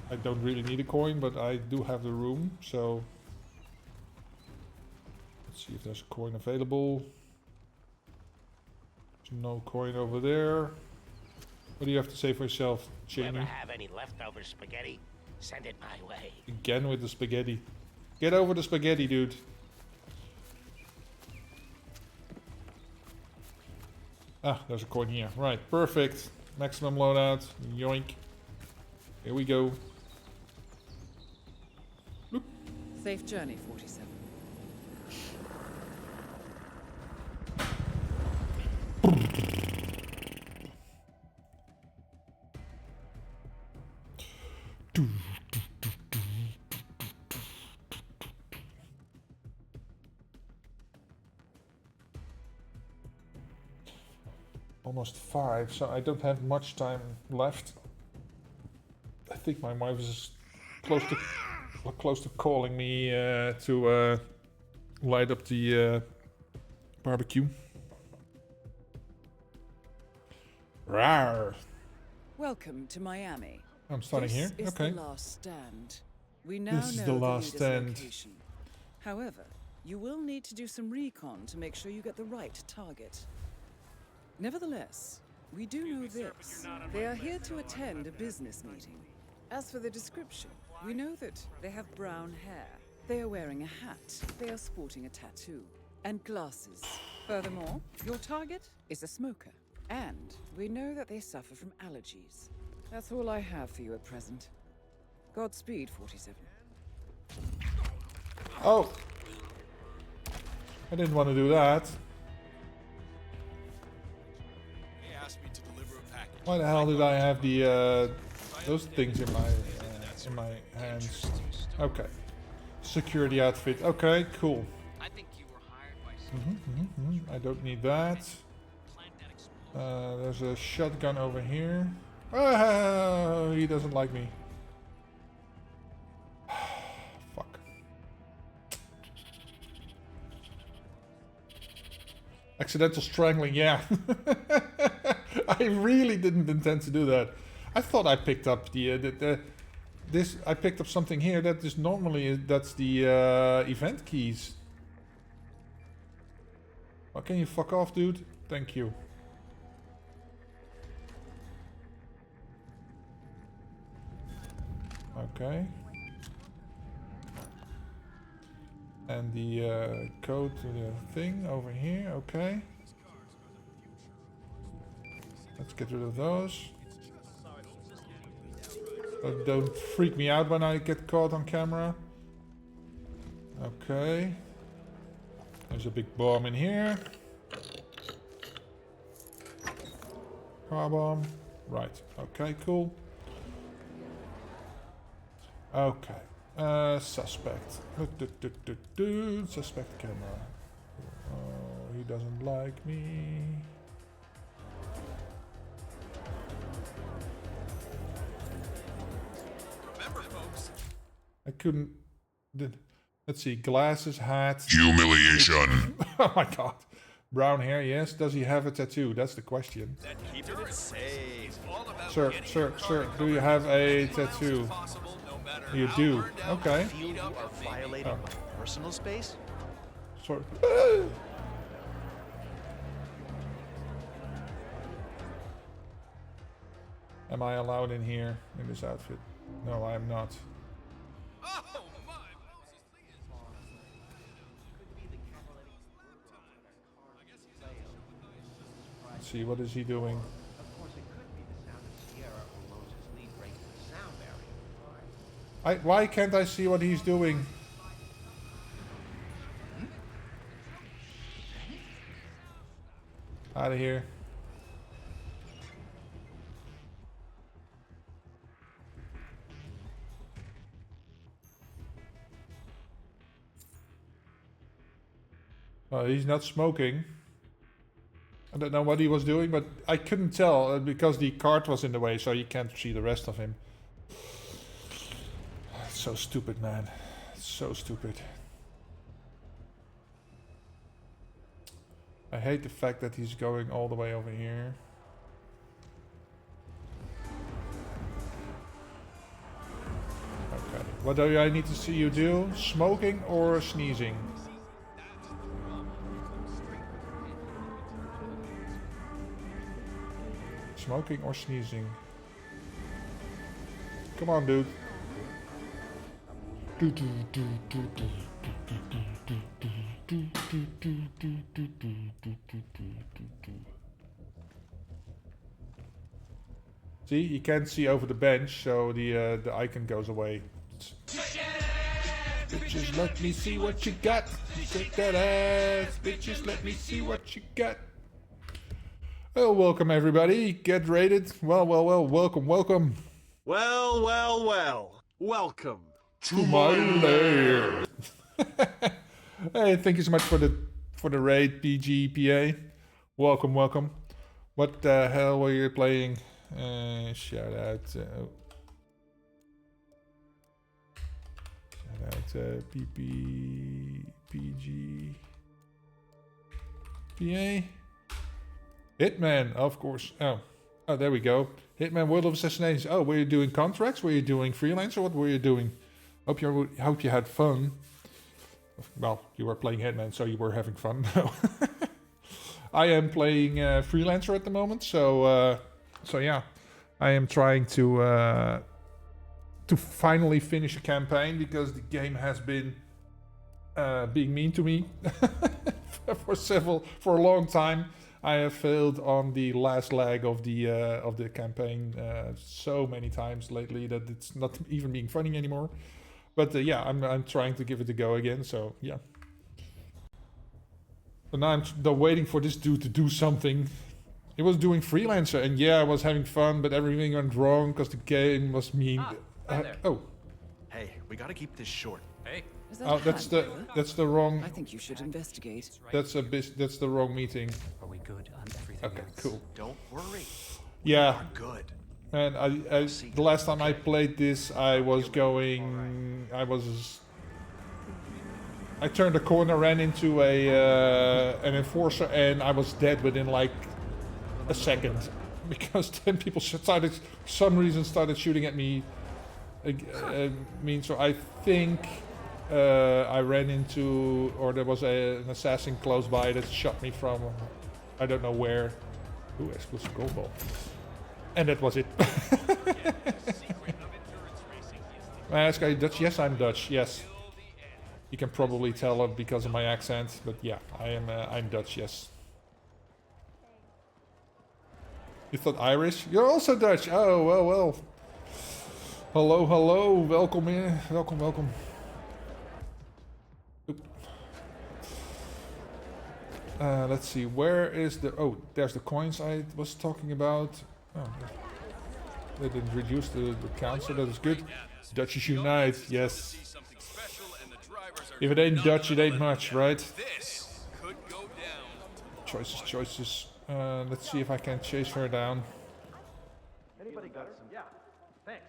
I don't really need a coin, but I do have the room, so... Let's see if there's a coin available. There's no coin over there. What do you have to say for yourself, Jamie? Ever have any leftover spaghetti? Send it my way. Again with the spaghetti. Get over the spaghetti, dude. Ah, there's a coin here. Right, perfect. Maximum loadout. Yoink. Here we go. Look. Safe journey, 47. Almost 5, so I don't have much time left. I think my wife is close to calling me to light up the barbecue. Rawr. Welcome to Miami. I'm starting here. This is Okay. the last stand. We now This is know the the last leader's stand. location. However, you will need to do some recon to make sure you get the right target. Nevertheless, we do know this. They are here to attend a business meeting. As for the description, we know that they have brown hair. They are wearing a hat. They are sporting a tattoo. And glasses. Furthermore, your target is a smoker. And we know that they suffer from allergies. That's all I have for you at present. Godspeed, 47. Oh! I didn't want to do that. Why the hell did I have the those things in my hands? Okay. Security outfit. Okay, cool. I think you were hired by I don't need that. There's a shotgun over here. Oh, he doesn't like me. Fuck. Accidental strangling, yeah. I really didn't intend to do that. I thought I picked up I picked up something here that is normally that's the event keys. Well, can you fuck off, dude? Thank you. Okay. And the code to the thing over here. Okay. Let's get rid of those. Don't freak me out when I get caught on camera. Okay. There's a big bomb in here. Car bomb. Right. Okay, cool. Okay. Suspect. Suspect camera. Oh, he doesn't like me. I couldn't. Let's see. Glasses, hat. Humiliation. Oh my god. Brown hair, yes. Does he have a tattoo? That's the question. Sir, do you have a tattoo? You do. Okay. Feel you are violating my personal space? Sorry. Am I allowed in here in this outfit? No, I am not. Let's see, what is he doing? Why can't I see what he's doing? Out of here. He's not smoking. I don't know what he was doing, but I couldn't tell because the cart was in the way, so you can't see the rest of him. It's so stupid, man. It's so stupid. I hate the fact that he's going all the way over here. Okay. What do I need to see you do? Smoking or sneezing? Smoking or sneezing? Come on, dude. See, you can't see over the bench, so the icon goes away. Bitches, let me see what you got. Shake that ass. Bitches, let me see what you got. Oh, welcome everybody. Get rated. Well, welcome. Well. Welcome to my lair. Hey, thank you so much for the raid, PGPA. Welcome. What the hell were you playing? Shout out PGPA. Hitman, of course. Oh, there we go. Hitman World of Assassinations. Oh, were you doing contracts? Were you doing Freelancer? What were you doing? Hope you had fun. Well, you were playing Hitman, so you were having fun. I am playing Freelancer at the moment, so yeah, I am trying to finally finish a campaign because the game has been being mean to me for a long time. I have failed on the last leg of the campaign so many times lately that it's not even being funny anymore. But yeah, I'm trying to give it a go again. So yeah. So now I'm waiting for this dude to do something. He was doing Freelancer, and yeah, I was having fun, but everything went wrong because the game was mean. Oh. Hey, we gotta keep this short. Hey. Oh, that's the wrong. I think you should investigate. That's the wrong meeting. Are we good on everything? Okay, cool. Don't worry. Yeah. We're good. And the last time I played this, I turned a corner, ran into an enforcer, and I was dead within like a second because then people for some reason started shooting at me. So I think I ran into, or there was an assassin close by that shot me from I don't know where. Ooh, exclusive gold ball. And that was it. Ask, are you Dutch? Yes, I'm Dutch. Yes. You can probably tell because of my accent, but yeah, I'm Dutch. Yes. You thought Irish? You're also Dutch. Oh well. Hello. Welcome in. Welcome. Oop. Let's see. Where is the? Oh, there's the coins I was talking about. Oh, they didn't reduce the count, so that is good. Dutchies unite, yes. If it ain't Dutch, it ain't much, right? Choices. Let's see if I can chase her down. Anybody got some? Yeah, thanks.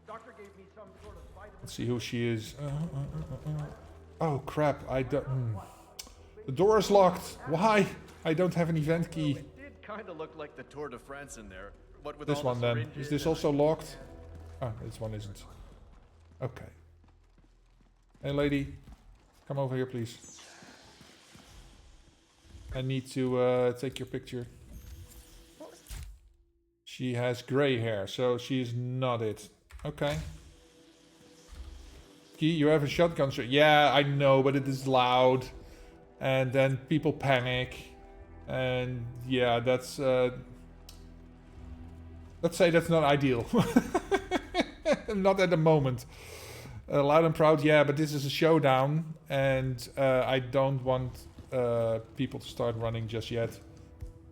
Doctor gave me some sort of vitamin. Let's see who she is. Oh crap! The door is locked. Why? I don't have an event key. It did kind of look like the Tour de France in there. What with this all one the then? Is this also locked? Ah, this one isn't. Okay. Hey lady, come over here please. I need to take your picture. She has gray hair, so she's not it. Okay. Key, you have a shotgun shot. Yeah, I know, but it is loud. And then people panic. And yeah, that's... let's say that's not ideal. Not at the moment. Loud and proud, yeah, but this is a showdown. And I don't want people to start running just yet.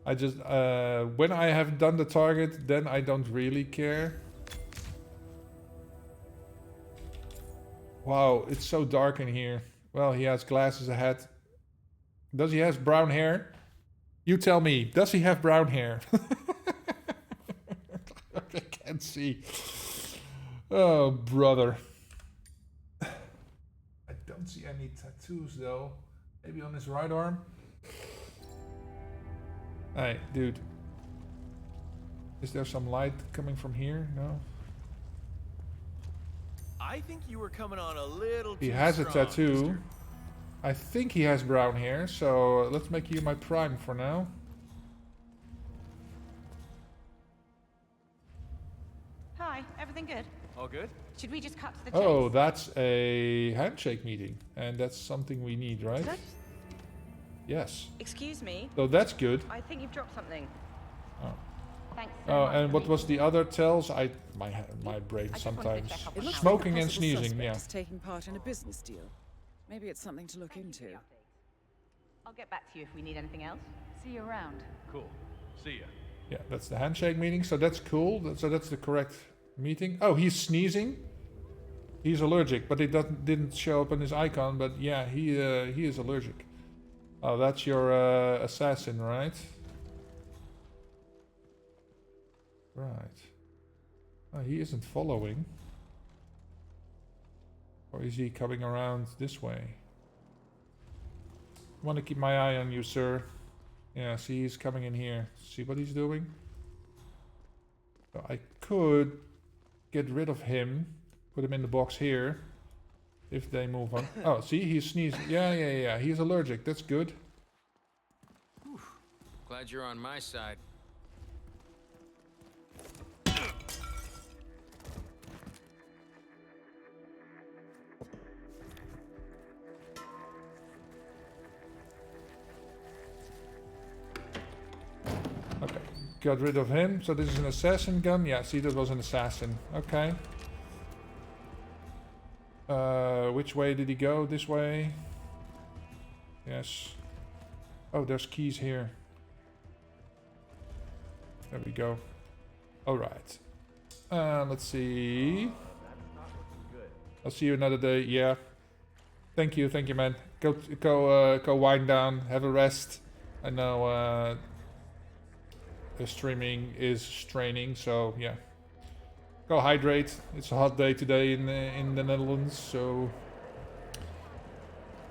I just... when I have done the target, then I don't really care. Wow, it's so dark in here. Well, he has glasses, a hat. Does he have brown hair? You tell me, does he have brown hair? I can't see. Oh, brother. I don't see any tattoos, though. Maybe on his right arm? Hey, dude. Is there some light coming from here? No? I think you were coming on a little too He has strong, a tattoo. mister. I think he has brown hair, so let's make you my prime for now. good? Should we just cut to the chase? Oh, that's a handshake meeting. And that's something we need, right? Yes. Excuse me. So that's good. I think you've dropped something. Oh. Thanks so Oh, much and for what meeting was the other tells? My brain just wanted to sometimes. check up It looks Smoking like a and possible sneezing, suspect yeah. is taking part in a business deal. Maybe it's something to look into. I'll get back to you if we need anything else. See you around. Cool. See ya. Yeah, that's the handshake meeting, so that's cool. So that's the correct meeting. Oh, he's sneezing. He's allergic, but it didn't show up on his icon. But yeah, he is allergic. Oh, that's your assassin, right? Right. Oh, he isn't following. Or is he coming around this way? I want to keep my eye on you, sir. Yeah, see, he's coming in here. See what he's doing? So I could get rid of him. Put him in the box here. If they move on. Oh, see, he's sneezing. Yeah. He's allergic. That's good. Glad you're on my side. Okay, got rid of him. So this is an assassin gun. Yeah, see, that was an assassin. Okay. Which way did he go? This way? Yes. Oh, there's keys here. There we go. Alright. Let's see. I'll see you another day. Yeah. Thank you, man. Go wind down. Have a rest. I know the streaming is straining, so yeah. Go hydrate. It's a hot day today in the Netherlands, so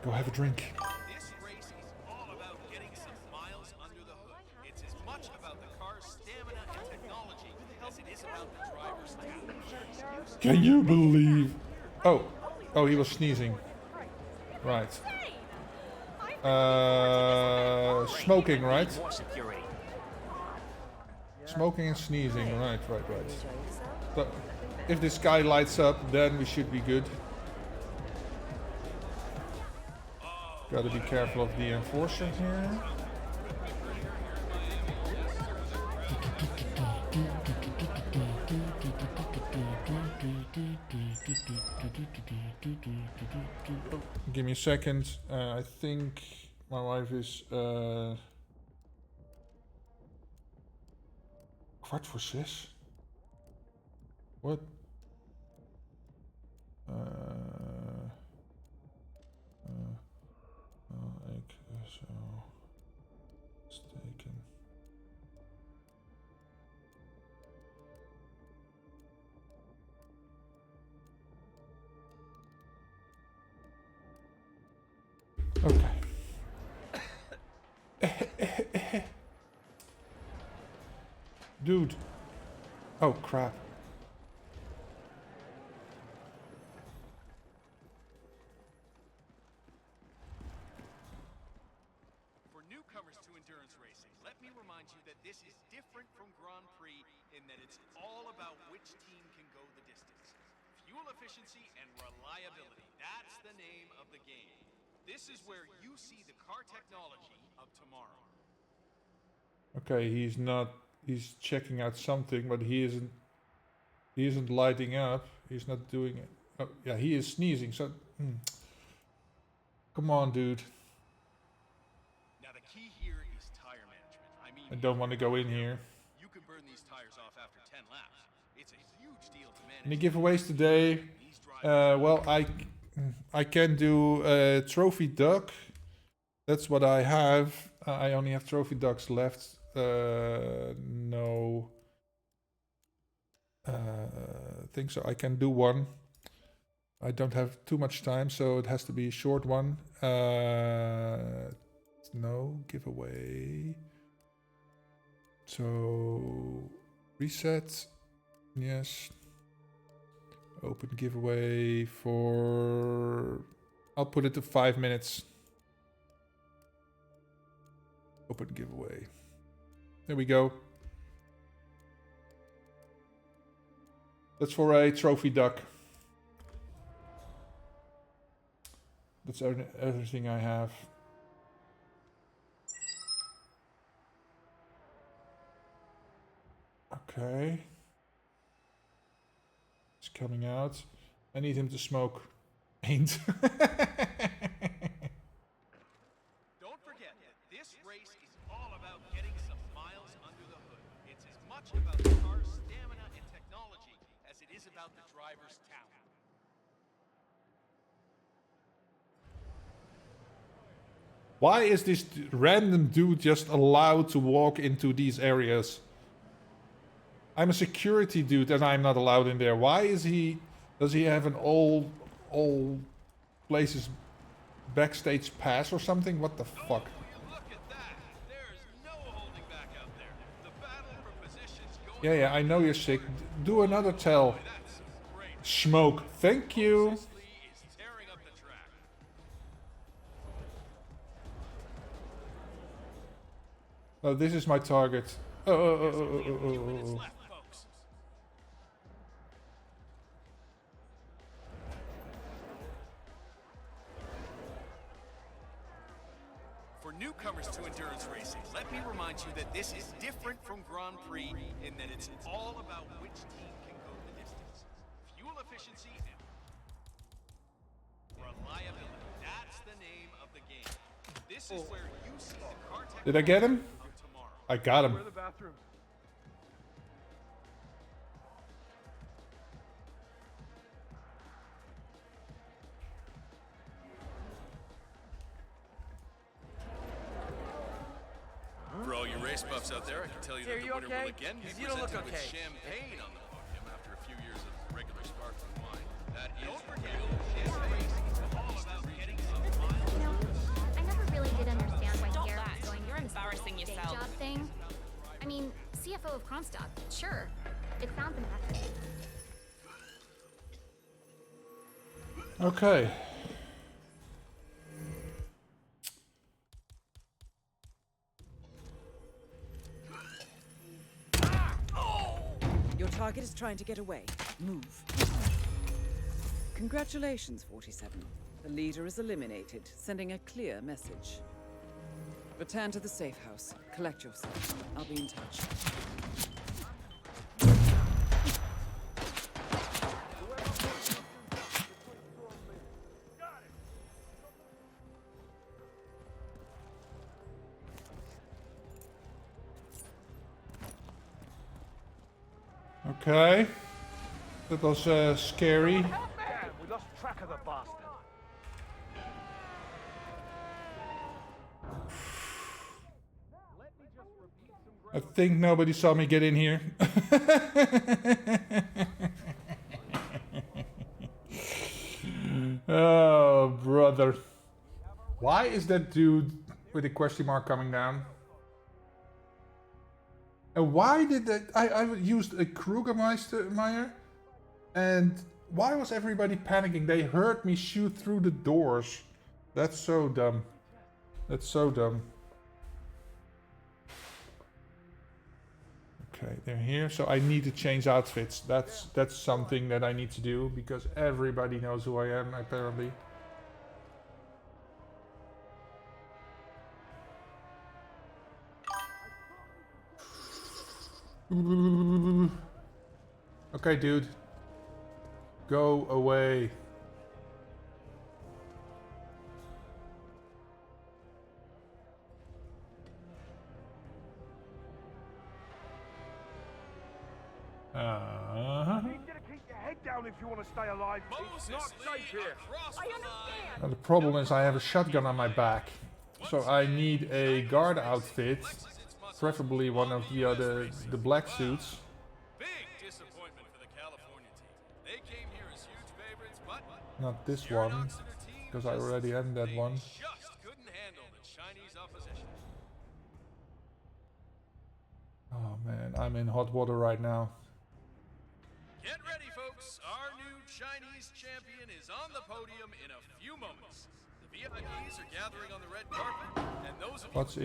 go have a drink. This race is all about getting some miles under the hood. It's as much about the car's stamina and technology as it is about the driver's talent. Can you believe? Oh, he was sneezing. Right. Smoking, right? Smoking and sneezing, right. So, if this guy lights up, then we should be good. Gotta be careful of the enforcer here. Give me a second. I think my wife is 5:45. What? Ik zo steken. Okay. Dude. Oh crap. For newcomers to endurance racing, let me remind you that this is different from Grand Prix in that it's all about which team can go the distance. Fuel efficiency and reliability, that's the name of the game. This is where you see the car technology of tomorrow. Okay, he's checking out something, but he isn't lighting up. He's not doing it. Oh, yeah, he is sneezing. So, come on, dude. Now the key here is tire management. I mean, I don't want to go in here. you can burn these tires off after 10 laps. It's a huge deal to manage. Any giveaways today? Well, I can do a trophy duck. That's what I have. I only have trophy ducks left. No. Think so. I can do one. I don't have too much time, so it has to be a short one. No giveaway. So reset. Yes. Open giveaway for... I'll put it to 5 minutes. Open giveaway. There we go. That's for a trophy duck. That's everything I have. Okay. He's coming out. I need him to smoke. Ain't. Don't forget, this race is all about getting some miles under the hood. It's as much about the car's stamina and technology as it is about the driver's talent. Why is this random dude just allowed to walk into these areas? I'm a security dude and I'm not allowed in there. Why is he... Does he have an all places backstage pass or something? What the fuck? Yeah, I know you're sick. Do another tell. Smoke. Thank you. Oh, this is my target. Oh. For newcomers to endurance racing, let me remind you that this is different from Grand Prix in that it's all about which team can go the distance. Fuel efficiency and reliability. That's the name of the game. This is where you see the car tech. Did I get him? I got him. Where are the bathrooms? For all you race buffs out there, I can tell you that the winner will again be presented with champagne on the podium after a few years of regular sparkling wine. That is real. This race is all about getting some miles. You know, I never really did understand why Garrett was going You're embarrassing day yourself. job thing. I mean, CFO of Comstock, sure. It sounds impressive. Okay. Your target is trying to get away. Move. Congratulations, 47. The leader is eliminated, sending a clear message. Return to the safe house. Collect yourself. I'll be in touch. Okay. That was scary. Damn, we lost track of the bastard. I think nobody saw me get in here. Oh, brother. Why is that dude with a question mark coming down? And why did that... I used a Krugermeister, and why was everybody panicking? They heard me shoot through the doors. That's so dumb. That's so dumb. Okay, they're here, so I need to change outfits. That's something that I need to do, because everybody knows who I am, apparently. Okay, dude. Go away. You need to keep your head down if you want to stay alive. It's not safe here. Now the problem is I have a shotgun on my back, so I need a guard outfit, preferably one of the black suits. Big disappointment for the California team. They came here as huge favorites, but Not this one, because I already had that one. just couldn't handle the Chinese opposition. Oh man, I'm in hot water right now. Get ready, folks. Our new Chinese champion is on the podium in a few moments. The VIPs are gathering on the red carpet, and those of What's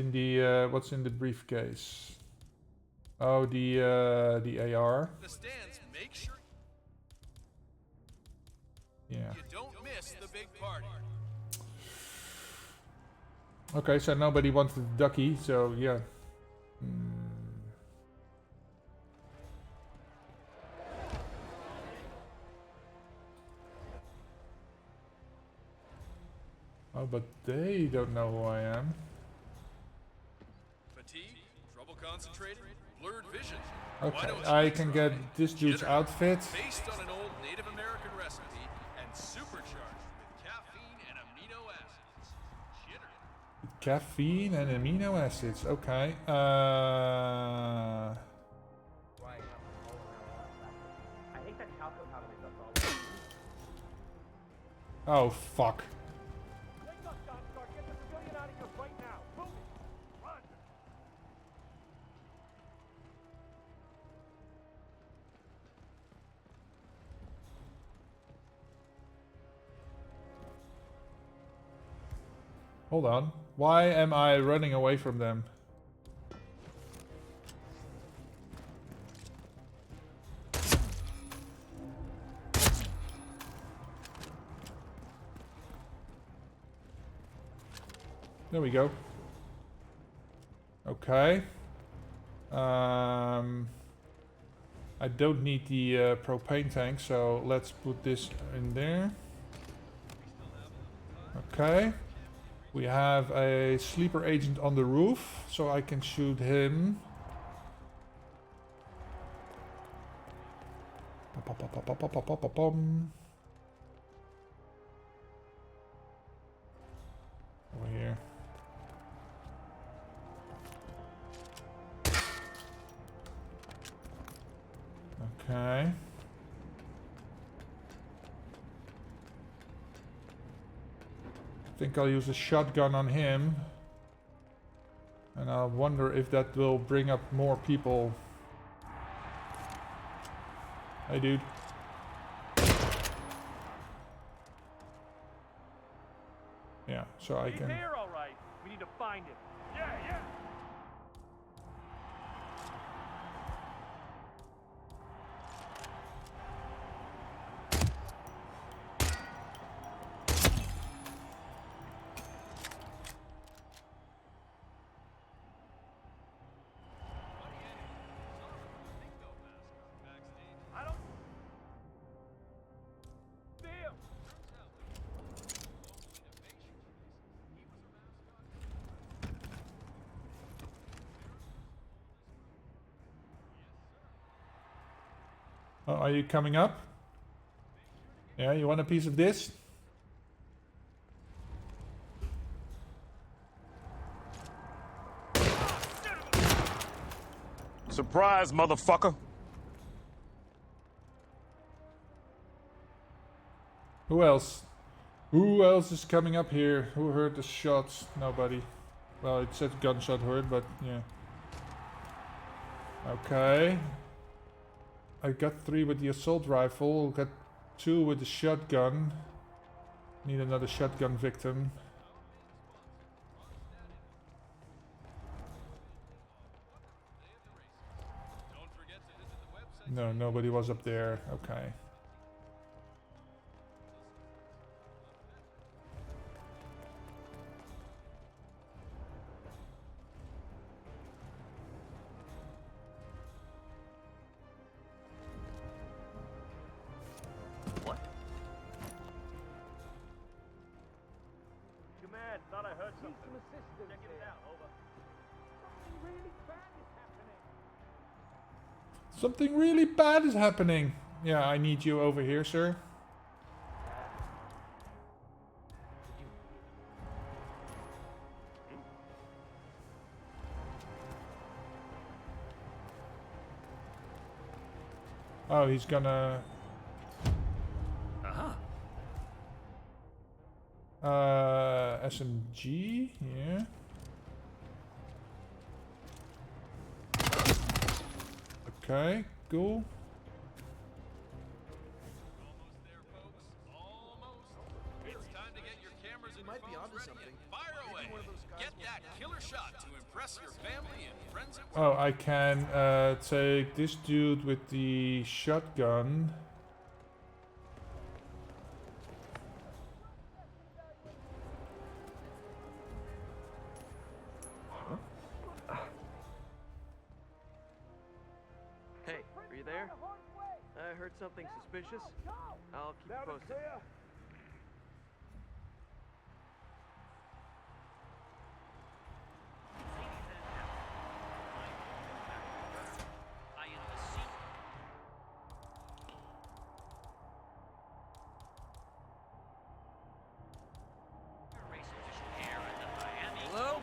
in the briefcase? Oh, the AR. the stands, make sure. Yeah. You don't miss the big party. Okay, so nobody wanted the ducky, so yeah. Oh, but they don't know who I am. Fatigue, trouble concentrating, blurred vision. Okay, I can get this dude's outfit. Based on an old Native American recipe and supercharged with caffeine and amino acids. Jitter. Caffeine and amino acids. Okay. Oh fuck. Hold on. Why am I running away from them? There we go. Okay. I don't need the propane tank, so let's put this in there. Okay. We have a sleeper agent on the roof, so I can shoot him. Over here. Okay. I think I'll use a shotgun on him. And I wonder if that will bring up more people. Hey dude. Yeah, so I can... He's here, all right. We need to find him. Yeah, yeah. Oh, are you coming up? Yeah, you want a piece of this? Surprise, motherfucker! Who else? Who else is coming up here? Who heard the shots? Nobody. Well, it said gunshot heard, but yeah. Okay. I got 3 with the assault rifle, got 2 with the shotgun. Need another shotgun victim. No, nobody was up there. Okay. Thought I heard something. Some assistance. Checking it out. Over. Something really bad is happening. Yeah, I need you over here, sir. Oh, he's gonna... SMG, yeah. Okay, cool. Almost there, folks. Almost. It's time to get your cameras and might be phones onto ready something. and fire away. Get that killer shot to impress your family and friends at work. Oh, I can take this dude with the shotgun. heard something suspicious, I'll keep you posted. Hello?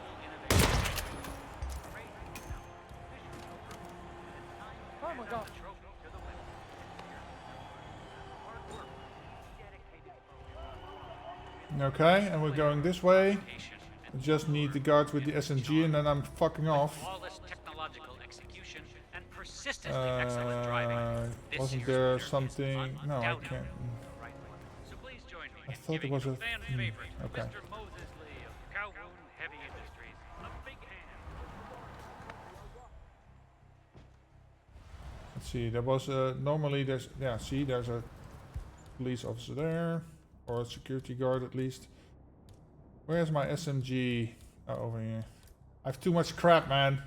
Oh my god. Okay, and we're going this way. I just need the guards with the SMG and then I'm fucking off. Flawless technological execution and persistently excellent driving. This Wasn't year's there winner is something? No, I undoubtedly can't. So please join me I in thought it giving was a a. fan favorite, Okay. Mr. Moses Lee of Calhoun Heavy Industries, a big hand. Let's see. There was normally there's see there's a police officer there or a security guard at least. Where's my SMG? Oh, over here. I have too much crap, man.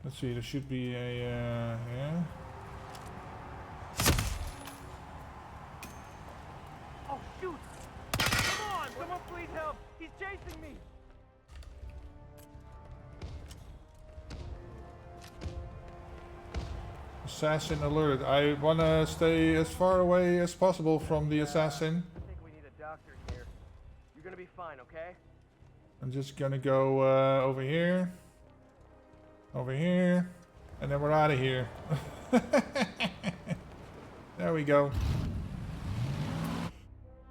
Let's see, there should be a, yeah. Oh shoot! Come on! Someone please help! He's chasing me! Assassin alerted. I wanna stay as far away as possible from the assassin. I think we need a doctor here. You're gonna be fine, okay? I'm just gonna go over here. Over here. And then we're out of here. There we go.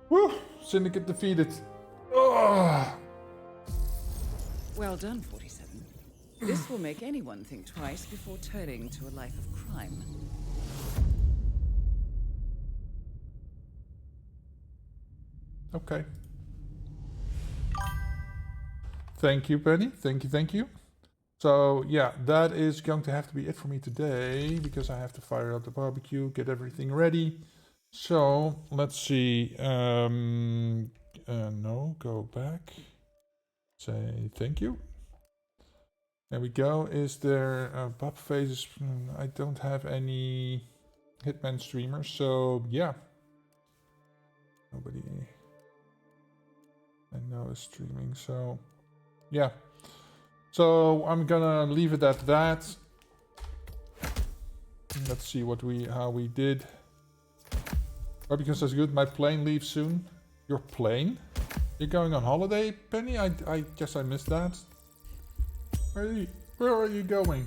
Woo! Syndicate defeated. Oh! Well done, 47. This will make anyone think twice before turning to a life of crime. Okay. Thank you, Penny. Thank you, thank you. So, yeah, that is going to have to be it for me today, because I have to fire up the barbecue, get everything ready. So, let's see. No, go back. Say thank you. There we go. Is there Bob Faces? I don't have any Hitman streamers, so yeah. Nobody I know is streaming, so yeah. So I'm gonna leave it at that. Let's see what how we did. Because that's good. My plane leaves soon. Your plane? You're going on holiday, Penny? I guess I missed that. Where are you going?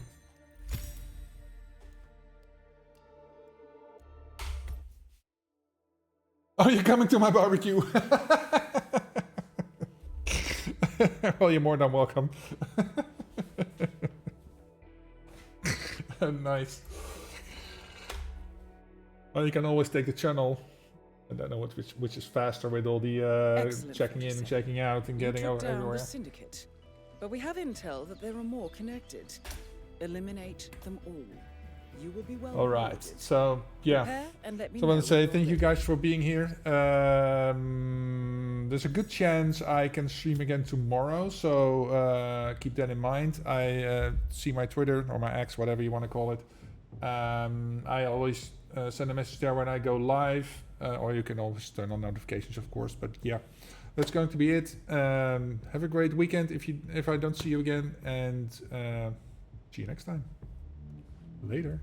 Oh, you're coming to my barbecue. Well, you're more than welcome. Nice. Well, you can always take the channel. I don't know which is faster with all the checking in and checking out and getting You took down everywhere. the syndicate, but we have intel that there are more connected. Eliminate them all. You will be well All right. rewarded. So yeah. Prepare and let me So I want know to say when you're thank you ready. guys for being here. There's a good chance I can stream again tomorrow, so keep that in mind. I see my Twitter or my X, whatever you want to call it. I always send a message there when I go live, or you can always turn on notifications, of course. But yeah, that's going to be it. Have a great weekend if I don't see you again, and see you next time. Later.